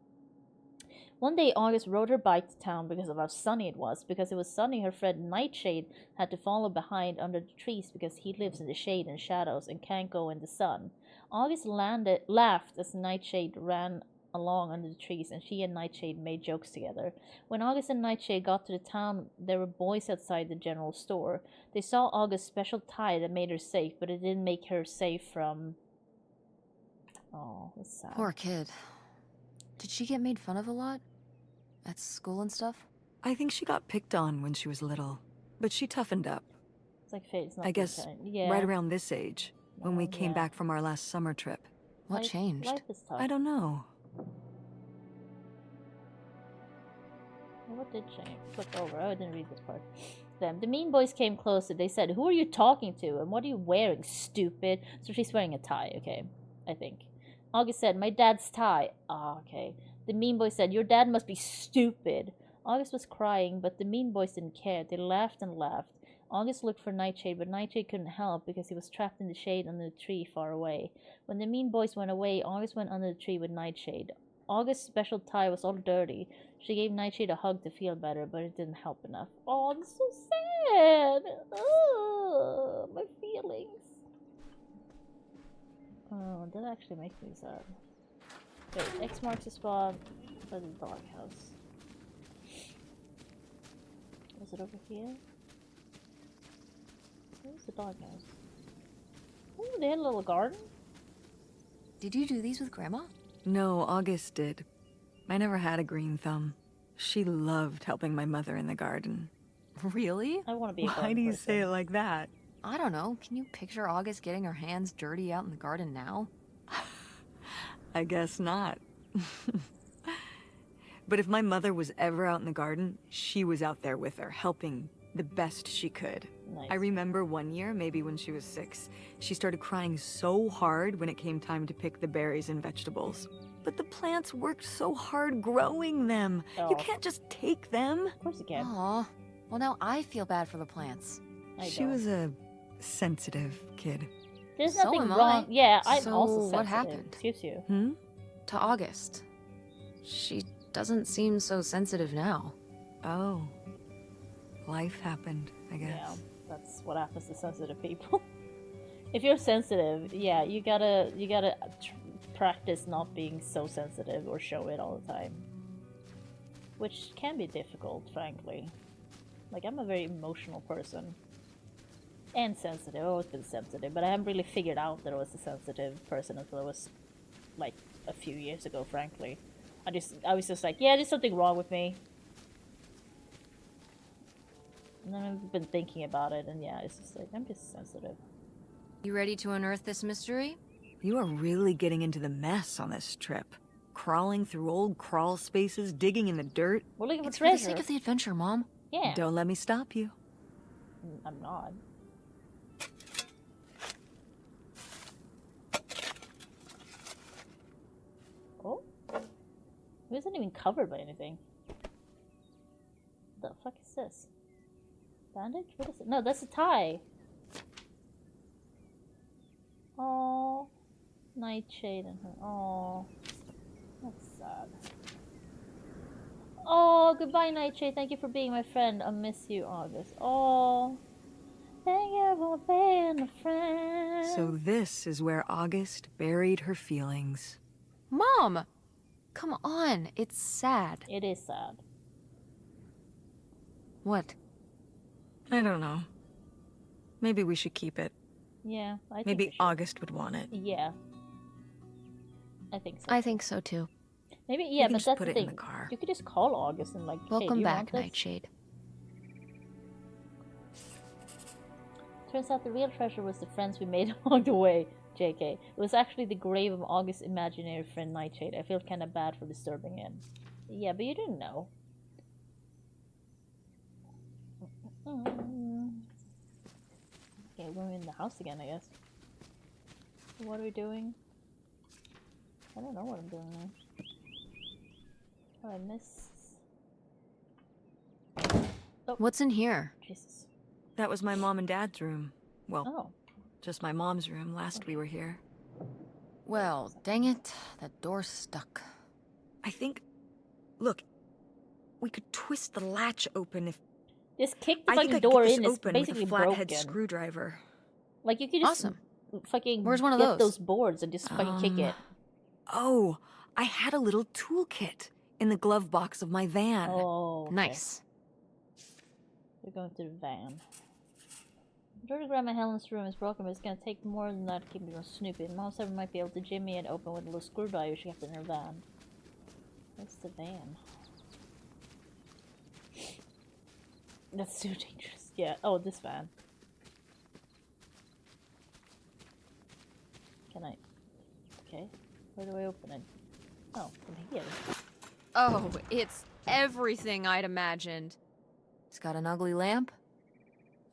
One day, August rode her bike to town because of how sunny it was. Because it was sunny, her friend Nightshade had to follow behind under the trees because he lives in the shade and shadows and can't go in the sun. August laughed as Nightshade ran along under the trees, and she and Nightshade made jokes together. When August and Nightshade got to the town, there were boys outside the general store. They saw August's special tie that made her safe, but it didn't make her safe from... Oh, that's sad. Poor kid. Did she get made fun of a lot? At school and stuff? I think she got picked on when she was little, but she toughened up. It's like Fate's not I guess kind. Yeah. right around this age, when we came yeah. back from our last summer trip. What changed? Life is tough. I don't know. What did change? Flip over. Oh, I didn't read this part. Them. The Mean Boys came closer. They said, "Who are you talking to? And what are you wearing, stupid?" So she's wearing a tie, okay? I think. August said, "My dad's tie." Ah, okay. The Mean Boys said, "Your dad must be stupid." August was crying, but the Mean Boys didn't care. They laughed and laughed. August looked for Nightshade, but Nightshade couldn't help because he was trapped in the shade under the tree far away. When the Mean Boys went away, August went under the tree with Nightshade. August's special tie was all dirty. She gave Nightshade a hug to feel better, but it didn't help enough. Oh, I'm so sad. Oh, my feelings. Oh, that actually makes me sad. Wait, X marks the spot for the doghouse. Was it over here? Where's the doghouse? Oh, they had a little garden? Did you do these with Grandma? No, August did. I never had a green thumb. She loved helping my mother in the garden. Really? I want to be a Why garden do you person. say it like that? I don't know. Can you picture August getting her hands dirty out in the garden now? I guess not. But if my mother was ever out in the garden, she was out there with her, helping the best she could. Nice. I remember one year, maybe when she was 6, she started crying so hard when it came time to pick the berries and vegetables. But the plants worked so hard growing them. Oh. You can't just take them. Of course you can. Aw. Well, now I feel bad for the plants. She was a sensitive kid. There's So nothing am I. wrong. Yeah, I'm So also what sensitive. happened? Excuse you. Hmm? To August. She doesn't seem so sensitive now. Oh. Life happened, I guess. Yeah, that's what happens to sensitive people. If you're sensitive, yeah, you gotta practice not being so sensitive or show it all the time, which can be difficult, frankly. Like, I'm a very emotional person and sensitive. I've always been sensitive, but I haven't really figured out that I was a sensitive person until I was like a few years ago. Frankly, I was just like, yeah, there's something wrong with me. And then I've been thinking about it, and yeah, it's just like, I'm just sensitive. You ready to unearth this mystery? You are really getting into the mess on this trip. Crawling through old crawl spaces, digging in the dirt. We're looking for It's for the treasure. sake of the adventure, Mom. Yeah. Don't let me stop you. I'm not. Oh? It isn't even covered by anything. What the fuck is this? Bandage? What is it? No, that's a tie. Oh, Nightshade and her. Oh, that's sad. Oh, goodbye, Nightshade. Thank you for being my friend. I miss you, August. Oh, thank you for being a friend. So this is where August buried her feelings. Mom! Come on, it's sad. It is sad. What? I don't know. Maybe we should keep it. Yeah, I think we Maybe should. August would want it. Yeah, I think so. I think so too. Maybe yeah, can but just that's put the it in thing. the car. You could just call August and like, hey, do Welcome you back, want this? Nightshade. Turns out the real treasure was the friends we made along the way. JK. It was actually the grave of August's imaginary friend Nightshade. I feel kind of bad for disturbing him. Yeah, but you didn't know. Okay, we're in the house again, I guess. What are we doing? I don't know what I'm doing now. Oh, I miss. Oh, What's in here? Jesus. That was my mom and dad's room. Well, Oh, just my mom's room last we were here. Well, dang it. That door's stuck. I think... Look, we could twist the latch open if... just kick the I think fucking I could door get this in. It's open with basically a flathead broken. screwdriver. Like you could just Awesome. fucking Where's one of get those? boards and just fucking kick it. Oh, I had a little toolkit in the glove box of my van. Oh, okay. Nice. We're going to the van. Georgia Grandma Helen's room is broken, but it's gonna take more than that to keep me from snooping. Mom said we might be able to jimmy it open with a little screwdriver she kept in her van. What's the van? That's too dangerous. Yeah. Oh, this van. Can I? Okay. Where do I open it? Oh, from here. Oh, it's everything I'd imagined. It's got an ugly lamp,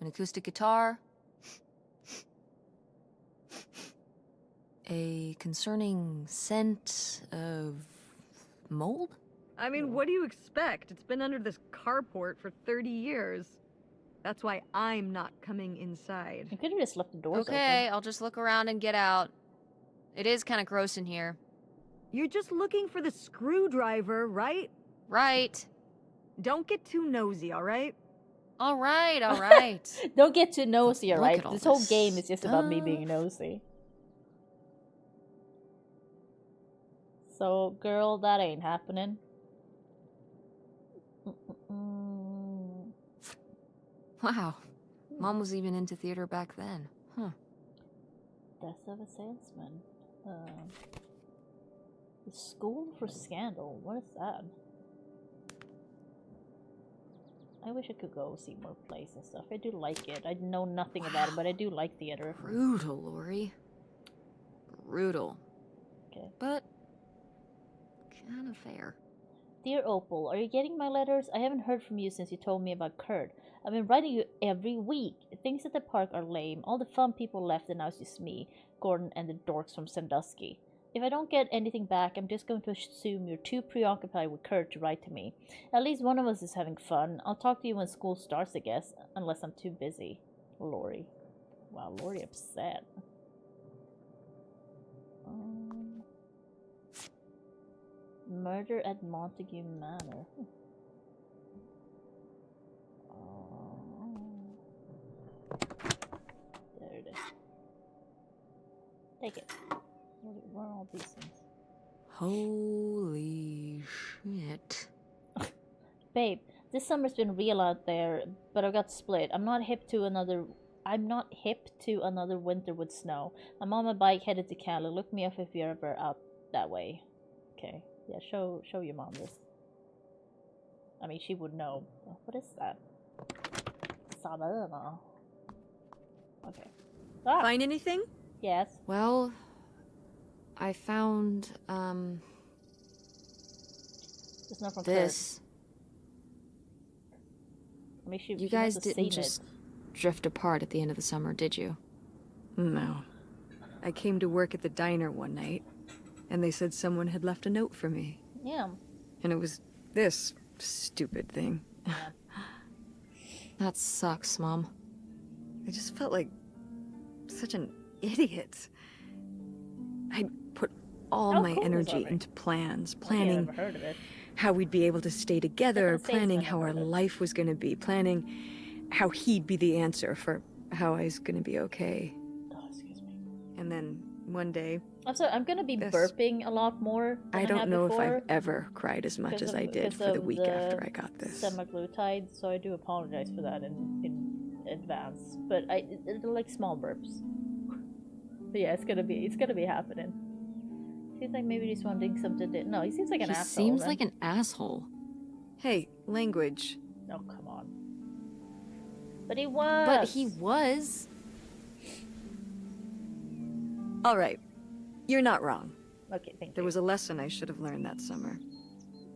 an acoustic guitar, a concerning scent of mold? I mean, what do you expect? It's been under this carport for 30 years. That's why I'm not coming inside. You could have just left the doors Okay, open. I'll just look around and get out. It is kind of gross in here. You're just looking for the screwdriver, right? Right. Don't get too nosy, all right? All right, all right. Don't get too nosy, Look alright? at all This whole this game is just about me stuff. being nosy. So, girl, that ain't happening. Mm-mm-mm. Wow. Mom was even into theater back then. Huh. Death of a salesman. The School for Scandal. What is that? I wish I could go see more plays and stuff. I do like it. I know nothing about it, but I do like theater. Brutal, Lori. Brutal. Okay. But kind of fair. Dear Opal, are you getting my letters? I haven't heard from you since you told me about Kurt. I've been writing you every week. Things at the park are lame. All the fun people left and now it's just me, Gordon, and the dorks from Sandusky. If I don't get anything back, I'm just going to assume you're too preoccupied with Kurt to write to me. At least one of us is having fun. I'll talk to you when school starts, I guess, unless I'm too busy. Lori. Wow, Lori upset. Murder at Montague Manor. There it is. Take it. Where are all these things? Holy shit. Babe, this summer's been real out there, but I got split. I'm not hip to another winter with snow. I'm on my bike headed to Cali. Look me up if you're ever out that way. Okay. Yeah, show your mom this. I mean, she would know. What is that? Savannah. Okay. Ah, Find anything? yes. Well, I found, It's not from this. Kurt. I mean, she You she guys must have didn't seen just drift apart at the end of the summer, did you? No. I came to work at the diner one night, and they said someone had left a note for me. it. Yeah. And it was this stupid thing. That sucks, Mom. I just felt like such an idiot. I'd put all How my cool was energy that? into plans, I've planning never heard of it. how we'd be able to stay together, Like a planning salesman how our about it. life was going to be, planning how he'd be the answer for how I was going to be okay. Oh, excuse me. And then one day, I'm sorry, I'm gonna be This- burping a lot more than I don't have know before if I've ever cried as much because as of- I did because for the of week the after I got this. semaglutide, so I do apologize for that in advance. But they're like small burps. But yeah, it's gonna be happening. Seems like maybe he's wanting something to. No, he seems like an He asshole. seems then. like an asshole. Hey, language. Oh, come on. But he was. But he was. All right, you're not wrong. Okay, thank you. There was a lesson I should have learned that summer.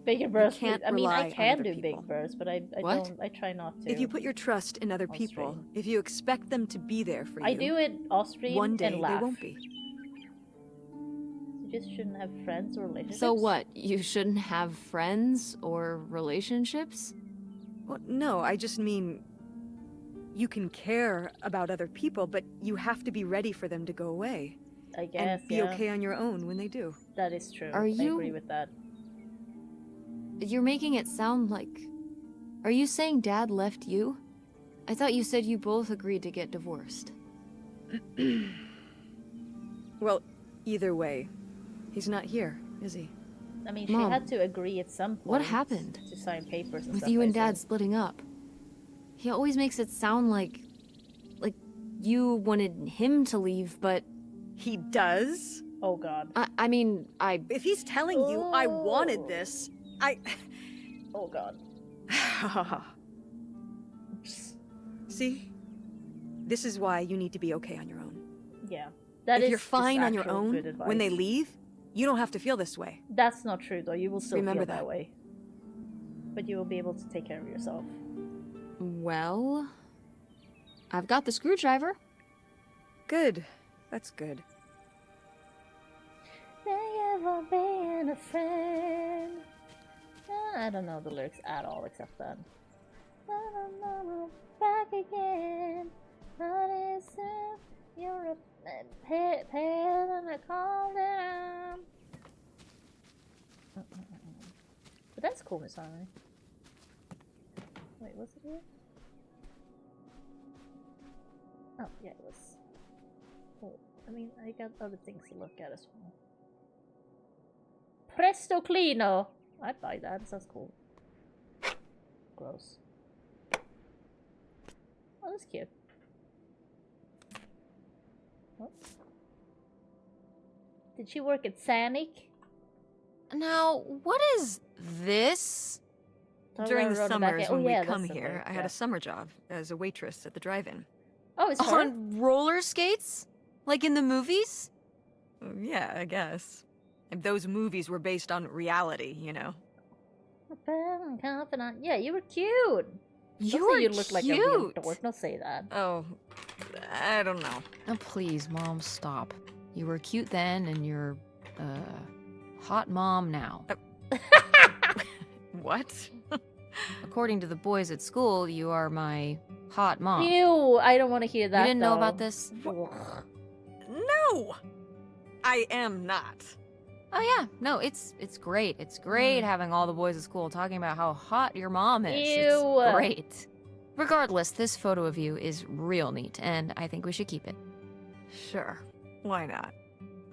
Bigger bursts. can't I mean, I rely on can other do people. big bursts, but I What? don't. I try not to. If you put your trust in other On people, stream. if you expect them to be there for you, I do it off stream one day and laugh. they won't be. You just shouldn't have friends or relationships. So what? You shouldn't have friends or relationships? Well, no, I just mean you can care about other people, but you have to be ready for them to go away. I guess, And be yeah. okay on your own when they do. That is true. Are I you- agree with that. You're making it sound like... Are you saying Dad left you? I thought you said you both agreed to get divorced. Well, either way, he's not here, is he? I mean, she Mom, had to agree at some point. what happened? To sign papers and With stuff, you I and assume. Dad splitting up. He always makes it sound like you wanted him to leave, but He does? Oh God. I mean, If he's telling you I wanted Oh. this, I... Oh God. See? This is why you need to be okay on your own. Yeah. That if is you're fine just on your actual own, good when they advice. leave, you don't have to feel this way. That's not true though. You will still Remember feel that that. way. But you will be able to take care of yourself. well... I've got the screwdriver. Good. That's good. Thank you for being a friend. I don't know the lyrics at all except that. Back again. But it's you're a pale and I called it out. But that's cool, Miss Harmony. Wait, was it here? Oh, yeah, it was. Oh, I mean, I got other things to look at as well. Presto Clino! I'd buy that, it sounds cool. Gross. Oh, that's cute. What? Did she work at Sanic? Now, what is this? During the Road back summers in- oh, when yeah, we'd come that's the here, lyric, I had yeah. a summer job as a waitress at the drive-in. Oh, it's her? On roller skates? Like in the movies? Yeah, I guess. And those movies were based on reality, you know. Confident. Yeah, you were cute. You Don't say were you look like a real cute. dork. Don't say that. Oh, I don't know. Oh, please, Mom, stop. You were cute then, and you're, hot mom now. What? According to the boys at school, you are my hot mom. Ew, I don't want to hear that. You didn't know about though. this? Ugh. No! I am not. Oh yeah, no, it's great. It's great having all the boys at school talking about how hot your mom is. Ew. It's great. Regardless, this photo of you is real neat, and I think we should keep it. Sure. Why not?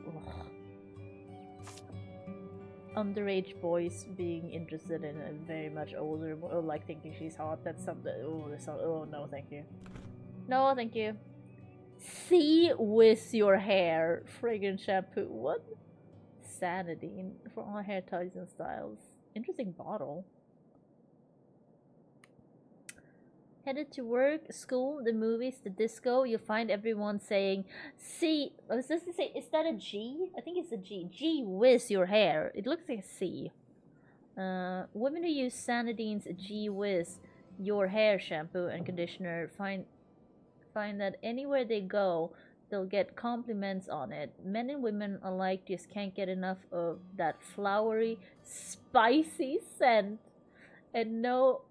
Ugh. Underage boys being interested in a very much older, or like thinking she's hot. That's something. Oh, oh no, thank you. No, thank you. See with your hair fragrance shampoo. What? Sanity for all hair types and styles. Interesting bottle. Headed to work, school, the movies, the disco. You'll find everyone saying, "See." I was just to say, is that a G? I think it's a G. Gee whiz your hair. It looks like a C. Women who use Sanidine's Gee Whiz your hair shampoo and conditioner find that anywhere they go, they'll get compliments on it. Men and women alike just can't get enough of that flowery, spicy scent, and no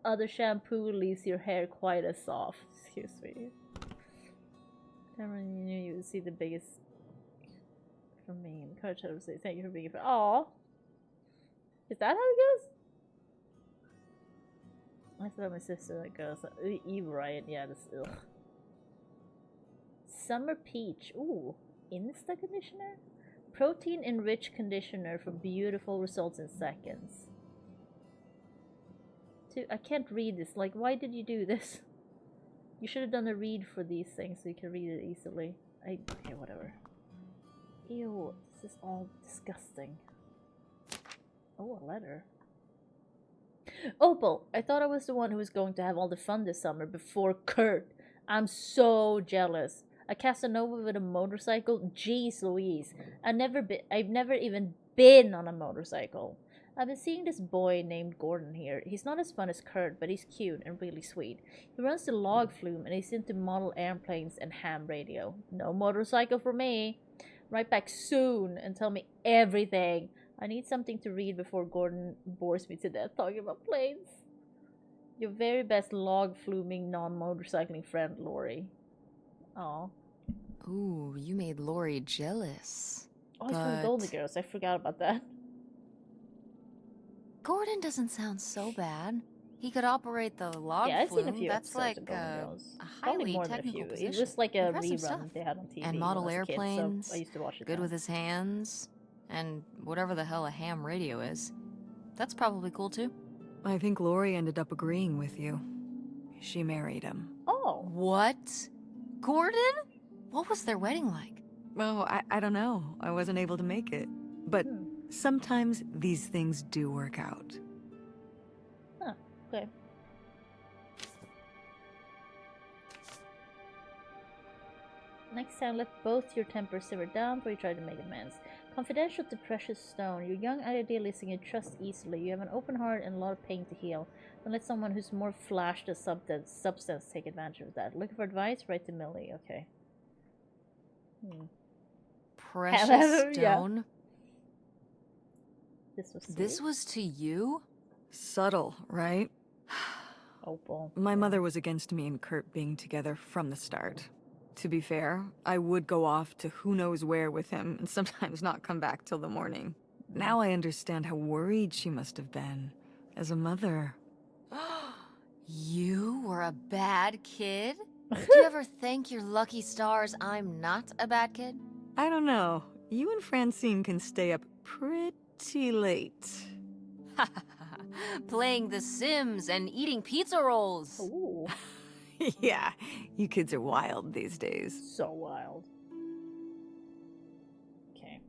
other shampoo leaves your hair quite as soft. Excuse me. Cameron, you knew you would see the biggest from me. Encourage her to say thank you for being a friend. Aw. Is that how it goes? I thought my sister that goes. Eve Riot, yeah, this. Ugh. Summer Peach. Ooh. Insta conditioner? Protein enriched conditioner for beautiful results in seconds. I can't read this. Like, why did you do this? You should have done a read for these things so you can read it easily. Okay, whatever. Ew, this is all disgusting. Oh, a letter. Opal, I thought I was the one who was going to have all the fun this summer before Kurt. I'm so jealous. A Casanova with a motorcycle? Jeez Louise. I've never even been on a motorcycle. I've been seeing this boy named Gordon here. He's not as fun as Kurt, but he's cute and really sweet. He runs the log flume and he's into model airplanes and ham radio. No motorcycle for me. Write back soon and tell me everything. I need something to read before Gordon bores me to death talking about planes. Your very best log fluming non-motorcycling friend, Lori. Aw. Ooh, you made Lori jealous. Oh, it's from But- Golden Girls. I forgot about that. Gordon doesn't sound so bad. He could operate the log Yeah, I've flume. seen a few That's episodes like of Golden Girls. a Probably highly more than a technical few. position. It was like a Impressive rerun stuff. they had on TV And when model I was a kid, airplanes, so I used to watch it. Good then. with his hands, and whatever the hell a ham radio is. That's probably cool too. I think Lori ended up agreeing with you. She married him. Oh, What? Gordon? What was their wedding like? Well, I don't know. I wasn't able to make it. But Hmm. sometimes these things do work out. okay. Next time, let both your tempers simmer down before you try to make amends. Confidential to Precious Stone. You're young, idealistic, and trust easily. You have an open heart and a lot of pain to heal. Don't let someone who's more flash than substance take advantage of that. Looking for advice? Write to Millie. Okay. Precious Hello, yeah. Stone? This was This sweet. was to you? Subtle, right? Opal. My Yeah. mother was against me and Kurt being together from the start. To be fair, I would go off to who knows where with him and sometimes not come back till the morning. Now I understand how worried she must have been as a mother. You were a bad kid? Do you ever thank your lucky stars I'm not a bad kid? I don't know. You and Francine can stay up pretty late. Playing The Sims and eating pizza rolls. Ooh, Yeah, you kids are wild these days. so wild. Okay.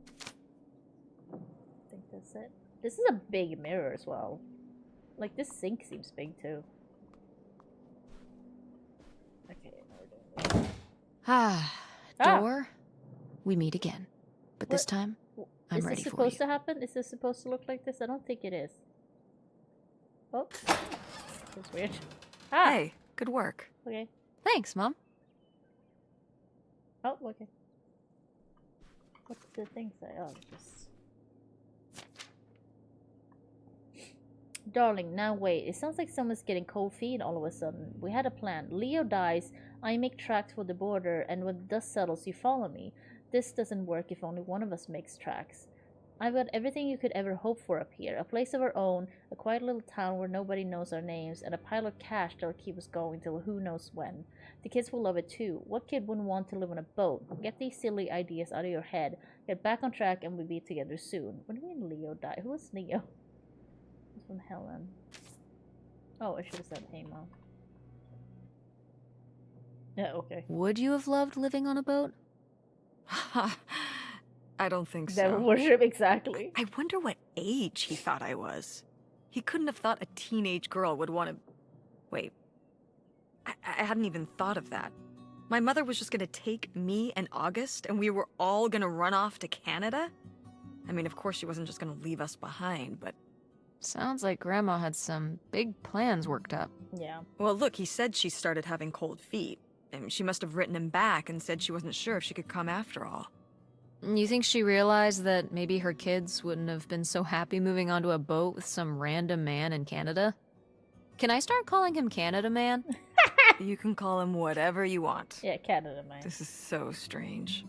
I think that's it. This is a big mirror as well. Like, this sink seems big too. Okay, now we're doing this. Ah, Ah. Door, we meet again. But this What- time, I'm Is ready this for supposed you. to happen? Is this supposed to look like this? I don't think it is. Oh. That's weird. Ah! Hey, good work. Okay. Thanks, Mom. Oh, okay. What's the thing say? Oh, just... Darling, now wait. It sounds like someone's getting cold feet all of a sudden. We had a plan. Leo dies, I make tracks for the border, and when the dust settles, you follow me. This doesn't work if only one of us makes tracks. I've got everything you could ever hope for up here. A place of our own, a quiet little town where nobody knows our names, and a pile of cash that'll keep us going till who knows when. The kids will love it too. What kid wouldn't want to live on a boat? Get these silly ideas out of your head. Get back on track and we'll be together soon. What do you mean Leo died? Who was Leo? It's from Helen. Oh, I should have said hey, Mom. Yeah, okay. Would you have loved living on a boat? I don't think Devil so. worship, exactly. I wonder what age he thought I was. He couldn't have thought a teenage girl would want to... Wait. I hadn't even thought of that. My mother was just gonna take me and August, and we were all gonna run off to Canada? I mean, of course she wasn't just gonna leave us behind, but... Sounds like Grandma had some big plans worked up. Yeah. Well, look, he said she started having cold feet. And she must have written him back and said she wasn't sure if she could come after all. You think she realized that maybe her kids wouldn't have been so happy moving onto a boat with some random man in Canada? Can I start calling him Canada Man? You can call him whatever you want. Yeah, Canada, man. This is so strange.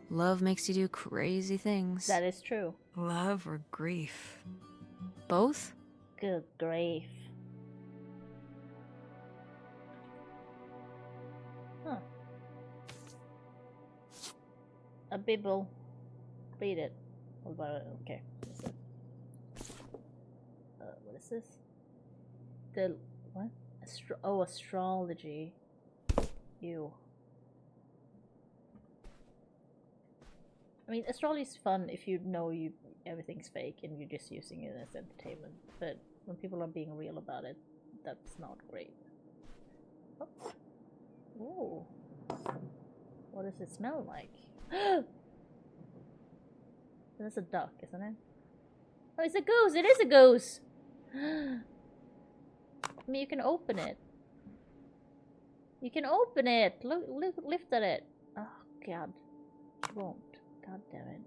Love makes you do crazy things. That is true. Love or grief? Both? Good grief. Huh. A Bible. Read it. What about it? Okay. What is it? What is this? The what? Astrology. Ew. I mean, astrology is fun if you know everything's fake and you're just using it as entertainment. But when people are being real about it, that's not great. Oh. Ooh. What does it smell like? That's a duck, isn't it? Oh, it's a goose! It is a goose! I mean, you can open it. You can open it! Look, lift at it. Oh, God. It won't. God damn it.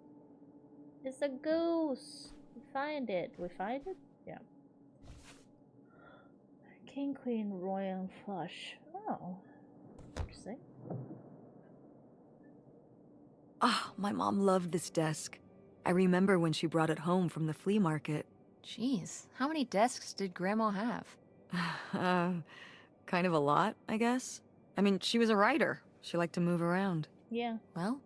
It's a goose! We find it. We find it? Yeah. King, Queen, Royal Flush. Oh. Interesting. Ah, my mom loved this desk. I remember when she brought it home from the flea market. Jeez, how many desks did Grandma have? Kind of a lot, I guess. I mean, she was a writer. She liked to move around. Yeah. Well,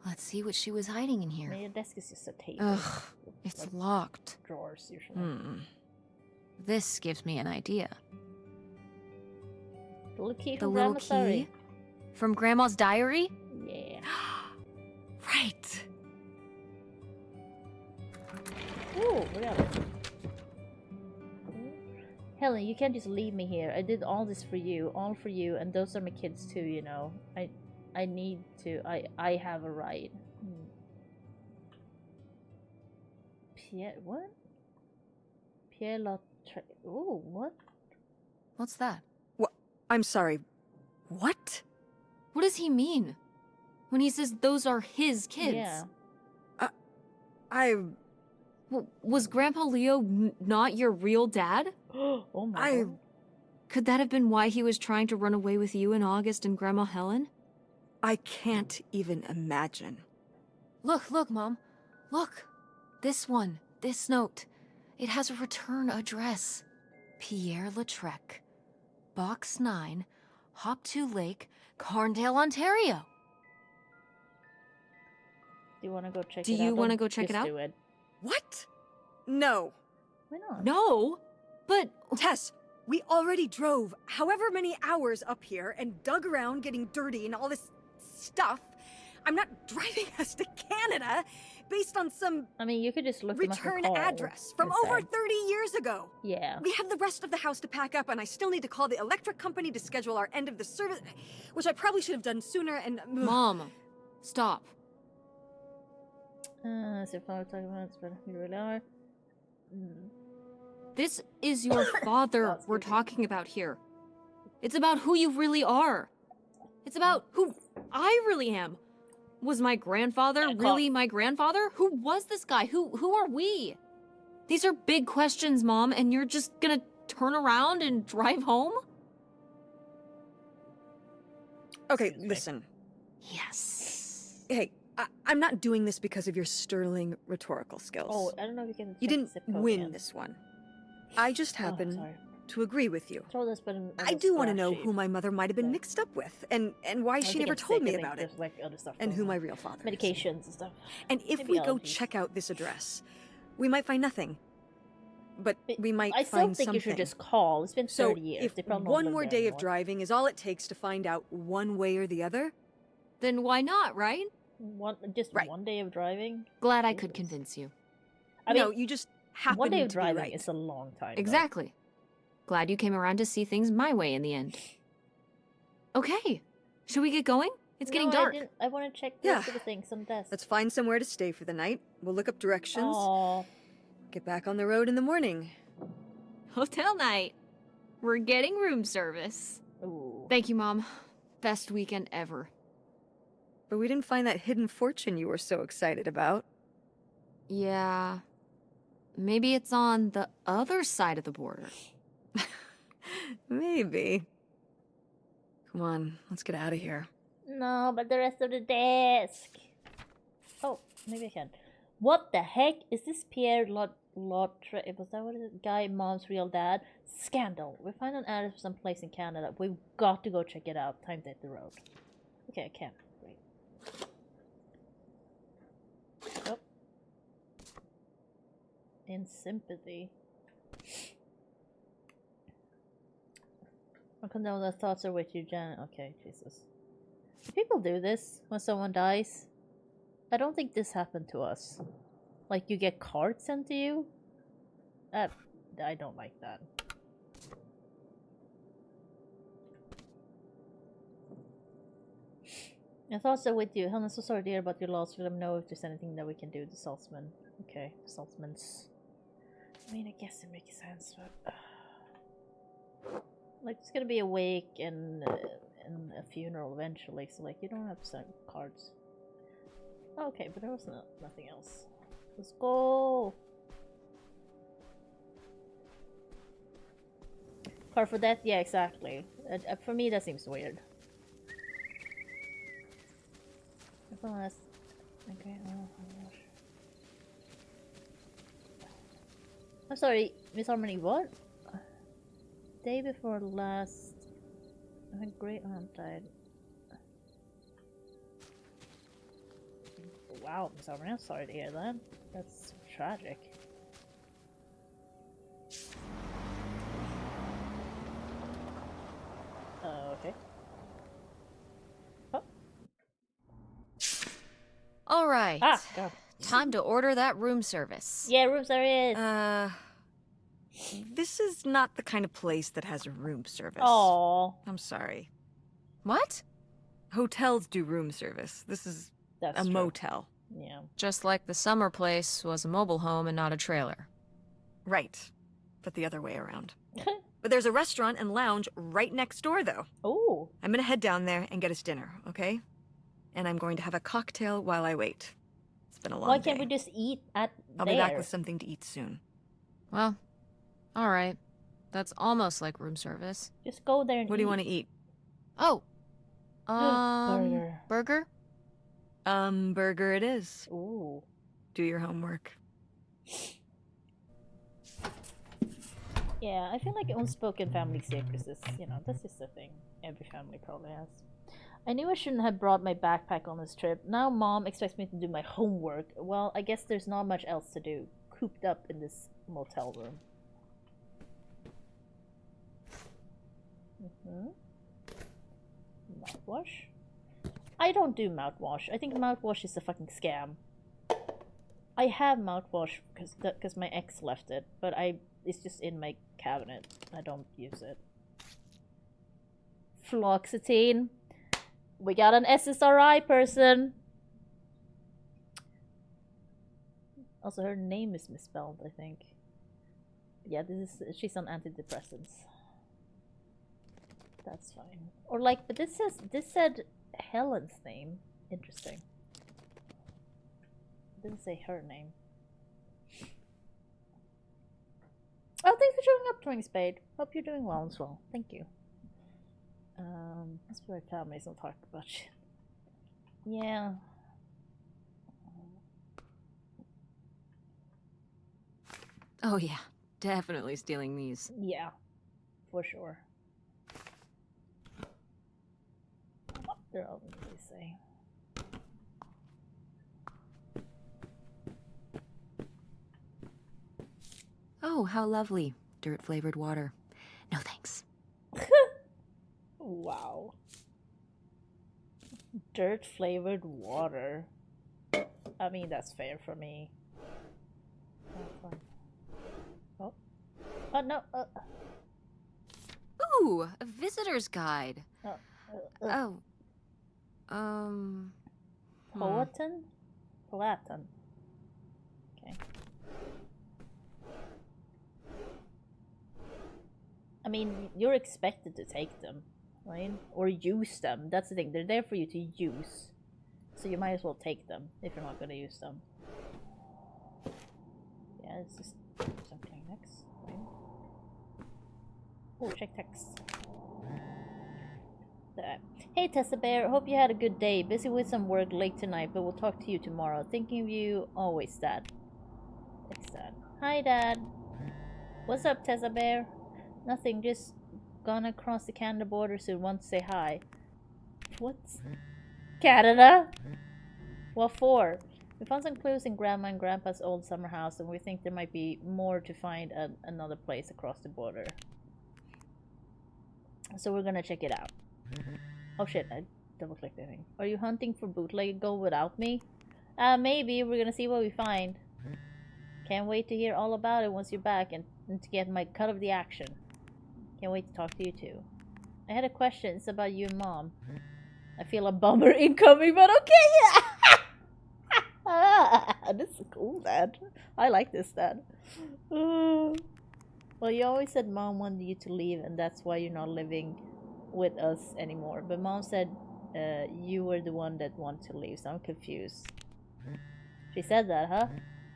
let's see what she was hiding in I here. mean, your desk is just a table. Ugh, it's Like locked. drawers, usually. This gives me an idea. The little key The from little Grandma's key diary. from Grandma's diary? Yeah. Right. Ooh, we got it. Helen, you can't just leave me here. I did all this for you, all for you, and those are my kids too, you know. I need to. I have a right. Pierre, what? Pierre Lautre. Ooh, what? What's that? I'm sorry. What? What does he mean? When he says those are his kids? Yeah. Was Grandpa Leo not your real dad? Oh my god. Could that have been why he was trying to run away with you and August and Grandma Helen? I can't even imagine. Look, Mom. Look. This one. This note. It has a return address. Pierre Lautrec. Box 9, Hop2 Lake, Carndale, Ontario. Do you want to go check Do it out? you wanna Don't go check it just out? do it. What? No. Why not? No, but Tess, we already drove however many hours up here and dug around getting dirty and all this stuff. I'm not driving us to Canada based on some I mean, you could just look them up return and call address from instead. over 30 years ago. Yeah. We have the rest of the house to pack up, and I still need to call the electric company to schedule our end of the service, which I probably should have done sooner, and... Mom, stop. So if I were talking about it, but you really are. This is your father That's we're creepy. talking about here. It's about who you really are. It's about who I really am. Was my grandfather Yeah, really my grandfather? Who was this guy? Who are we? These are big questions, Mom, and you're just gonna turn around and drive home? Okay, Excuse me. listen. Yes. Hey, I'm not doing this because of your sterling rhetorical skills. Oh, I don't know if you can. You check didn't zip code win again. this one. I just Oh, happen sorry. to agree with you. Throw this button. on I the do want to splash know sheet. who my mother might have been Okay. mixed up with, and why I she think never it's told sick. me I think about it, there's, like other stuff and going who my on. real father is. Medications and stuff. And if Maybe we go allergies. check out this address, we might find nothing. But we might I still find think something. you should just call. It's been 30 So years. if They probably don't one live more there day of anymore. driving is all it takes to find out one way or the other, Then why not, right? Just Right. one day of driving. Glad I could Jesus. convince you. I mean, no, you just happen one day of to be driving right. is a long time. though. Exactly. Glad you came around to see things my way in the end. Okay. Should we get going? It's getting No, dark. I want to check the Yeah. rest of the things on the desk. Let's find somewhere to stay for the night. We'll look up directions. Oh, Get back on the road in the morning. Hotel night. We're getting room service. ooh. Thank you, Mom. Best weekend ever. But we didn't find that hidden fortune you were so excited about. Yeah. Maybe it's on the other side of the border. Maybe. Come on, let's get out of here. No, but the rest of the desk. Oh, maybe I can. What the heck is this Pierre Lautre? Was that what it is? Guy, Mom's real dad? Scandal. We find an address for some place in Canada. We've got to go check it out. Time to hit the road. Okay, I can. Great. Oh. In sympathy. I can know the thoughts are with you, Janet. Okay, Jesus. Do people do this when someone dies? I don't think this happened to us. Like, you get cards sent to you? I don't like that. My thoughts are with you. Helen, so sorry to hear about your loss. Let me know if there's anything that we can do. The Saltzman. Okay, Saltzmans. I mean, I guess it makes sense, but like it's gonna be a wake and a funeral eventually, so like you don't have to send cards. Okay, but there was nothing else. Let's go. Card for death? Yeah, exactly. For me, that seems weird. Okay. Oh my gosh. I'm sorry, Miss Harmony. What? Day before last, my great aunt died. Wow, Miss Harmony. I'm sorry to hear that. That's tragic. Okay. Oh. All right. Ah, God. Time to order that room service. Yeah, room service. This is not the kind of place that has a room service. Oh, I'm sorry. What? Hotels do room service. This is that's a true. motel. Yeah. Just like the summer place was a mobile home and not a trailer. Right. But the other way around. But there's a restaurant and lounge right next door, though. Oh. I'm gonna head down there and get us dinner, okay? And I'm going to have a cocktail while I wait. It's been a long Why day. can't we just eat at I'll be back with something to eat soon. Well, all right. That's almost like room service. Just go there and What do you want to eat? Oh. Burger. Burger? Burger it is. Ooh. Do your homework. Yeah, I feel like unspoken family secrets is, that's just a thing every family probably has. I knew I shouldn't have brought my backpack on this trip. Now Mom expects me to do my homework. Well, I guess there's not much else to do, cooped up in this motel room. Mouthwash? I don't do mouthwash. I think mouthwash is a fucking scam. I have mouthwash because my ex left it, but it's just in my cabinet. I don't use it. Fluoxetine. We got an SSRI person. Also, her name is misspelled, I think. Yeah, she's on antidepressants. That's fine. Or like, but this said Helen's name. Interesting. It didn't say her name. Oh, thanks for showing up, Twing Spade. Hope you're doing well as well. Thank you. That's where families don't talk about shit. Yeah. Oh yeah, definitely stealing these. Yeah, for sure. They're all they say. Oh, how lovely. Dirt-flavored water. No thanks. Wow. Dirt-flavored water. I mean, that's fair for me. Oh. Oh, no. Ooh, a visitor's guide. Oh. Powhatan? Powhatan. Okay. I mean, you're expected to take them, right? Or use them. That's the thing. They're there for you to use. So you might as well take them if you're not going to use them. Yeah, it's just something next, right? Oh, check text. There. Hey Tessa Bear, hope you had a good day. Busy with some work late tonight, but we'll talk to you tomorrow. Thinking of you always, Dad. Thanks, Dad. Hi, Dad. What's up, Tessa Bear? Nothing, just gonna cross the Canada border soon. Want to say hi. What's Canada? What for? We found some clues in Grandma and Grandpa's old summer house, and we think there might be more to find at another place across the border. So we're gonna check it out. Oh shit, I double clicked the thing. Are you hunting for bootleg gold without me? Maybe. We're gonna see what we find. Can't wait to hear all about it once you're back and to get my cut of the action. Can't wait to talk to you too. I had a question. It's about you and Mom. I feel a bummer incoming, but okay, yeah. This is cool, Dad. I like this, Dad. Well, you always said Mom wanted you to leave, and that's why you're not living with us anymore. But Mom said you were the one that wanted to leave, so I'm confused. She said that, huh?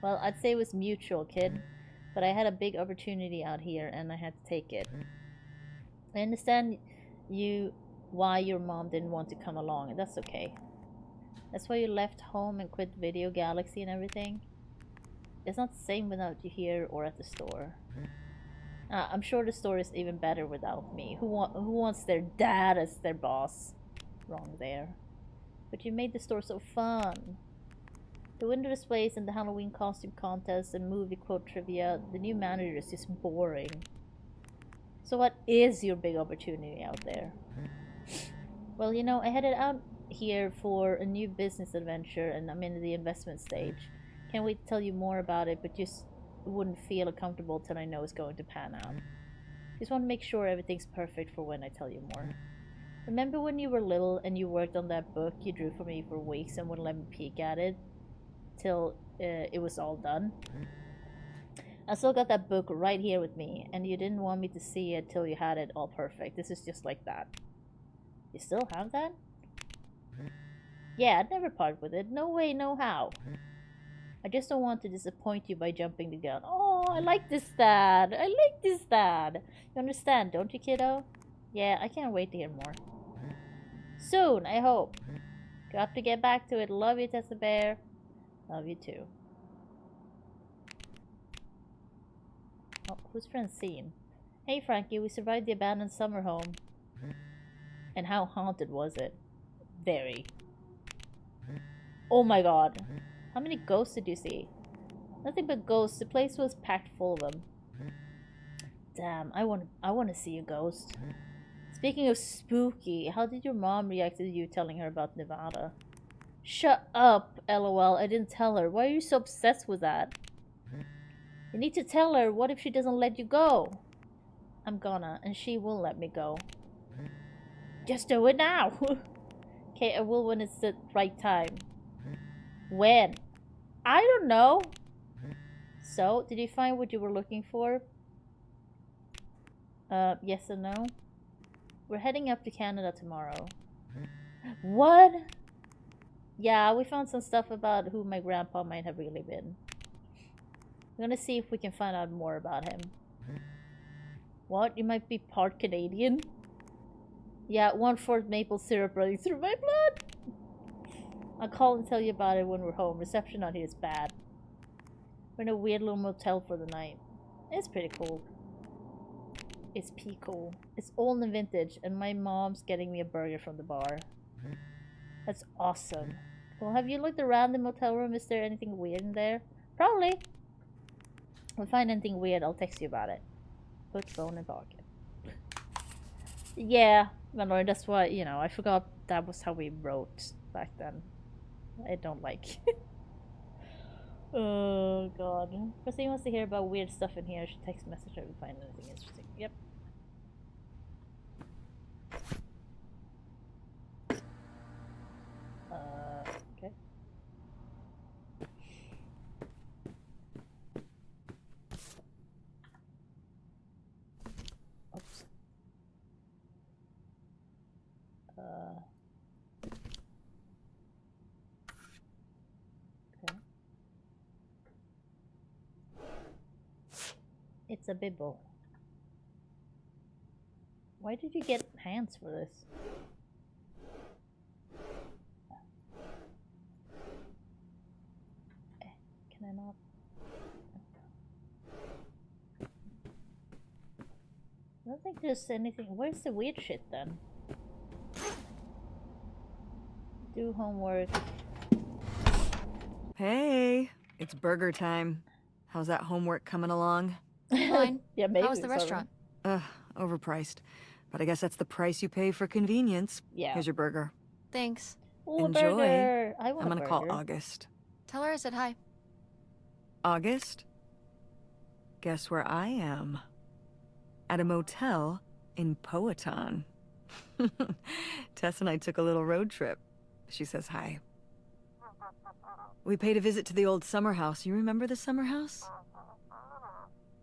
Well, I'd say it was mutual, kid. But I had a big opportunity out here, and I had to take it. I understand why your mom didn't want to come along, and that's okay. That's why you left home and quit Video Galaxy and everything. It's not the same without you here or at the store. I'm sure the store is even better without me. Who wants their dad as their boss? Wrong there. But you made the store so fun. The window displays and the Halloween costume contest and movie quote trivia, the new manager is just boring. So what is your big opportunity out there? Well, you know, I headed out here for a new business adventure and I'm in the investment stage. Can't wait to tell you more about it, but just wouldn't feel comfortable till I know it's going to pan out. Just want to make sure everything's perfect for when I tell you more. Remember when you were little and you worked on that book you drew for me for weeks and wouldn't let me peek at it till it was all done? I still got that book right here with me, and you didn't want me to see it till you had it all perfect. This is just like that. You still have that? Yeah, I'd never part with it. No way, no how. I just don't want to disappoint you by jumping the gun. Oh, I like this, Dad. I like this, Dad. You understand, don't you, kiddo? Yeah, I can't wait to hear more. Soon, I hope. Got to get back to it. Love you, Tessa Bear. Love you too. Oh, who's Francine? Hey, Frankie, we survived the abandoned summer home. And how haunted was it? Very. Oh my god. How many ghosts did you see? Nothing but ghosts. The place was packed full of them. Damn, I want to see a ghost. Speaking of spooky, how did your mom react to you telling her about Nevada? Shut up, LOL. I didn't tell her. Why are you so obsessed with that? You need to tell her. What if she doesn't let you go? I'm gonna, and she will let me go. Just do it now. Okay, I will when it's the right time. When? I don't know. So, did you find what you were looking for? Yes and no. We're heading up to Canada tomorrow. What? Yeah, we found some stuff about who my grandpa might have really been. We're gonna see if we can find out more about him. What? You might be part Canadian? Yeah, 1/4 maple syrup running through my blood. I'll call and tell you about it when we're home. Reception out here is bad. We're in a weird little motel for the night. It's pretty cool. It's cool. It's old and vintage, and my mom's getting me a burger from the bar. That's awesome. Well, have you looked around the motel room? Is there anything weird in there? Probably. If I find anything weird, I'll text you about it. Put phone in pocket. Yeah, my lord, that's why, you know, I forgot that was how we wrote back then. I don't like. Oh, God. Christine wants to hear about weird stuff in here. She text message her if we find anything interesting. Yep. Okay. Oops. Okay. It's a bibble. Why did you get hands for this? Can I not? I don't think there's anything. Where's the weird shit then? Do homework. Hey, it's burger time. How's that homework coming along? Fine. Yeah, maybe. How was the restaurant? Overpriced. But I guess that's the price you pay for convenience. Yeah. Here's your burger. Thanks. Ooh, Enjoy. burger. I want I'm a gonna call burger. August. Tell her I said hi. August? Guess where I am? At a motel in Powhatan. Tess and I took a little road trip. She says hi. We paid a visit to the old summer house. You remember the summer house?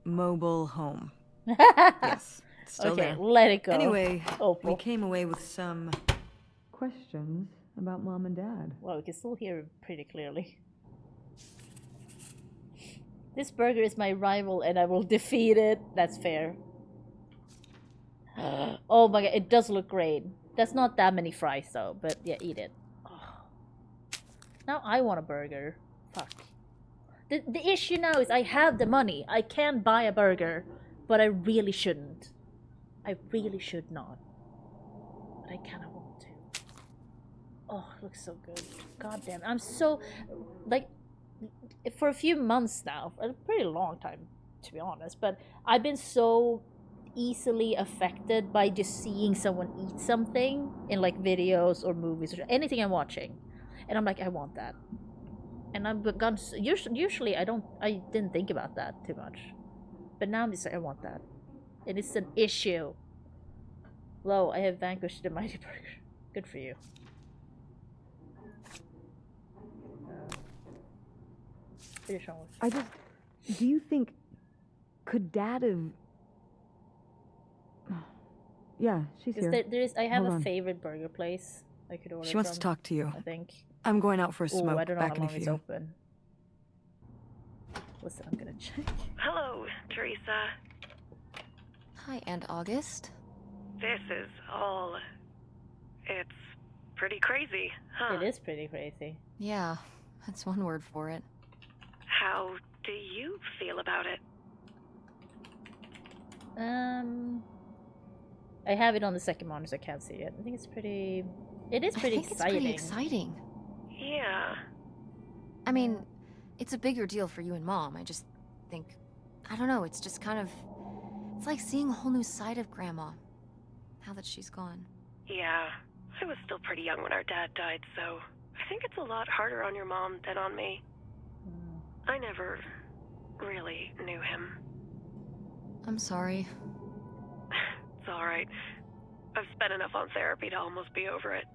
Mobile home. Yes, it's still Okay, there. let it go. Anyway, we Opal. came away with some questions about Mom and Dad. Well, we can still hear it pretty clearly. This burger is my rival and I will defeat it. That's fair. Oh my god, it does look great. That's not that many fries though, but yeah, eat it. Oh. Now I want a burger. Fuck. The issue now is I have the money. I can buy a burger, but I really shouldn't. I really should not. But I kinda want to. Oh, it looks so good. God damn. I'm so like for a few months now, a pretty long time to be honest, but I've been so easily affected by just seeing someone eat something in like videos or movies or anything I'm watching, and I'm like, I want that. And I've begun usually I didn't think about that too much, but now I'm just like, I want that, and it's an issue. Lo, I have vanquished the mighty burger. Good for you. Finish on with. Do you think... Could Dad have... Yeah, she's here. I have Hold a on. favorite burger place I could order She wants from, to talk to you. I think. I'm going out for a Oh, smoke. I don't know Back how in a long it's few. open. Listen, I'm gonna check. Hello, Teresa. Hi, Aunt August. This is all... It's pretty crazy, huh? It is pretty crazy. Yeah, that's one word for it. How do you feel about it? I have it on the second monitor, so I can't see it. I think it's pretty. It is pretty I think exciting. It's pretty exciting. Yeah. I mean, it's a bigger deal for you and Mom. I just think, I don't know, it's just kind of, it's like seeing a whole new side of Grandma, now that she's gone. Yeah. I was still pretty young when our dad died, so I think it's a lot harder on your mom than on me. I never really knew him. I'm sorry. It's alright. I've spent enough on therapy to almost be over it.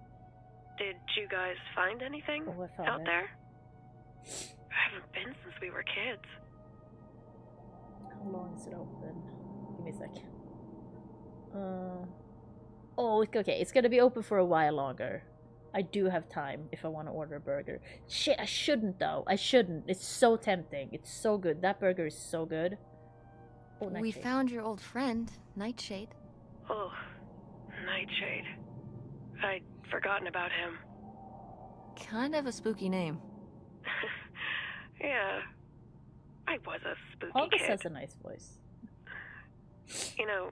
Did you guys find anything Oh, I found out it. there? I haven't been since we were kids. How long is it open? Give me a sec. Oh, okay. It's gonna be open for a while longer. I do have time if I want to order a burger. Shit, I shouldn't though. I shouldn't. It's so tempting. It's so good. That burger is so good. Oh, We Nightshade. found your old friend, Nightshade. Oh, Nightshade. I'd forgotten about him. Kind of a spooky name. Yeah. I was a spooky August kid. has a nice voice. You know,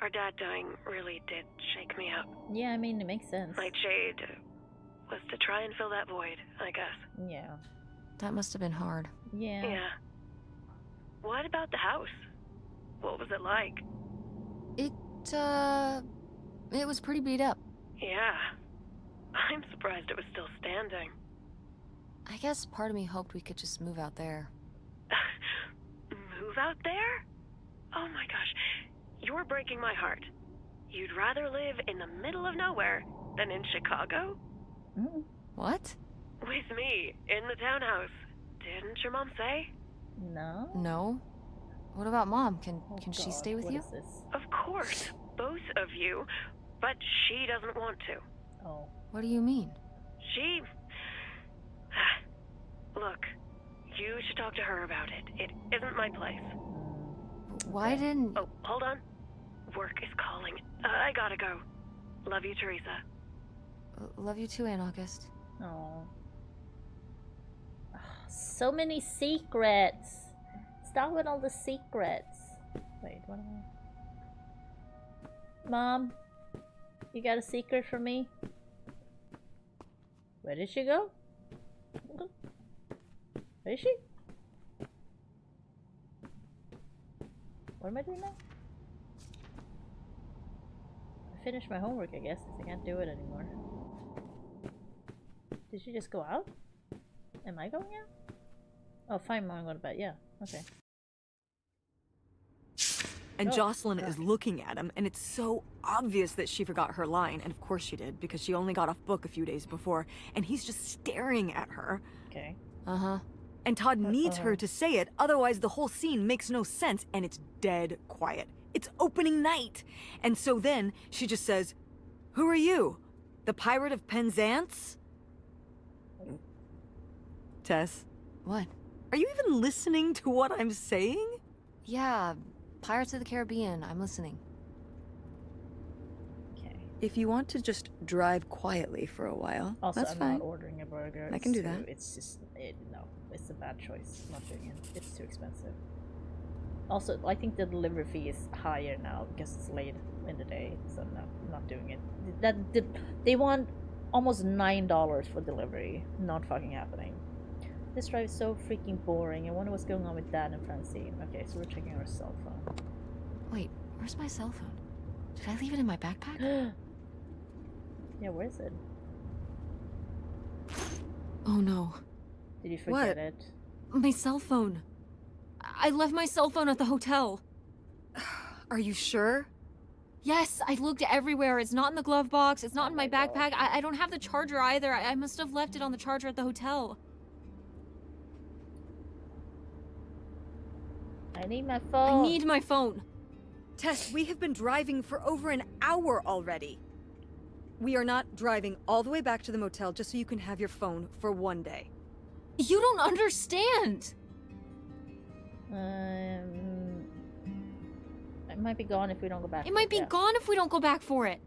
our dad dying really did shake me up. Yeah, I mean, it makes sense. Nightshade was to try and fill that void, I guess. Yeah. That must have been hard. Yeah. Yeah. What about the house? What was it like? It was pretty beat up. Yeah. I'm surprised it was still standing. I guess part of me hoped we could just move out there. Move out there? Oh my gosh. You're breaking my heart. You'd rather live in the middle of nowhere than in Chicago? Mm. What? With me, in the townhouse. Didn't your mom say? No. No. What about Mom? Can Oh, she God, stay with what you? is this? Of course, both of you. But she doesn't want to. Oh. What do you mean? She... Look, you should talk to her about it. It isn't my place. Why didn't... Oh, hold on. Work is calling. I gotta go. Love you, Teresa. Love you too, Aunt August. Oh. So many secrets. Stop with all the secrets. Wait, what am I? Mom, you got a secret for me? Where did she go? Where is she? What am I doing now? I finished my homework, I guess, because I can't do it anymore. Did she just go out? Am I going out? Oh, fine, Mom, I'm going to bed. Yeah, okay. And Oh, Jocelyn God. is looking at him, and it's so obvious that she forgot her line, and of course she did, because she only got off book a few days before, and he's just staring at her. Okay. Uh-huh. And Todd needs her Uh-oh. to say it, otherwise the whole scene makes no sense, and it's dead quiet. It's opening night. And so then she just says, "Who are you? The Pirate of Penzance?" Tess, What? are you even listening to what I'm saying? Yeah, Pirates of the Caribbean. I'm listening. Okay. If you want to just drive quietly for a while, Also, that's I'm fine. not ordering a burger. I It's can do too- that. It's just no. It's a bad choice. I'm not doing it. It's too expensive. Also, I think the delivery fee is higher now because it's late in the day. So no, I'm not doing it. They want almost $9 for delivery. Not fucking happening. This drive is so freaking boring. I wonder what's going on with Dad and Francine. Okay, so we're checking our cell phone. Wait, where's my cell phone? Did I leave it in my backpack? Yeah, where is it? Oh no. Did you forget What? it? My cell phone. I left my cell phone at the hotel. Are you sure? Yes, I looked everywhere. It's not in the glove box. It's not Oh in my my God. backpack. I don't have the charger either. I must have left it on the charger at the hotel. I need my phone. I need my phone. Tess, we have been driving for over an hour already. We are not driving all the way back to the motel just so you can have your phone for one day. You don't understand. It might be gone if we don't go back. It might be Yeah. gone if we don't go back for it.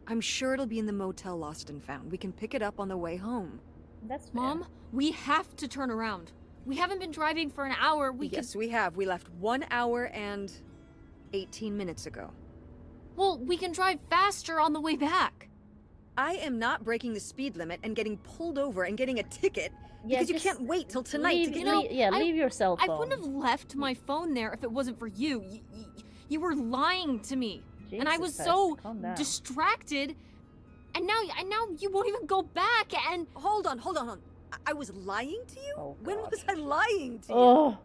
I'm sure it'll be in the motel Lost and Found. We can pick it up on the way home. That's fair. Mom, we have to turn around. We haven't been driving for an hour. Yes, we have. We left 1 hour and 18 minutes ago. Well, we can drive faster on the way back. I am not breaking the speed limit and getting pulled over and getting a ticket Yeah, because you just can't wait till tonight leave, to get... You know, yeah, I- leave your cell I phone. wouldn't have left my phone there if it wasn't for you. You were lying to me. and I was Jesus so Christ, calm down. distracted. And now you won't even go back and Hold on. I was lying to you? Oh, When God. was I lying to you? Oh.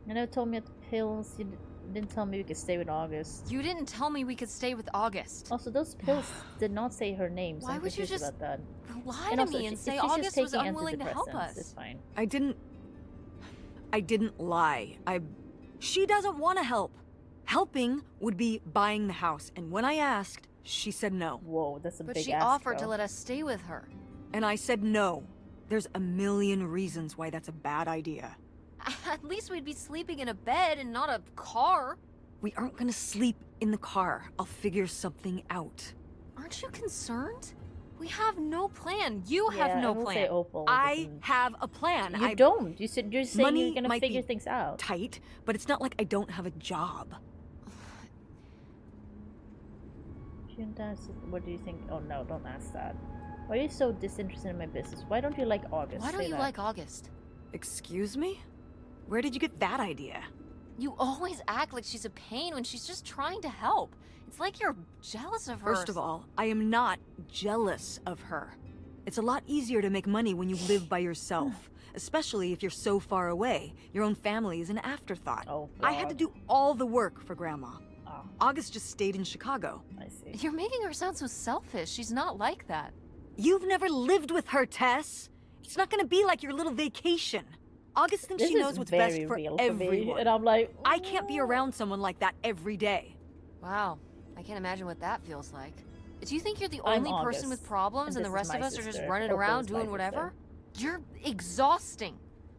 You never told me at the pills. You didn't tell me we could stay with August. you didn't tell me we could stay with August. Also, those pills did not say her name. So Why I'm would you confused just about that. Lie And to also, me and if say she's just August was taking unwilling to help antidepressants, us. It's fine. I didn't lie. She doesn't want to help. Helping would be buying the house, and when I asked, she said no. Whoa, that's a But big she ask, offered to though. let us stay with her. And I said no. There's a million reasons why that's a bad idea. At least we'd be sleeping in a bed and not a car. We aren't gonna sleep in the car. I'll figure something out. Aren't you concerned? We have no plan. You Yeah, have no I will plan. say Opal I doesn't- have a plan. You don't. You said you're saying Money you're gonna might figure be things out. tight, but it's not like I don't have a job. What do you think? Oh no, don't ask that. Why are you so disinterested in my business? Why don't you like August? Why don't Say you that. like August? Excuse me? Where did you get that idea? You always act like she's a pain when she's just trying to help. It's like you're jealous of her. First of all, I am not jealous of her. It's a lot easier to make money when you live by yourself, especially if you're so far away. Your own family is an afterthought. Oh, I had to God. do all the work for Grandma. Ah, August just stayed in Chicago. I see. You're making her sound so selfish. She's not like that. You've never lived with her, Tess. It's not gonna be like your little vacation. August thinks This she knows is what's very best for real everyone. for me, and I'm like, I can't be around someone like that every day. Wow. I can't imagine what that feels like. Do you think you're the I'm only person with August, problems and and the this is rest of my us are just sister. running Opal around is my doing whatever? sister. You're exhausting.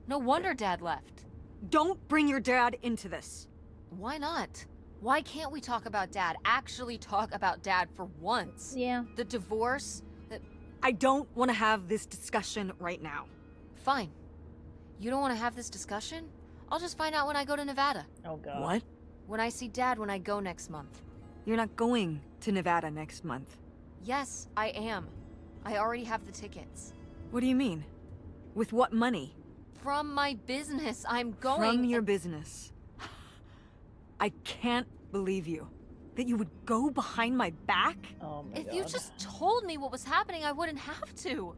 No wonder Dad left. Don't bring your dad into this. Why not? Why can't we talk about Dad? Actually talk about Dad for once. Yeah. The divorce, I don't want to have this discussion right now. fine. You don't want to have this discussion? I'll just find out when I go to Nevada. Oh God. What? When I see Dad when I go next month. You're not going to Nevada next month. Yes, I am. I already have the tickets. What do you mean? With what money? From my business, I'm going. From your business. I can't believe you. That you would go behind my back? Oh my If God. you just told me what was happening, I wouldn't have to.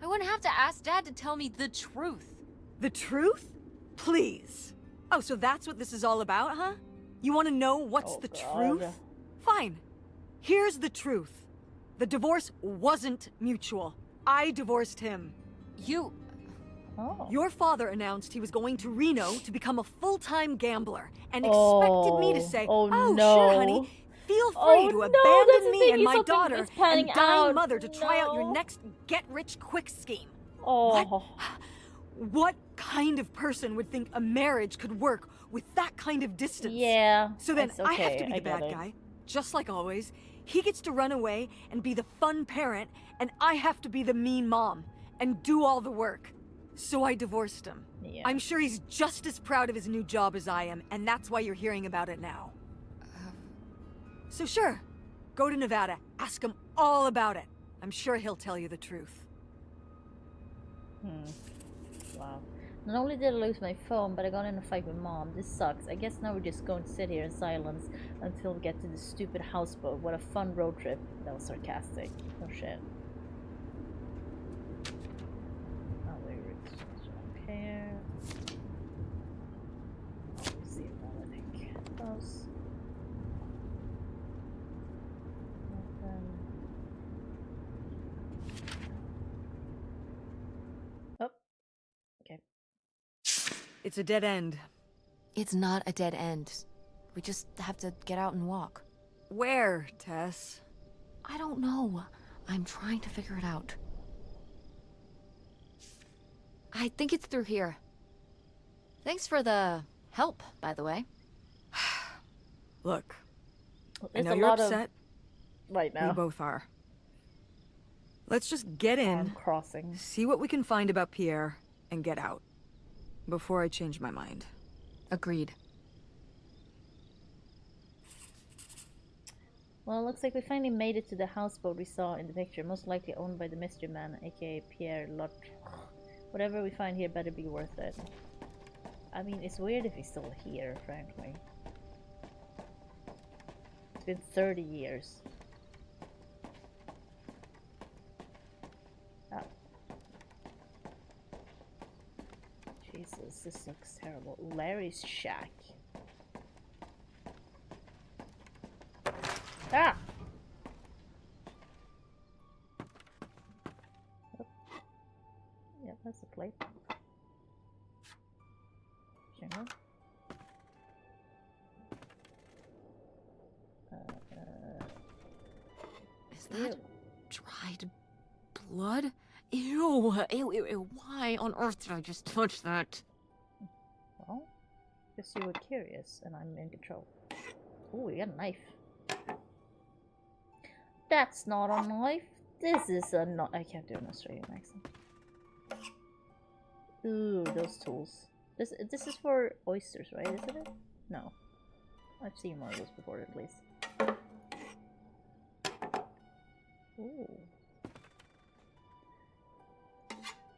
I wouldn't have to ask Dad to tell me the truth. The truth? Please. Oh, so that's what this is all about, huh? You want to know what's Oh, the God. truth? Fine. Here's the truth. The divorce wasn't mutual. I divorced him. You... Oh. Your father announced he was going to Reno to become a full-time gambler and expected me to say, Oh, sure, no. honey, feel free Oh, to no, that's abandon the me thing, and he's my hoping daughter it's panning and dying out. mother to try out your No. next get-rich-quick scheme. Oh. What kind of person would think a marriage could work with that kind of distance? Yeah. So then it's I have okay, to be I the get bad it. guy, just like always. He gets to run away and be the fun parent, and I have to be the mean mom and do all the work. So I divorced him. Yeah. I'm sure he's just as proud of his new job as I am, and that's why you're hearing about it now. So sure, go to Nevada, ask him all about it. I'm sure he'll tell you the truth. Wow. Not only did I lose my phone, but I got in a fight with Mom. This sucks. I guess now we're just going to sit here in silence until we get to the stupid houseboat. What a fun road trip. That was sarcastic. Oh shit. Oh, wait, repair. Oh, we'll see that, I think. Close. Open. Oh. Okay. It's a dead end. It's not a dead end. We just have to get out and walk. Where, Tess? I don't know. I'm trying to figure it out. I think it's through here. Thanks for the help, by the way. Look, I There's know a you're lot upset. of right We now. both are. Let's just get in, Arm crossing. see what we can find about Pierre, and get out. Before I change my mind. Agreed. Well, it looks like we finally made it to the houseboat we saw in the picture, most likely owned by the mystery man, aka Pierre Lot. Whatever we find here better be worth it. I mean, it's weird if he's still here, frankly. It's been 30 years. Ah. Jesus, this looks terrible. Larry's shack. Ah! Oh. Yeah, that's a plate. Shingle. Is that dried blood? Ew, ew, ew, ew. Why on earth did I just touch that? Well, guess you were curious, and I'm in control. Ooh, we got a knife. That's not a knife. This is a knife. I can't do an Australian accent. Ooh, those tools. This is for oysters, right? Isn't it? No. I've seen one of those before, at least. Ooh.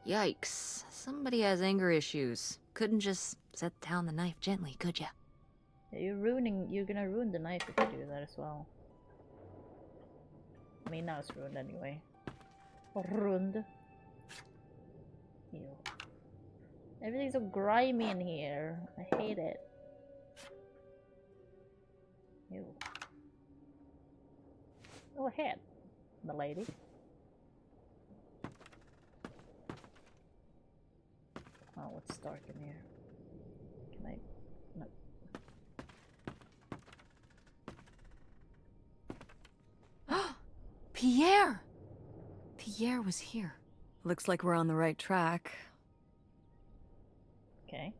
Yikes. Somebody has anger issues. Couldn't just set down the knife gently, could ya? Yeah, you're gonna ruin the knife if you do that as well. I mean, now it's ruined anyway. Ruined. Ew. Everything's so grimy in here. I hate it. Ew. Go ahead, the lady. Oh, it's dark in here. Can I? No. Pierre! Pierre was here. Looks like we're on the right track. Okay.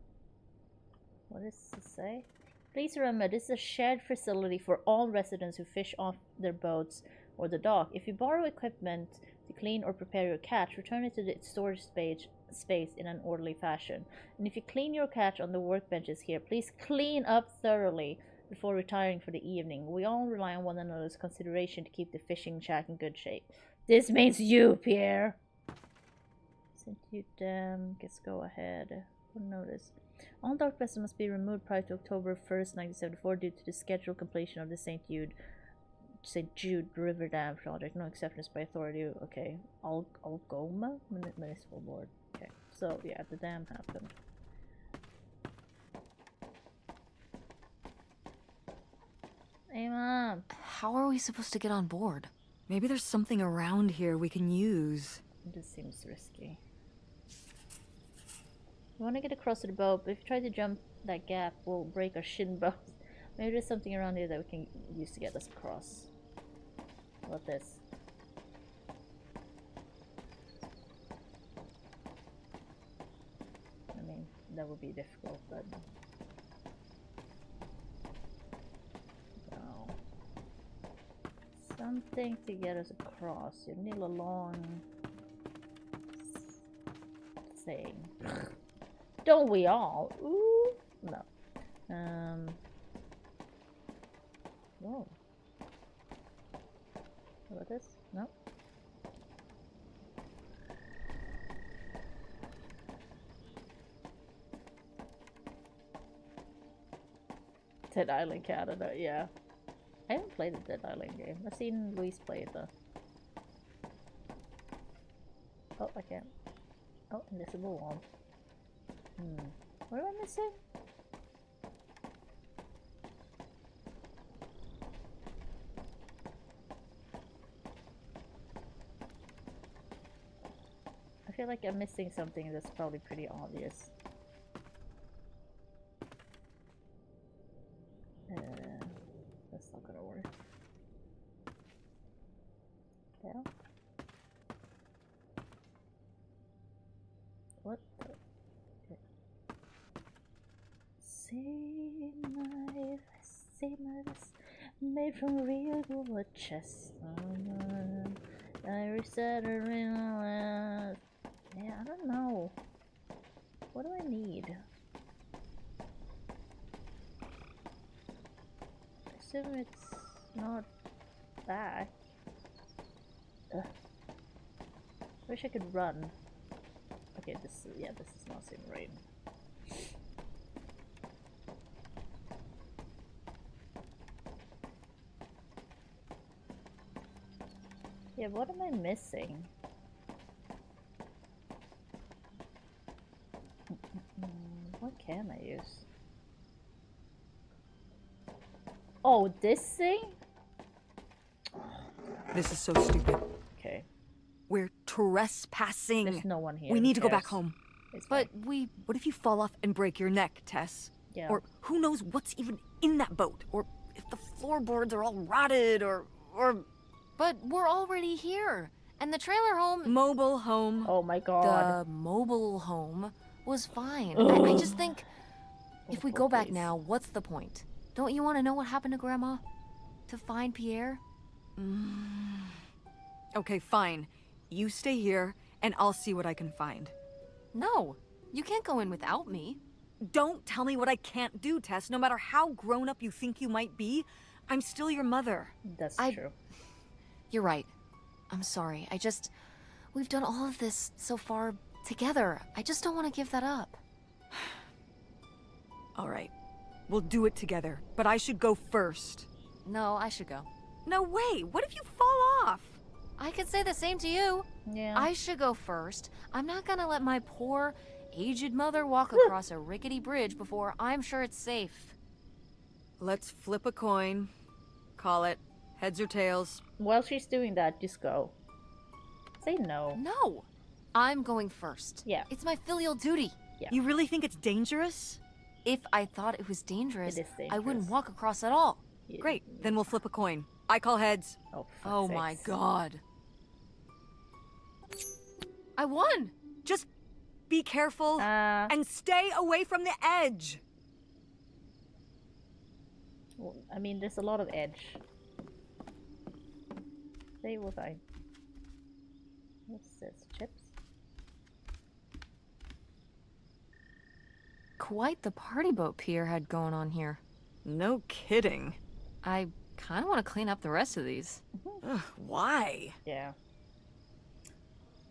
What does this say? Please remember, this is a shared facility for all residents who fish off their boats or the dock. If you borrow equipment to clean or prepare your catch, return it to the storage space in an orderly fashion. And if you clean your catch on the workbenches here, please clean up thoroughly before retiring for the evening. We all rely on one another's consideration to keep the fishing shack in good shape. This means you, Pierre. Sent you them. Guess go ahead. Notice. All dark vessels must be removed prior to October 1st, 1974 due to the scheduled completion of the St. Jude River Dam project. No acceptance by authority. Okay. Algoma Municipal Board. Okay. So, yeah, the dam happened. Hey, Mom. How are we supposed to get on board? Maybe there's something around here we can use. This seems risky. We want to get across to the boat, but if we try to jump that gap, we'll break our shin bones. Maybe there's something around here that we can use to get us across. How about this? I mean, that would be difficult, but... No. Something to get us across. You need a long... thing. Don't we all? Ooh. No. Whoa. How about this? No. Dead Island Canada, yeah. I haven't played the Dead Island game. I've seen Luis play it though. Oh, I can't. Oh, invisible wall. What am I missing? I feel like I'm missing something that's probably pretty obvious. That's not gonna work. Yeah. What the? Okay. See my vest, made from real gold chest. I reset a ring. Yeah, I don't know. What do I need? I assume it's not back. Ugh. Wish I could run. Okay, this is not seem right. Yeah, what am I missing? What can I use? Oh, this thing? This is so stupid. Okay. We're trespassing. There's no one here. We Who need to go back cares? home. It's But fine. What if you fall off and break your neck, Tess? Yeah. Or who knows what's even in that boat? Or if the floorboards are all rotted, or But we're already here. And the trailer home, mobile home. Oh my god. the mobile home, was fine. I just think if we Oh, go back please. now, what's the point? Don't you want to know what happened to Grandma? To find Pierre? Okay, fine. You stay here, and I'll see what I can find. No, you can't go in without me. Don't tell me what I can't do, Tess. No matter how grown up you think you might be, I'm still your mother. That's I- true. You're right. I'm sorry. We've done all of this so far together. I just don't want to give that up. All right. We'll do it together, but I should go first. No, I should go. No way! What if you fall off? I could say the same to you. Yeah. I should go first. I'm not gonna let my poor, aged mother walk across a rickety bridge before I'm sure it's safe. Let's flip a coin. Call it heads or tails. While she's doing that, just go. Say no. No, I'm going first. Yeah. It's my filial duty. Yeah. You really think it's dangerous? If I thought it was dangerous, It is I wouldn't dangerous. walk across at all. Yeah. Great, then we'll flip a coin. I call heads. Oh, Oh fuck's my sakes. god. I won! Just be careful and stay away from the edge. Well, I mean, there's a lot of edge. They will fine. What's this? Chips? Quite the party boat Pierre had going on here. No kidding. I kind of want to clean up the rest of these. Ugh, why? Yeah.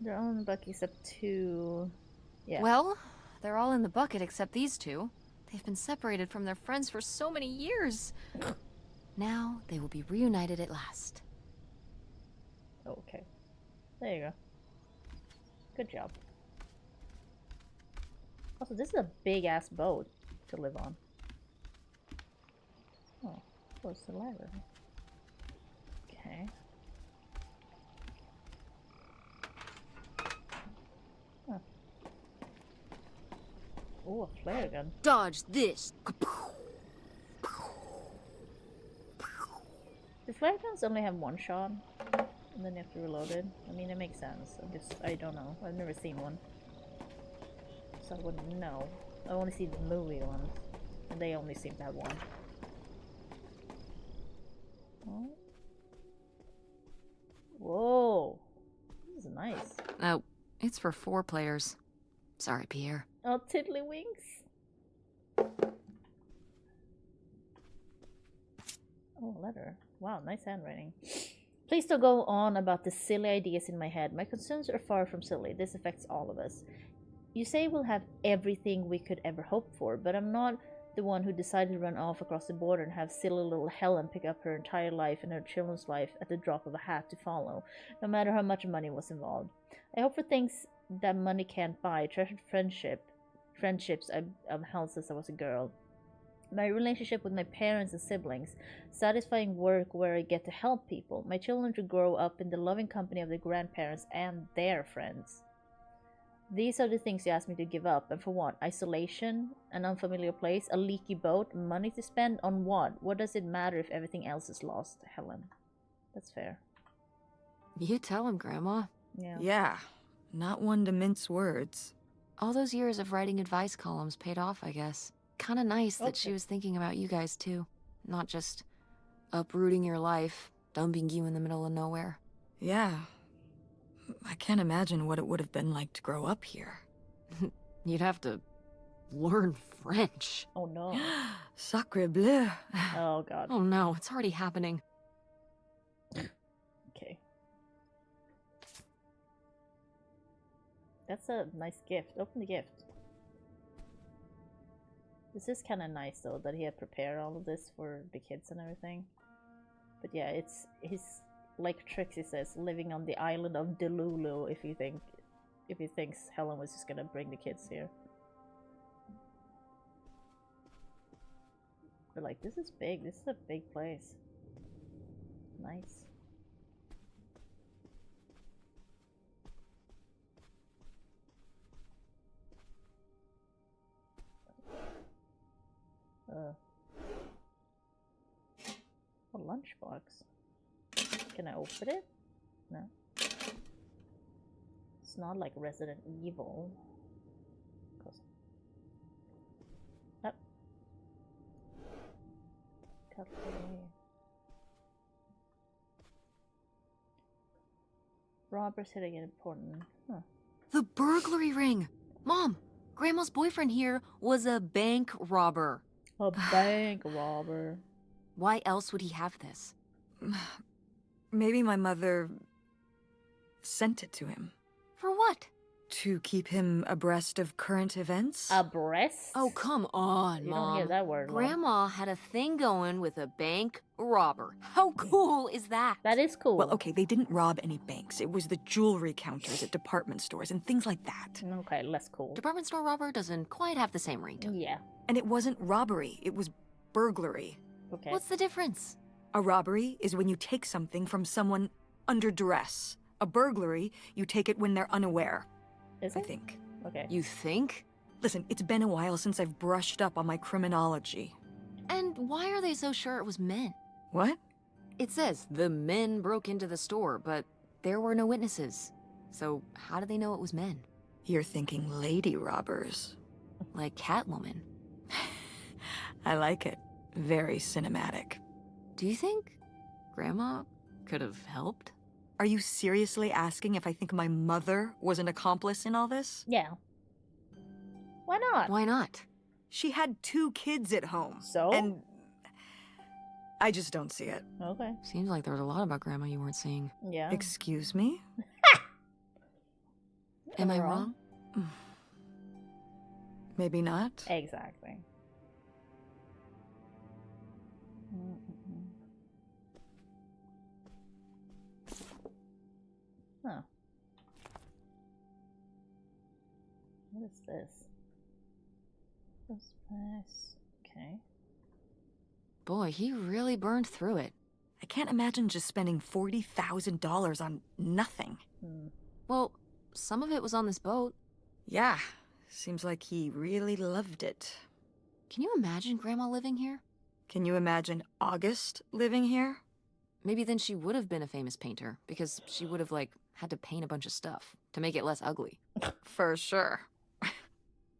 They're all in the bucket except two. Yeah. Well, they're all in the bucket except these two. They've been separated from their friends for so many years. Now they will be reunited at last. Okay. There you go. Good job. Also, this is a big ass boat to live on. Oh. What's the letter? Okay. Huh. Oh, a flare gun. Dodge this. Do flare guns only have one shot? And then you have to reload it? I mean, it makes sense. I don't know. I've never seen one. So I wouldn't know. I only see the movie ones. And they only seem to have one. Oh. Whoa. This is nice. Oh, it's for 4 players. Sorry, Pierre. Oh, tiddlywinks. Oh, a letter. Wow, nice handwriting. Please don't go on about the silly ideas in my head. My concerns are far from silly. This affects all of us. You say we'll have everything we could ever hope for, but I'm not the one who decided to run off across the border and have silly little Helen pick up her entire life and her children's life at the drop of a hat to follow, no matter how much money was involved. I hope for things that money can't buy, treasured friendships I've held since I was a girl. My relationship with my parents and siblings, satisfying work where I get to help people, my children to grow up in the loving company of their grandparents and their friends. These are the things you asked me to give up, and for what? Isolation, an unfamiliar place, a leaky boat, money to spend on what? What does it matter if everything else is lost, Helen? That's fair. You tell him, Grandma. Yeah. Yeah, not one to mince words. All those years of writing advice columns paid off, I guess. Kinda nice that she Okay. was thinking about you guys, too. Not just uprooting your life, dumping you in the middle of nowhere. Yeah. I can't imagine what it would have been like to grow up here. You'd have to learn French. Oh no. Sacre bleu. Oh god. Oh no, it's already happening. Okay. That's a nice gift. Open the gift. This is kind of nice though that he had prepared all of this for the kids and everything. But yeah, it's he's like Trixie says, living on the island of Delulu. If he thinks Helen was just gonna bring the kids here. But like, this is big. This is a big place. Nice. A lunchbox. Can I open it? No. It's not like Resident Evil. Nope. Cut away. Robbers hitting an important. Huh. The burglary ring! Mom, Grandma's boyfriend here was a bank robber. A bank robber. Why else would he have this? Maybe my mother sent it to him For what? to keep him abreast of current events. Abreast? Oh, come on, You Mom. don't hear that word. Mom. Grandma had a thing going with a bank robber. How cool is that? That is cool. Well, okay, they didn't rob any banks. It was the jewelry counters at department stores and things like that. Okay, less cool. Department store robber doesn't quite have the same ring to it. Yeah. And it wasn't robbery, it was burglary. Okay. What's the difference? A robbery is when you take something from someone under duress. A burglary, you take it when they're unaware, Is I it? think. Okay. You think? Listen, it's been a while since I've brushed up on my criminology. And why are they so sure it was men? What? It says the men broke into the store, but there were no witnesses. So how do they know it was men? You're thinking lady robbers. Like Catwoman. I like it. Very cinematic. Do you think Grandma could have helped? Are you seriously asking if I think my mother was an accomplice in all this? Yeah. Why not? Why not? She had 2 kids at home. So? And I just don't see it. Okay. Seems like there was a lot about Grandma you weren't seeing. Yeah. Excuse me? Am I wrong? Maybe not. Exactly. Mm-mm. Huh. What is this? This place. Okay. Boy, he really burned through it. I can't imagine just spending $40,000 on nothing. Well, some of it was on this boat. Yeah, seems like he really loved it. Can you imagine Grandma living here? Can you imagine August living here? Maybe then she would have been a famous painter, because she would have, like, had to paint a bunch of stuff to make it less ugly. For sure.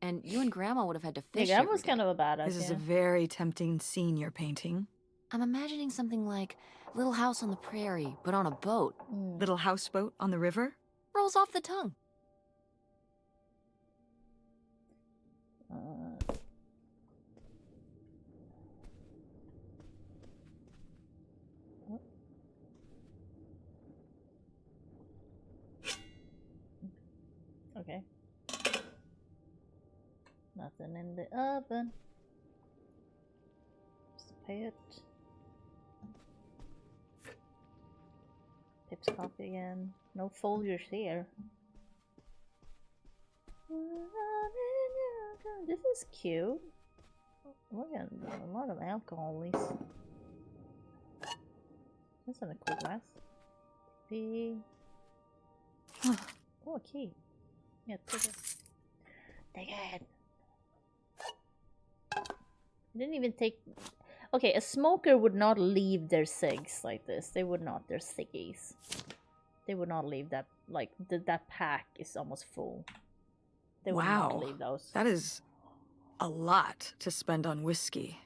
And you and Grandma would have had to Yeah, fish that every was day. kind of a bad idea. This is a very tempting scene you're painting. I'm imagining something like Little House on the Prairie, but on a boat. Little houseboat on the river? Rolls off the tongue. Okay. Nothing in the oven. Just pay it. Pip's coffee again. No Folgers here. This is cute. Look at a lot of alcohol at least. That's not a cool glass. P. Oh, a key. Yeah, take it. Take it. Didn't even take. Okay, a smoker would not leave their cigs like this. They would not. They're ciggies. They would not leave that. Like that pack is almost full. They would not Wow, leave those. that is a lot to spend on whiskey.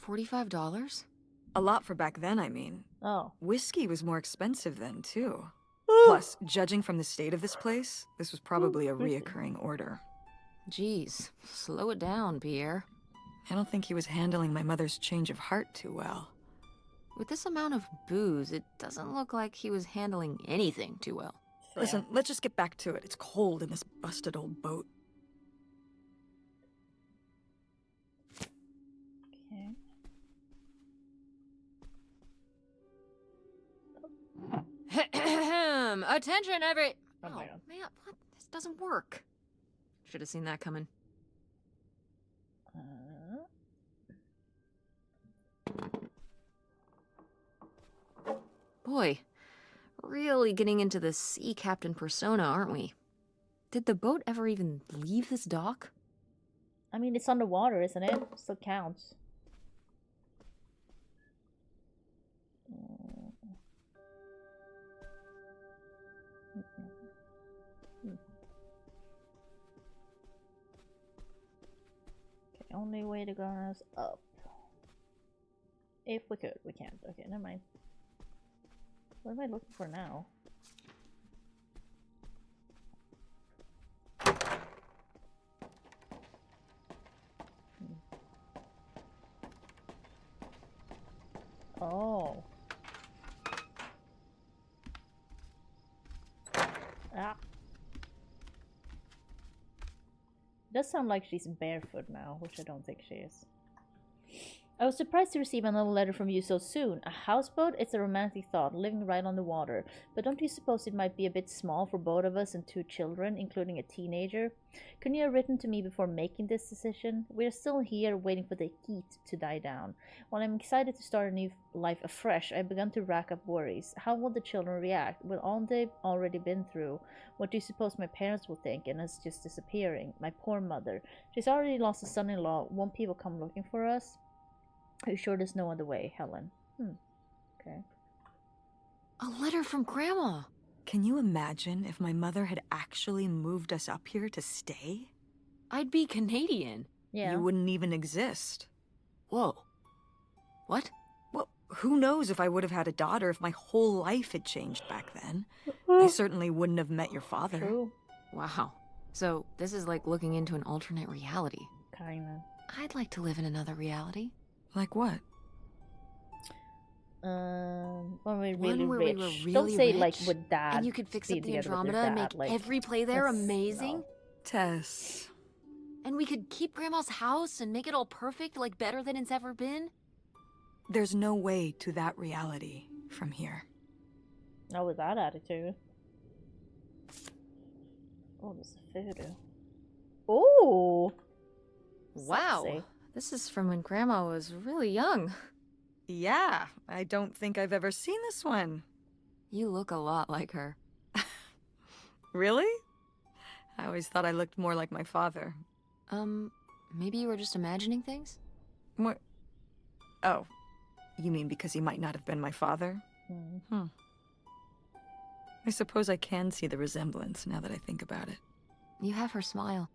$45? A lot for back then, I mean. Oh. Whiskey was more expensive then, too. Plus, judging from the state of this place, this was probably a reoccurring order. Jeez, slow it down, Pierre. I don't think he was handling my mother's change of heart too well. With this amount of booze, it doesn't look like he was handling anything too well. Listen, let's just get back to it. It's cold in this busted old boat. Okay. Attention, every... Oh my god. Man, what? This doesn't work. Should have seen that coming. Boy, really getting into the sea captain persona, aren't we? Did the boat ever even leave this dock? I mean, it's underwater, isn't it? Still counts. Okay, only way to go is up. If we could, we can't. Okay, never mind. What am I looking for now? Oh. Ah. Does sound like she's barefoot now, which I don't think she is. I was surprised to receive another letter from you so soon. A houseboat? It's a romantic thought, living right on the water. But don't you suppose it might be a bit small for both of us and 2 children, including a teenager? Couldn't you have written to me before making this decision? We're still here waiting for the heat to die down. While I'm excited to start a new life afresh, I've begun to rack up worries. How will the children react with all they've already been through? What do you suppose my parents will think and us just disappearing? My poor mother. She's already lost a son-in-law. Won't people come looking for us? Are you sure there's no other way, Helen? Okay. A letter from Grandma! Can you imagine if my mother had actually moved us up here to stay? I'd be Canadian. Yeah. You wouldn't even exist. Whoa. What? Well, who knows if I would have had a daughter if my whole life had changed back then. I certainly wouldn't have met your father. True. Wow. So, this is like looking into an alternate reality. Kinda. I'd like to live in another reality. Like what? When we're One really where rich. we were really Don't say like rich, with dad. And you could fix be up the together with your Andromeda and dad, make like, every play there that's- amazing. no. Tess. And we could keep Grandma's house and make it all perfect, like better than it's ever been. There's no way to that reality from here. Not with that attitude. Oh, there's a photo. Oh! Wow. Sexy. This is from when Grandma was really young. Yeah, I don't think I've ever seen this one. You look a lot like her. Really? I always thought I looked more like my father. Maybe you were just imagining things? What? Oh, you mean because he might not have been my father? Mm. I suppose I can see the resemblance now that I think about it. You have her smile.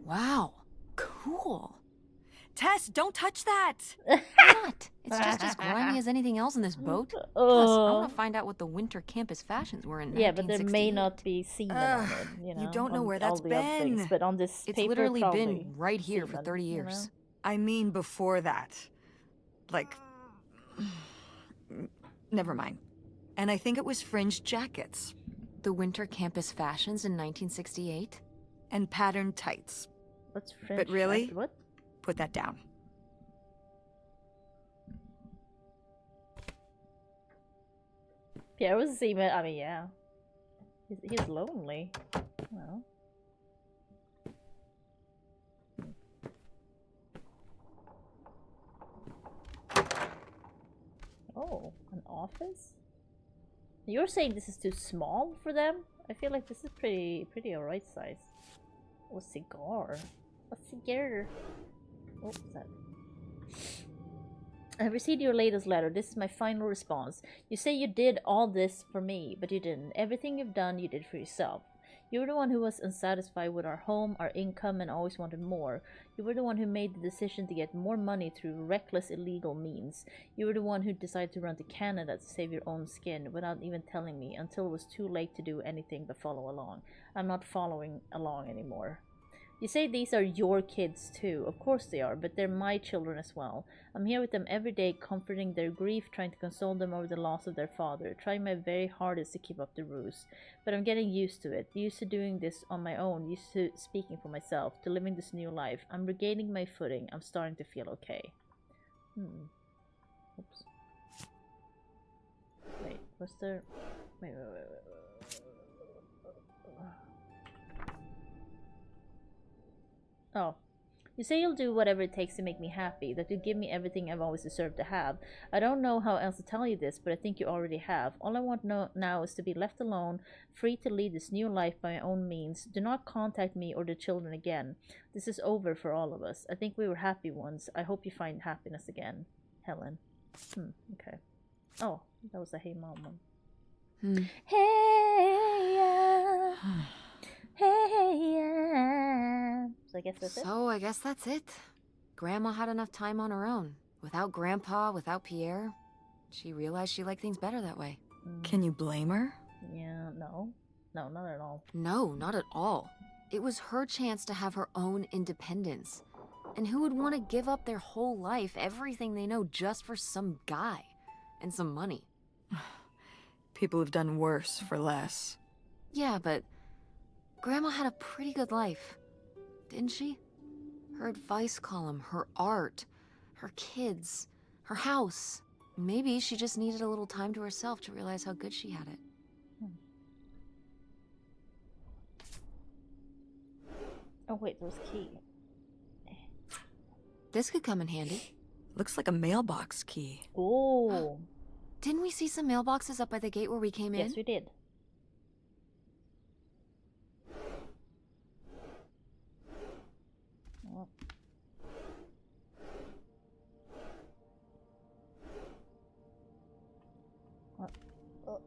Wow. Cool. Tess, don't touch that! What? It's just as grimy as anything else in this boat. Plus, I want to find out what the winter campus fashions were in Yeah, but there may 1968. not be semen on it, you know. you don't know on where all that's the other things, been. but on this It's paper, literally probably been right here for semen, 30 you know? years. I mean before that. Like... Never mind. And I think it was fringed jackets. The winter campus fashions in 1968? And patterned tights. What's French? really? What? Put that down. Pierre was a seaman. I mean, yeah. He's lonely. Well. Oh, an office? You're saying this is too small for them? I feel like this is pretty alright size. Oh, cigar. A cigar. Oh, what's that? I have received your latest letter. This is my final response. You say you did all this for me, but you didn't. Everything you've done, you did for yourself. You were the one who was unsatisfied with our home, our income, and always wanted more. You were the one who made the decision to get more money through reckless, illegal means. You were the one who decided to run to Canada to save your own skin without even telling me until it was too late to do anything but follow along. I'm not following along anymore. You say these are your kids too. Of course they are, but they're my children as well. I'm here with them every day, comforting their grief, trying to console them over the loss of their father, trying my very hardest to keep up the ruse. But I'm getting used to it, used to doing this on my own, used to speaking for myself, to living this new life. I'm regaining my footing. I'm starting to feel okay. Oops. Wait, what's there? Wait. Oh. You say you'll do whatever it takes to make me happy, that you'll give me everything I've always deserved to have. I don't know how else to tell you this, but I think you already have. All I want now is to be left alone, free to lead this new life by my own means. Do not contact me or the children again. This is over for all of us. I think we were happy once. I hope you find happiness again. Helen. Okay. Oh, that was a Hey Mom one. Hey, yeah. Hey, yeah. So I guess that's it. So I guess that's it. Grandma had enough time on her own. Without Grandpa, without Pierre. She realized she liked things better that way. Can you blame her? Yeah, no. No, not at all. No, not at all. It was her chance to have her own independence. And who would want to give up their whole life, everything they know, just for some guy? And some money? People have done worse for less. Yeah, but Grandma had a pretty good life, didn't she? Her advice column, her art, her kids, her house. Maybe she just needed a little time to herself to realize how good she had it. Oh wait, there was a key. This could come in handy. Looks like a mailbox key. Oh. Didn't we see some mailboxes up by the gate where we came in? Yes, we did. Oh. Oh. Okay.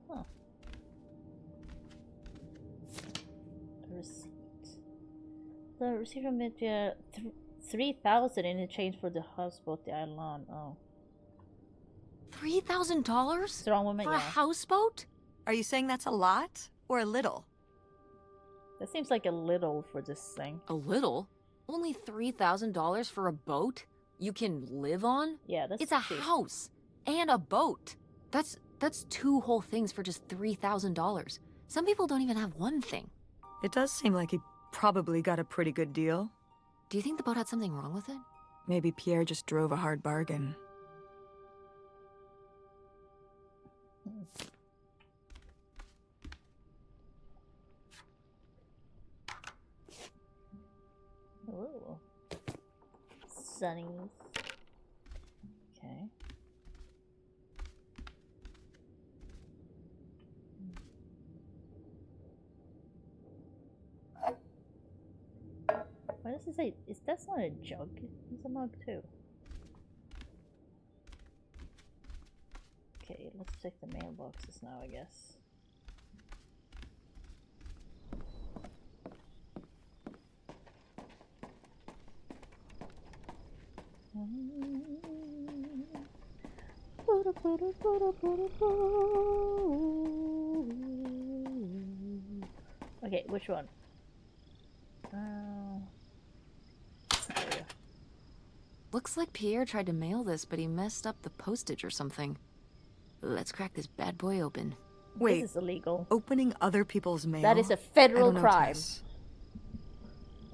Huh. The receipt. The receipt from it, 3,000 in exchange for the houseboat, the Island. Oh. $3,000? It's the wrong woman, For yeah. a houseboat? Are you saying that's a lot? Or a little? That seems like a little for this thing. A little? Only $3,000 for a boat you can live on? Yeah, that's It's a cheap. house. And a boat. That's 2 whole things for just $3,000. Some people don't even have one thing. It does seem like he probably got a pretty good deal. Do you think the boat had something wrong with it? Maybe Pierre just drove a hard bargain. Ooh. Sunnies. Okay. Why does it say? That's not a jug. It's a mug too. Okay, let's check the mailboxes now, I guess. Okay, which one? Looks like Pierre tried to mail this, but he messed up the postage or something. Let's crack this bad boy open. Wait, This is illegal. opening other people's mail? That is a I federal don't know, crime. Tess.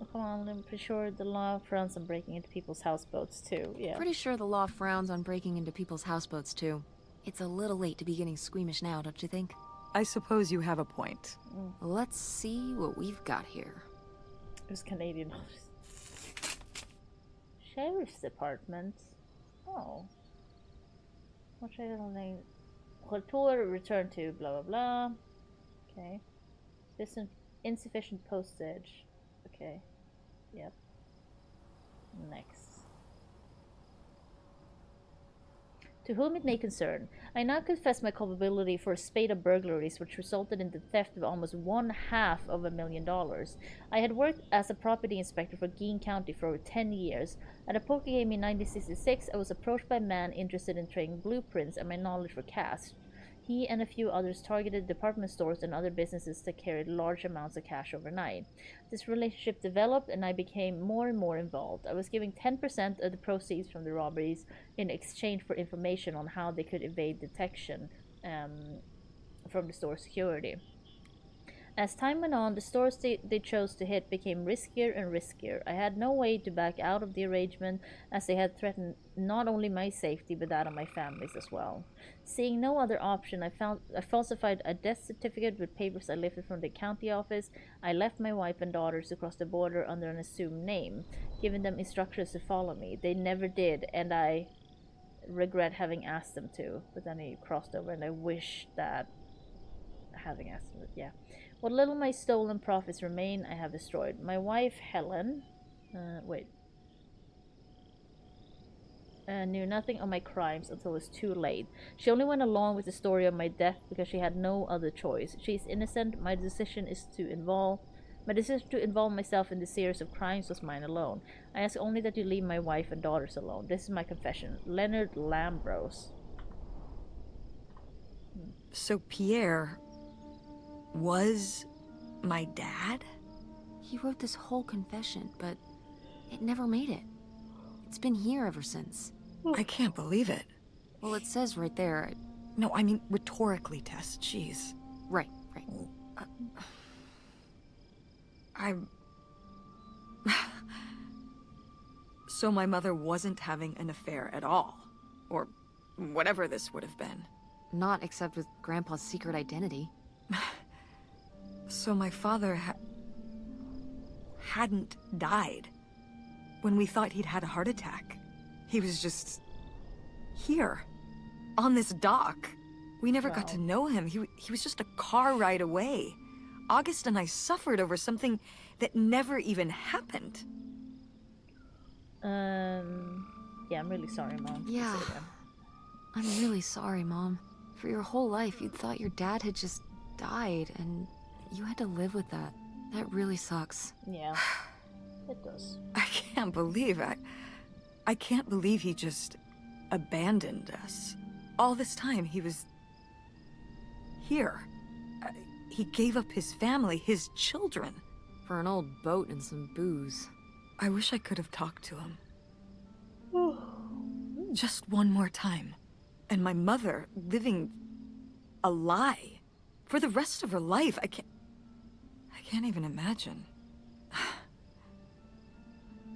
Oh, come on, I'm pretty sure the law frowns on breaking into people's houseboats too. Yeah. Pretty sure the law frowns on breaking into people's houseboats, too. It's a little late to be getting squeamish now, don't you think? I suppose you have a point. Let's see what we've got here. It was Canadian dollars. Sheriff's Department. Oh. What should I name? Couture returned to blah blah blah. Okay. This insufficient postage. Okay. Yep. Next. To whom it may concern, I now confess my culpability for a spate of burglaries which resulted in the theft of almost $500,000. I had worked as a property inspector for Gein County for over 10 years. At a poker game in 1966, I was approached by a man interested in trading blueprints and my knowledge for cash. He and a few others targeted department stores and other businesses that carried large amounts of cash overnight. This relationship developed and I became more and more involved. I was giving 10% of the proceeds from the robberies in exchange for information on how they could evade detection from the store security. As time went on, the stores they chose to hit became riskier and riskier. I had no way to back out of the arrangement as they had threatened not only my safety but that of my family's as well. Seeing no other option, I falsified a death certificate with papers I lifted from the county office. I left my wife and daughters to cross the border under an assumed name, giving them instructions to follow me. They never did, and I regret having asked them to. But then he crossed over, and I wish that having asked them, yeah. What little my stolen profits remain, I have destroyed. My wife, Helen, knew nothing of my crimes until it was too late. She only went along with the story of my death because she had no other choice. She is innocent. My decision to involve myself in the series of crimes was mine alone. I ask only that you leave my wife and daughters alone. This is my confession. Leonard Lambros. So Pierre was my dad? He wrote this whole confession, but it never made it. It's been here ever since. I can't believe it. Well, it says right there. No, I mean rhetorically, Tess. Jeez. Right. So my mother wasn't having an affair at all. Or whatever this would have been. Not except with Grandpa's secret identity. So my father hadn't died. When we thought he'd had a heart attack. He was just here. On this dock. We never got to know him. He was just a car ride away. August and I suffered over something that never even happened. Yeah, I'm really sorry, Mom. Yeah. I'm really sorry, Mom. For your whole life, you'd thought your dad had just died, and you had to live with that. That really sucks. Yeah, it does. I can't believe I can't believe he just abandoned us. All this time, he was here. He gave up his family, his children. For an old boat and some booze. I wish I could have talked to him. Just one more time. And my mother living a lie for the rest of her life. I can't even imagine.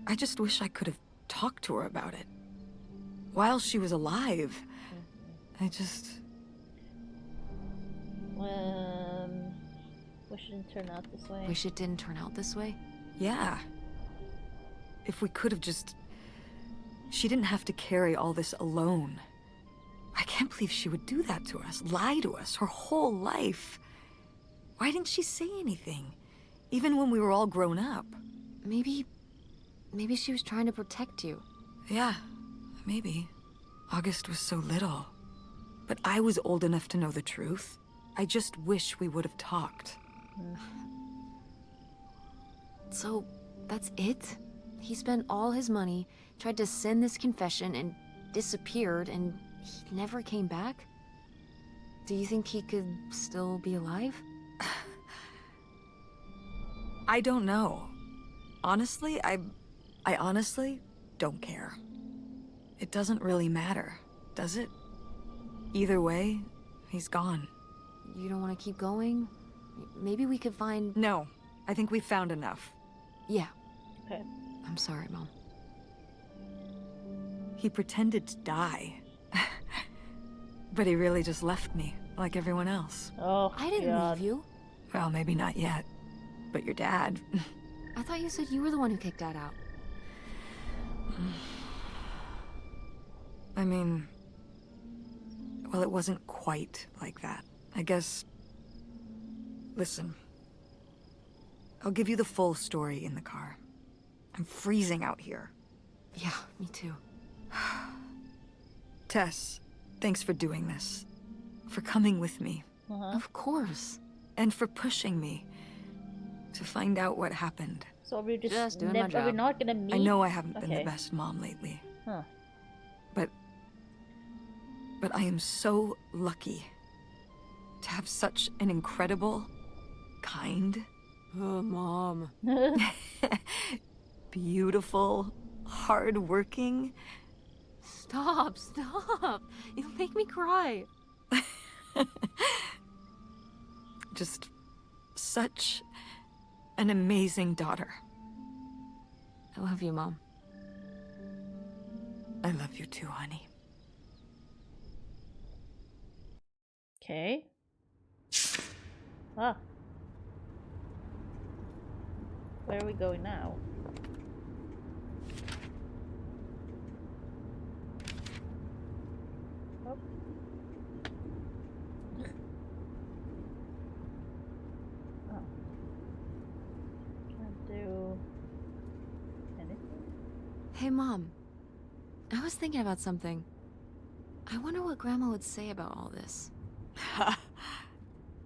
I just wish I could have talked to her about it. While she was alive. Wish it didn't turn out this way. Wish it didn't turn out this way? Yeah. If we could have just... She didn't have to carry all this alone. I can't believe she would do that to us, lie to us, her whole life. Why didn't she say anything? Even when we were all grown up. Maybe she was trying to protect you. Yeah, maybe. August was so little. But I was old enough to know the truth. I just wish we would have talked. So, that's it? He spent all his money, tried to send this confession, and disappeared, and he never came back? Do you think he could still be alive? I don't know. Honestly, I honestly don't care. It doesn't really matter, does it? Either way, he's gone. You don't want to keep going? Maybe we could find... No, I think we found enough. Yeah. Okay. I'm sorry, Mom. He pretended to die. But he really just left me, like everyone else. Oh, I didn't God. leave you. Well, maybe not yet. But your dad... I thought you said you were the one who kicked Dad out. I mean... Well, it wasn't quite like that. I guess... Listen. I'll give you the full story in the car. I'm freezing out here. Yeah, me too. Tess, thanks for doing this. For coming with me. Of course. And for pushing me to find out what happened. So are we Just doing my are we job. not gonna meet? I know I haven't been Okay. the best mom lately. Huh. But I am so lucky to have such an incredible, kind, Oh, Mom. beautiful, hard-working... Stop. You make me cry. just such an amazing daughter. I love you, Mom. I love you too, honey. Okay. Ah. Where are we going now? Oh. Oh. Can't do anything? Hey, Mom. I was thinking about something. I wonder what Grandma would say about all this.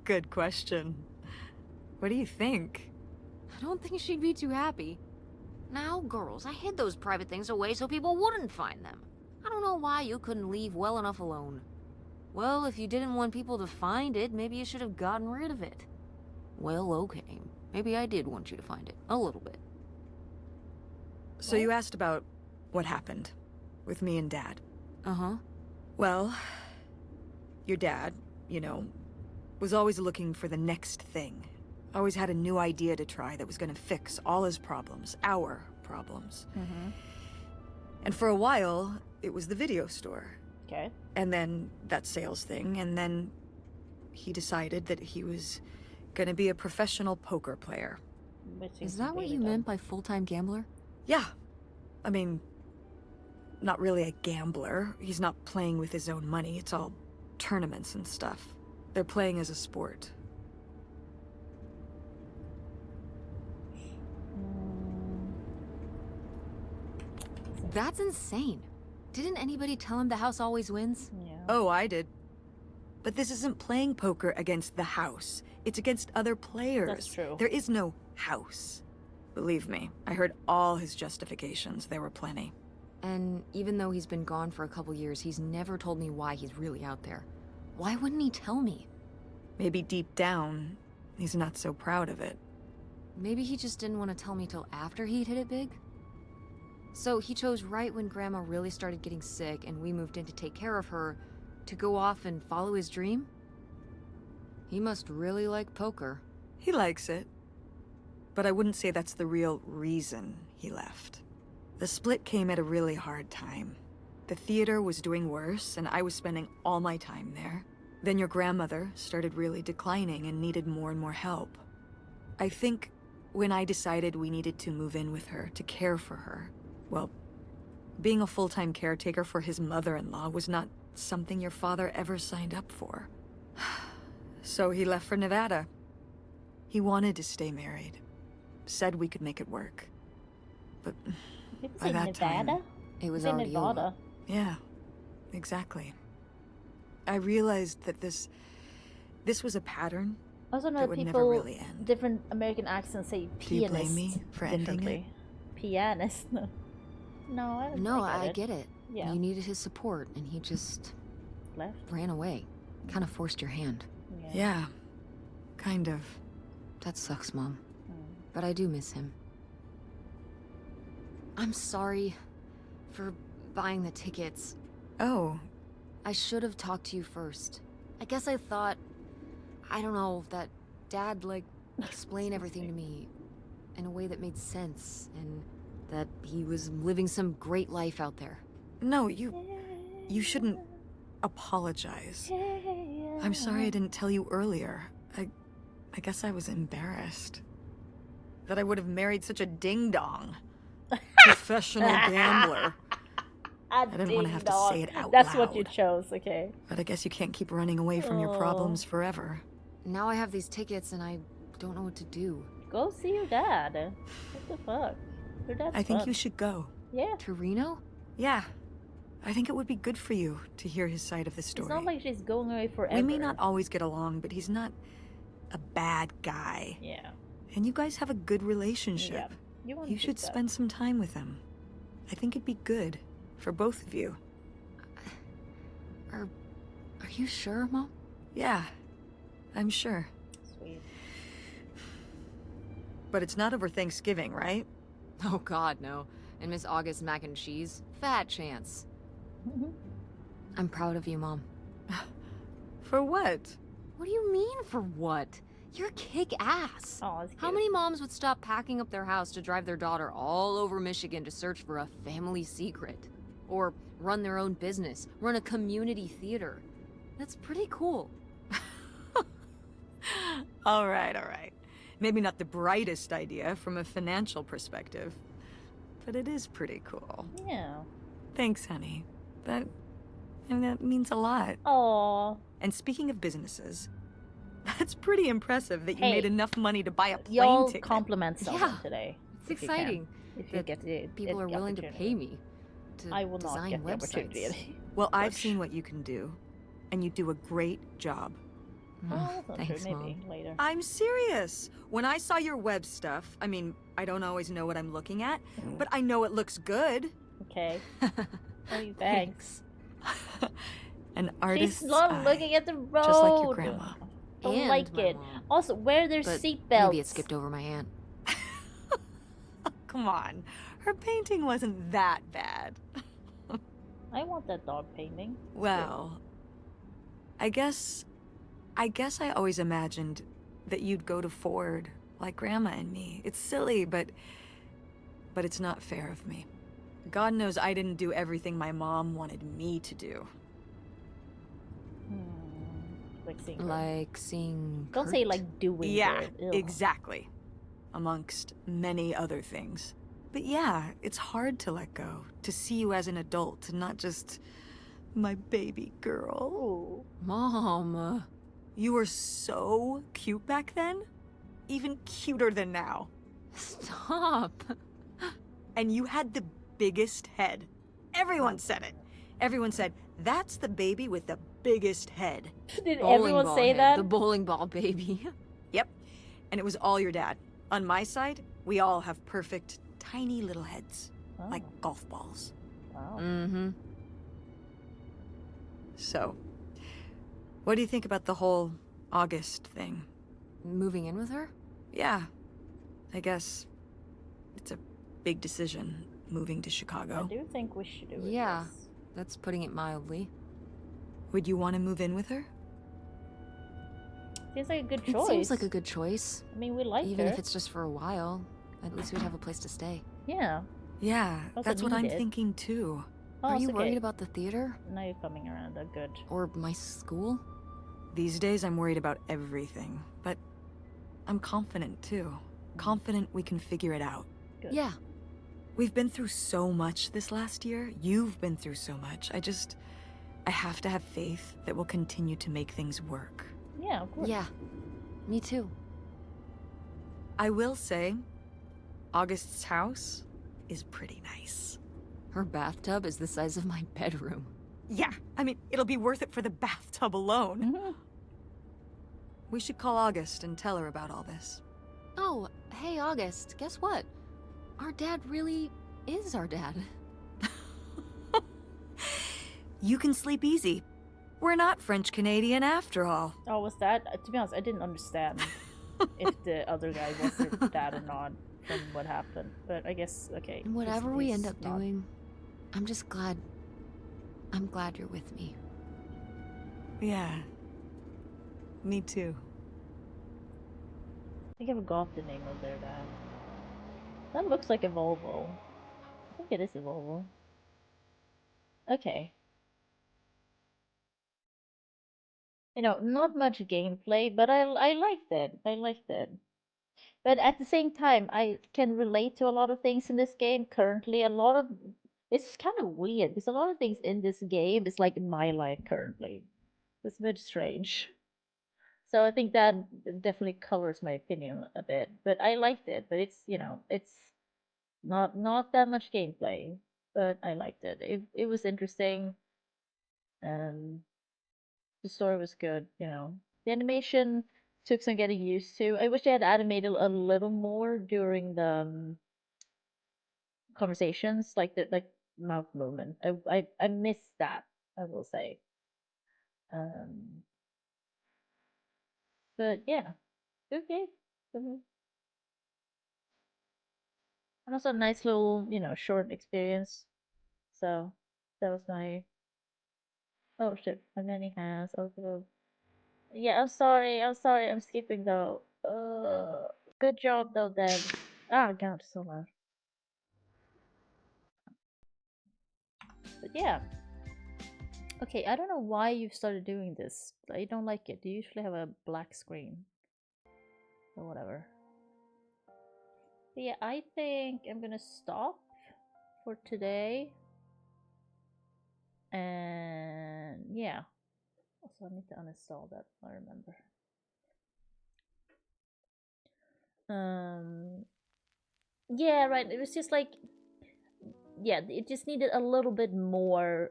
Good question. What do you think? I don't think she'd be too happy. Now, girls, I hid those private things away so people wouldn't find them. I don't know why you couldn't leave well enough alone. Well, if you didn't want people to find it, maybe you should have gotten rid of it. Well, okay. Maybe I did want you to find it. A little bit. So you asked about what happened with me and Dad. Uh-huh. Well, your dad, you know, was always looking for the next thing. Always had a new idea to try that was gonna fix all his problems, our problems. Mm-hmm. And for a while, it was the video store. Okay. And then that sales thing, and then he decided that he was gonna be a professional poker player. Which seems Is that what really you dumb. meant by full-time gambler? Yeah. I mean, not really a gambler. He's not playing with his own money. It's all tournaments and stuff. They're playing as a sport. That's insane. Didn't anybody tell him the house always wins? Yeah. Oh, I did. But this isn't playing poker against the house. It's against other players. That's true. There is no house. Believe me, I heard all his justifications. There were plenty. And even though he's been gone for a couple years, he's never told me why he's really out there. Why wouldn't he tell me? Maybe deep down, he's not so proud of it. Maybe he just didn't want to tell me till after he'd hit it big? So he chose right when Grandma really started getting sick and we moved in to take care of her, To go off and follow his dream? He must really like poker. He likes it. But I wouldn't say that's the real reason he left. The split came at a really hard time. The theater was doing worse, and I was spending all my time there. Then your grandmother started really declining and needed more and more help. I think when I decided we needed to move in with her to care for her, well, being a full-time caretaker for his mother-in-law was not something your father ever signed up for. So he left for Nevada. He wanted to stay married. Said we could make it work. But Did by say that Nevada? time... It was Say already Nevada. over. Yeah, exactly. I realized that this was a pattern I also know that would never people, really end. different American accents say Do you pianist blame me for ending differently. Pianist? No. No, I don't No, I I get it. Yeah. You needed his support, and he just Left? ran away. Kind of forced your hand. Yeah, kind of. That sucks, Mom. Mm. But I do miss him. I'm sorry for buying the tickets. Oh, I should have talked to you first. I guess I thought, I don't know, that Dad, like, explain everything to me in a way that made sense, and that he was living some great life out there. no, you shouldn't apologize. I'm sorry I didn't tell you earlier. I guess I was embarrassed. That I would have married such a ding-dong. Professional gambler. I didn't want to have to say it out That's loud. what you chose, okay. But I guess you can't keep running away from your Oh. problems forever. Now I have these tickets, and I don't know what to do. Go see your dad. What the fuck? Your dad's I think fun. you should go. Yeah. To Reno? Yeah. I think it would be good for you to hear his side of the story. It's not like she's going away forever. We may not always get along, but he's not a bad guy. Yeah. And you guys have a good relationship. Yeah. You want You should spend some time with him. I think it'd be good for both of you. Are you sure, Mom? Yeah, I'm sure. Sweet. But it's not over Thanksgiving, right? Oh God, no. And Miss August mac and cheese? Fat chance. I'm proud of you, Mom. For what? What do you mean, for what? You're kick-ass. Oh, that's How cute. many moms would stop packing up their house to drive their daughter all over Michigan to search for a family secret? Or run their own business, run a community theater? That's pretty cool. All right, all right. Maybe not the brightest idea from a financial perspective, but it is pretty cool. Yeah. Thanks, honey. That means a lot. Oh. And speaking of businesses, that's pretty impressive that you Hey, made enough money to buy a plane Y'all ticket. compliment someone Yeah. today. It's if you can. exciting If you that get the people are willing to opportunity. pay me to I will not design get the websites. opportunity. Well, I've Push. seen what you can do, and you do a great job. Oh, that's not Thanks, true. Maybe Mom. later. I'm serious. When I saw your web stuff, I mean, I don't always know what I'm looking at, but I know it looks good. Okay. Oh, thanks. An artist's She's not eye, looking at the road. just like your grandma. Don't And like my it. mom. Also, wear their But seatbelts. maybe it skipped over my aunt. Come on, her painting wasn't that bad. I want that dog painting. Well, I guess I always imagined that you'd go to Ford like Grandma and me. It's silly, but it's not fair of me. God knows I didn't do everything my mom wanted me to do. Like seeing. her. Like seeing Don't say Kurt? like doing. Yeah, it. Ew. exactly. Amongst many other things. But yeah, it's hard to let go, to see you as an adult, and not just my baby girl. Ooh. Mom. You were so cute back then, even cuter than now. Stop. And you had the biggest head. Everyone said it. Everyone said, that's the baby with the biggest head. Did Bowling everyone ball say head, that? The bowling ball baby. Yep. And it was all your dad. On my side, we all have perfect, tiny little heads, Oh, like golf balls. wow. Mm-hmm. So, what do you think about the whole August thing? Moving in with her? Yeah, I guess it's a big decision, moving to I Chicago. do think we should do it. Yeah. yes. That's putting it mildly. Would you want to move in with her? Seems like a good choice. It seems like a good choice. I mean, we like Even her. if it's just for a while. At least we'd have a place to stay. Yeah. Yeah, Also that's what I'm needed. thinking too. Oh, Are it's you okay. worried about the theater? Now you're coming around. Good. Or my school? These days I'm worried about everything, but I'm confident too. Confident we can figure it out. Good. Yeah. We've been through so much this last year. You've been through so much. I have to have faith that we'll continue to make things work. Yeah, of course. Yeah. Me too. I will say, August's house is pretty nice. Her bathtub is the size of my bedroom. Yeah, I mean, it'll be worth it for the bathtub alone. Mhm. We should call August and tell her about all this. Oh, hey August, guess what? Our dad really is our dad. You can sleep easy. We're not French-Canadian after all. Oh, was that? To be honest, I didn't understand if the other guy was her dad or not from what happened. But I guess, okay. And whatever we he's end up not. doing, I'm just glad. I'm glad you're with me. Yeah. Me too. I think I forgot the name of their dad. That looks like a Volvo. I think it is a Volvo. Okay. You know, not much gameplay, but I liked it. I liked it. But at the same time, I can relate to a lot of things in this game currently. It's kind of weird because a lot of things in this game is like my life currently. It's a bit strange. So I think that definitely colors my opinion a bit. But I liked it. But it's not that much gameplay. But I liked it. It was interesting. Um, the story was good. The animation took some getting used to. I wish they had animated a little more during the conversations, like mouth movement. I missed that. I will say. Um, but yeah, okay. Mhm. And also a nice little, short experience. So that was my. Oh shit! My many hands. Also, yeah. I'm sorry. I'm sorry. I'm skipping though. Good job though, Deb. Ah, God, so loud. But yeah. Okay, I don't know why you've started doing this. I don't like it. You usually have a black screen. Or whatever. But yeah, I think I'm gonna stop for today. And yeah. Also, I need to uninstall that, I remember. Yeah, right. It was just like, yeah, it just needed a little bit more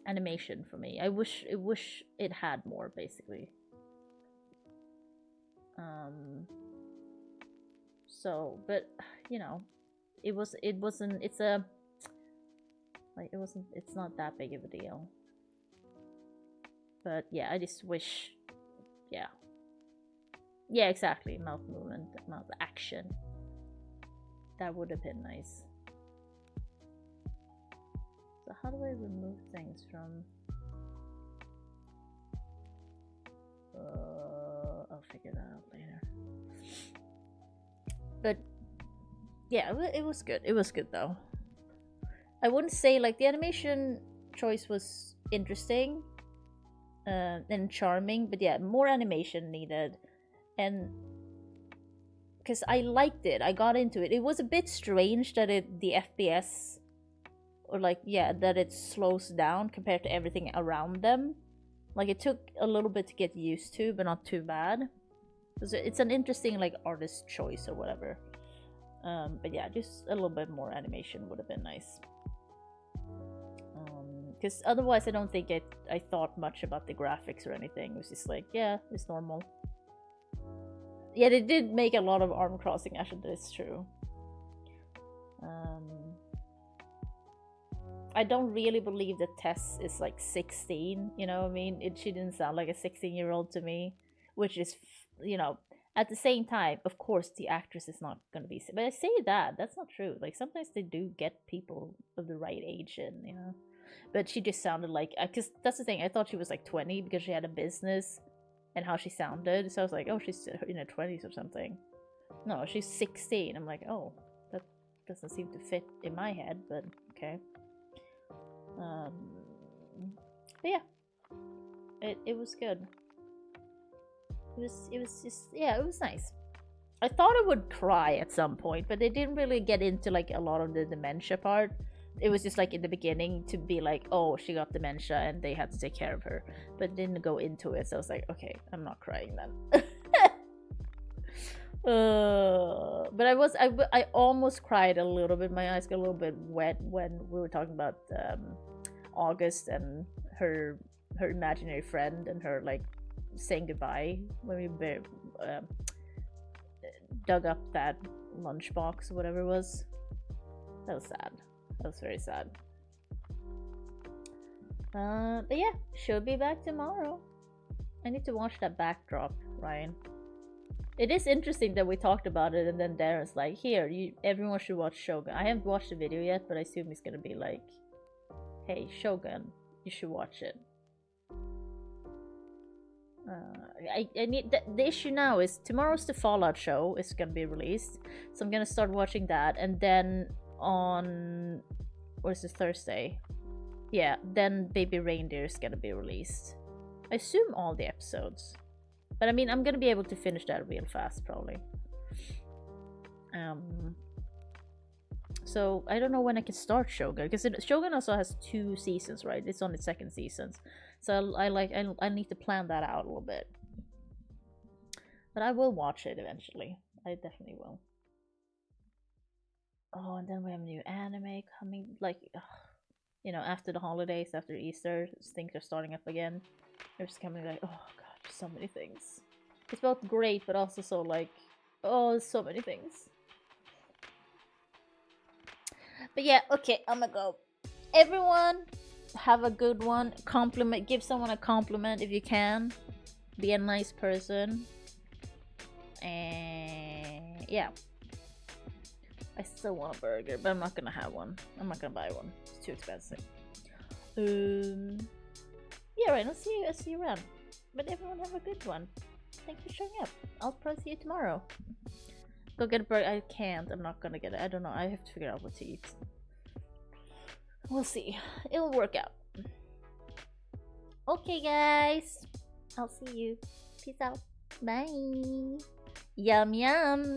animation for me. I wish it had more, basically. So, but it's not that big of a deal. But yeah, I just wish, yeah, exactly, mouth movement, mouth action. That would have been nice. So how do I remove things from? I'll figure that out later. But yeah, it was good. It was good though. I wouldn't say like the animation choice was interesting and charming, but yeah, more animation needed. And because I liked it, I got into it. It was a bit strange that the FPS, or that it slows down compared to everything around them. Like it took a little bit to get used to, but not too bad. It's an interesting artist choice or whatever. But yeah, just a little bit more animation would have been nice. Because otherwise I don't think I thought much about the graphics or anything. It was just like, yeah, it's normal. Yeah, they did make a lot of arm crossing action, that's true. I don't really believe that Tess is 16, you know what I mean? She didn't sound like a 16-year-old to me, which is, at the same time, of course, the actress is not going to be. But I say that's not true. Like sometimes they do get people of the right age in, you know. But she just sounded like, because that's the thing. I thought she was like 20 because she had a business, and how she sounded. So I was like, oh, she's in her 20s or something. No, she's 16. I'm like, oh, that doesn't seem to fit in my head, but okay. But yeah, it was good. It was just, yeah, it was nice. I thought I would cry at some point, but they didn't really get into like a lot of the dementia part. It was just like in the beginning to be like, oh, she got dementia and they had to take care of her, but didn't go into it. So I was like, okay, I'm not crying then. But I almost cried a little bit. My eyes got a little bit wet when we were talking about August and her imaginary friend and her like saying goodbye when we dug up that lunchbox or whatever it was. That was sad. That was very sad. But yeah, should be back tomorrow. I need to watch that backdrop, Ryan. It is interesting that we talked about it and then Darren's like, here, everyone should watch Shogun. I haven't watched the video yet, but I assume he's gonna be like, hey, Shogun, you should watch it. I need the issue now is tomorrow's the Fallout show is gonna be released, so I'm gonna start watching that, and then on what is it, Thursday? Yeah, then Baby Reindeer is gonna be released. I assume all the episodes, but I mean I'm gonna be able to finish that real fast probably. So I don't know when I can start Shogun, because Shogun also has 2 seasons, right? It's on its 2nd season. So I need to plan that out a little bit. But I will watch it eventually. I definitely will. Oh, and then we have new anime coming, like, you know, after the holidays, after Easter, things are starting up again. They're just coming like, oh god, there's so many things. It's both great, but also so like, oh, there's so many things. But yeah, okay, I'm gonna go. Everyone, have a good one. Compliment, give someone a compliment if you can. Be a nice person. And yeah, I still want a burger, but I'm not gonna have one. I'm not gonna buy one. It's too expensive. Yeah, right. I'll see you around. But everyone have a good one. Thanks for showing up. I'll probably see you tomorrow. Go get a burger. I can't. I'm not gonna get it. I don't know. I have to figure out what to eat. We'll see. It'll work out. Okay, guys. I'll see you. Peace out. Bye. Yum yum.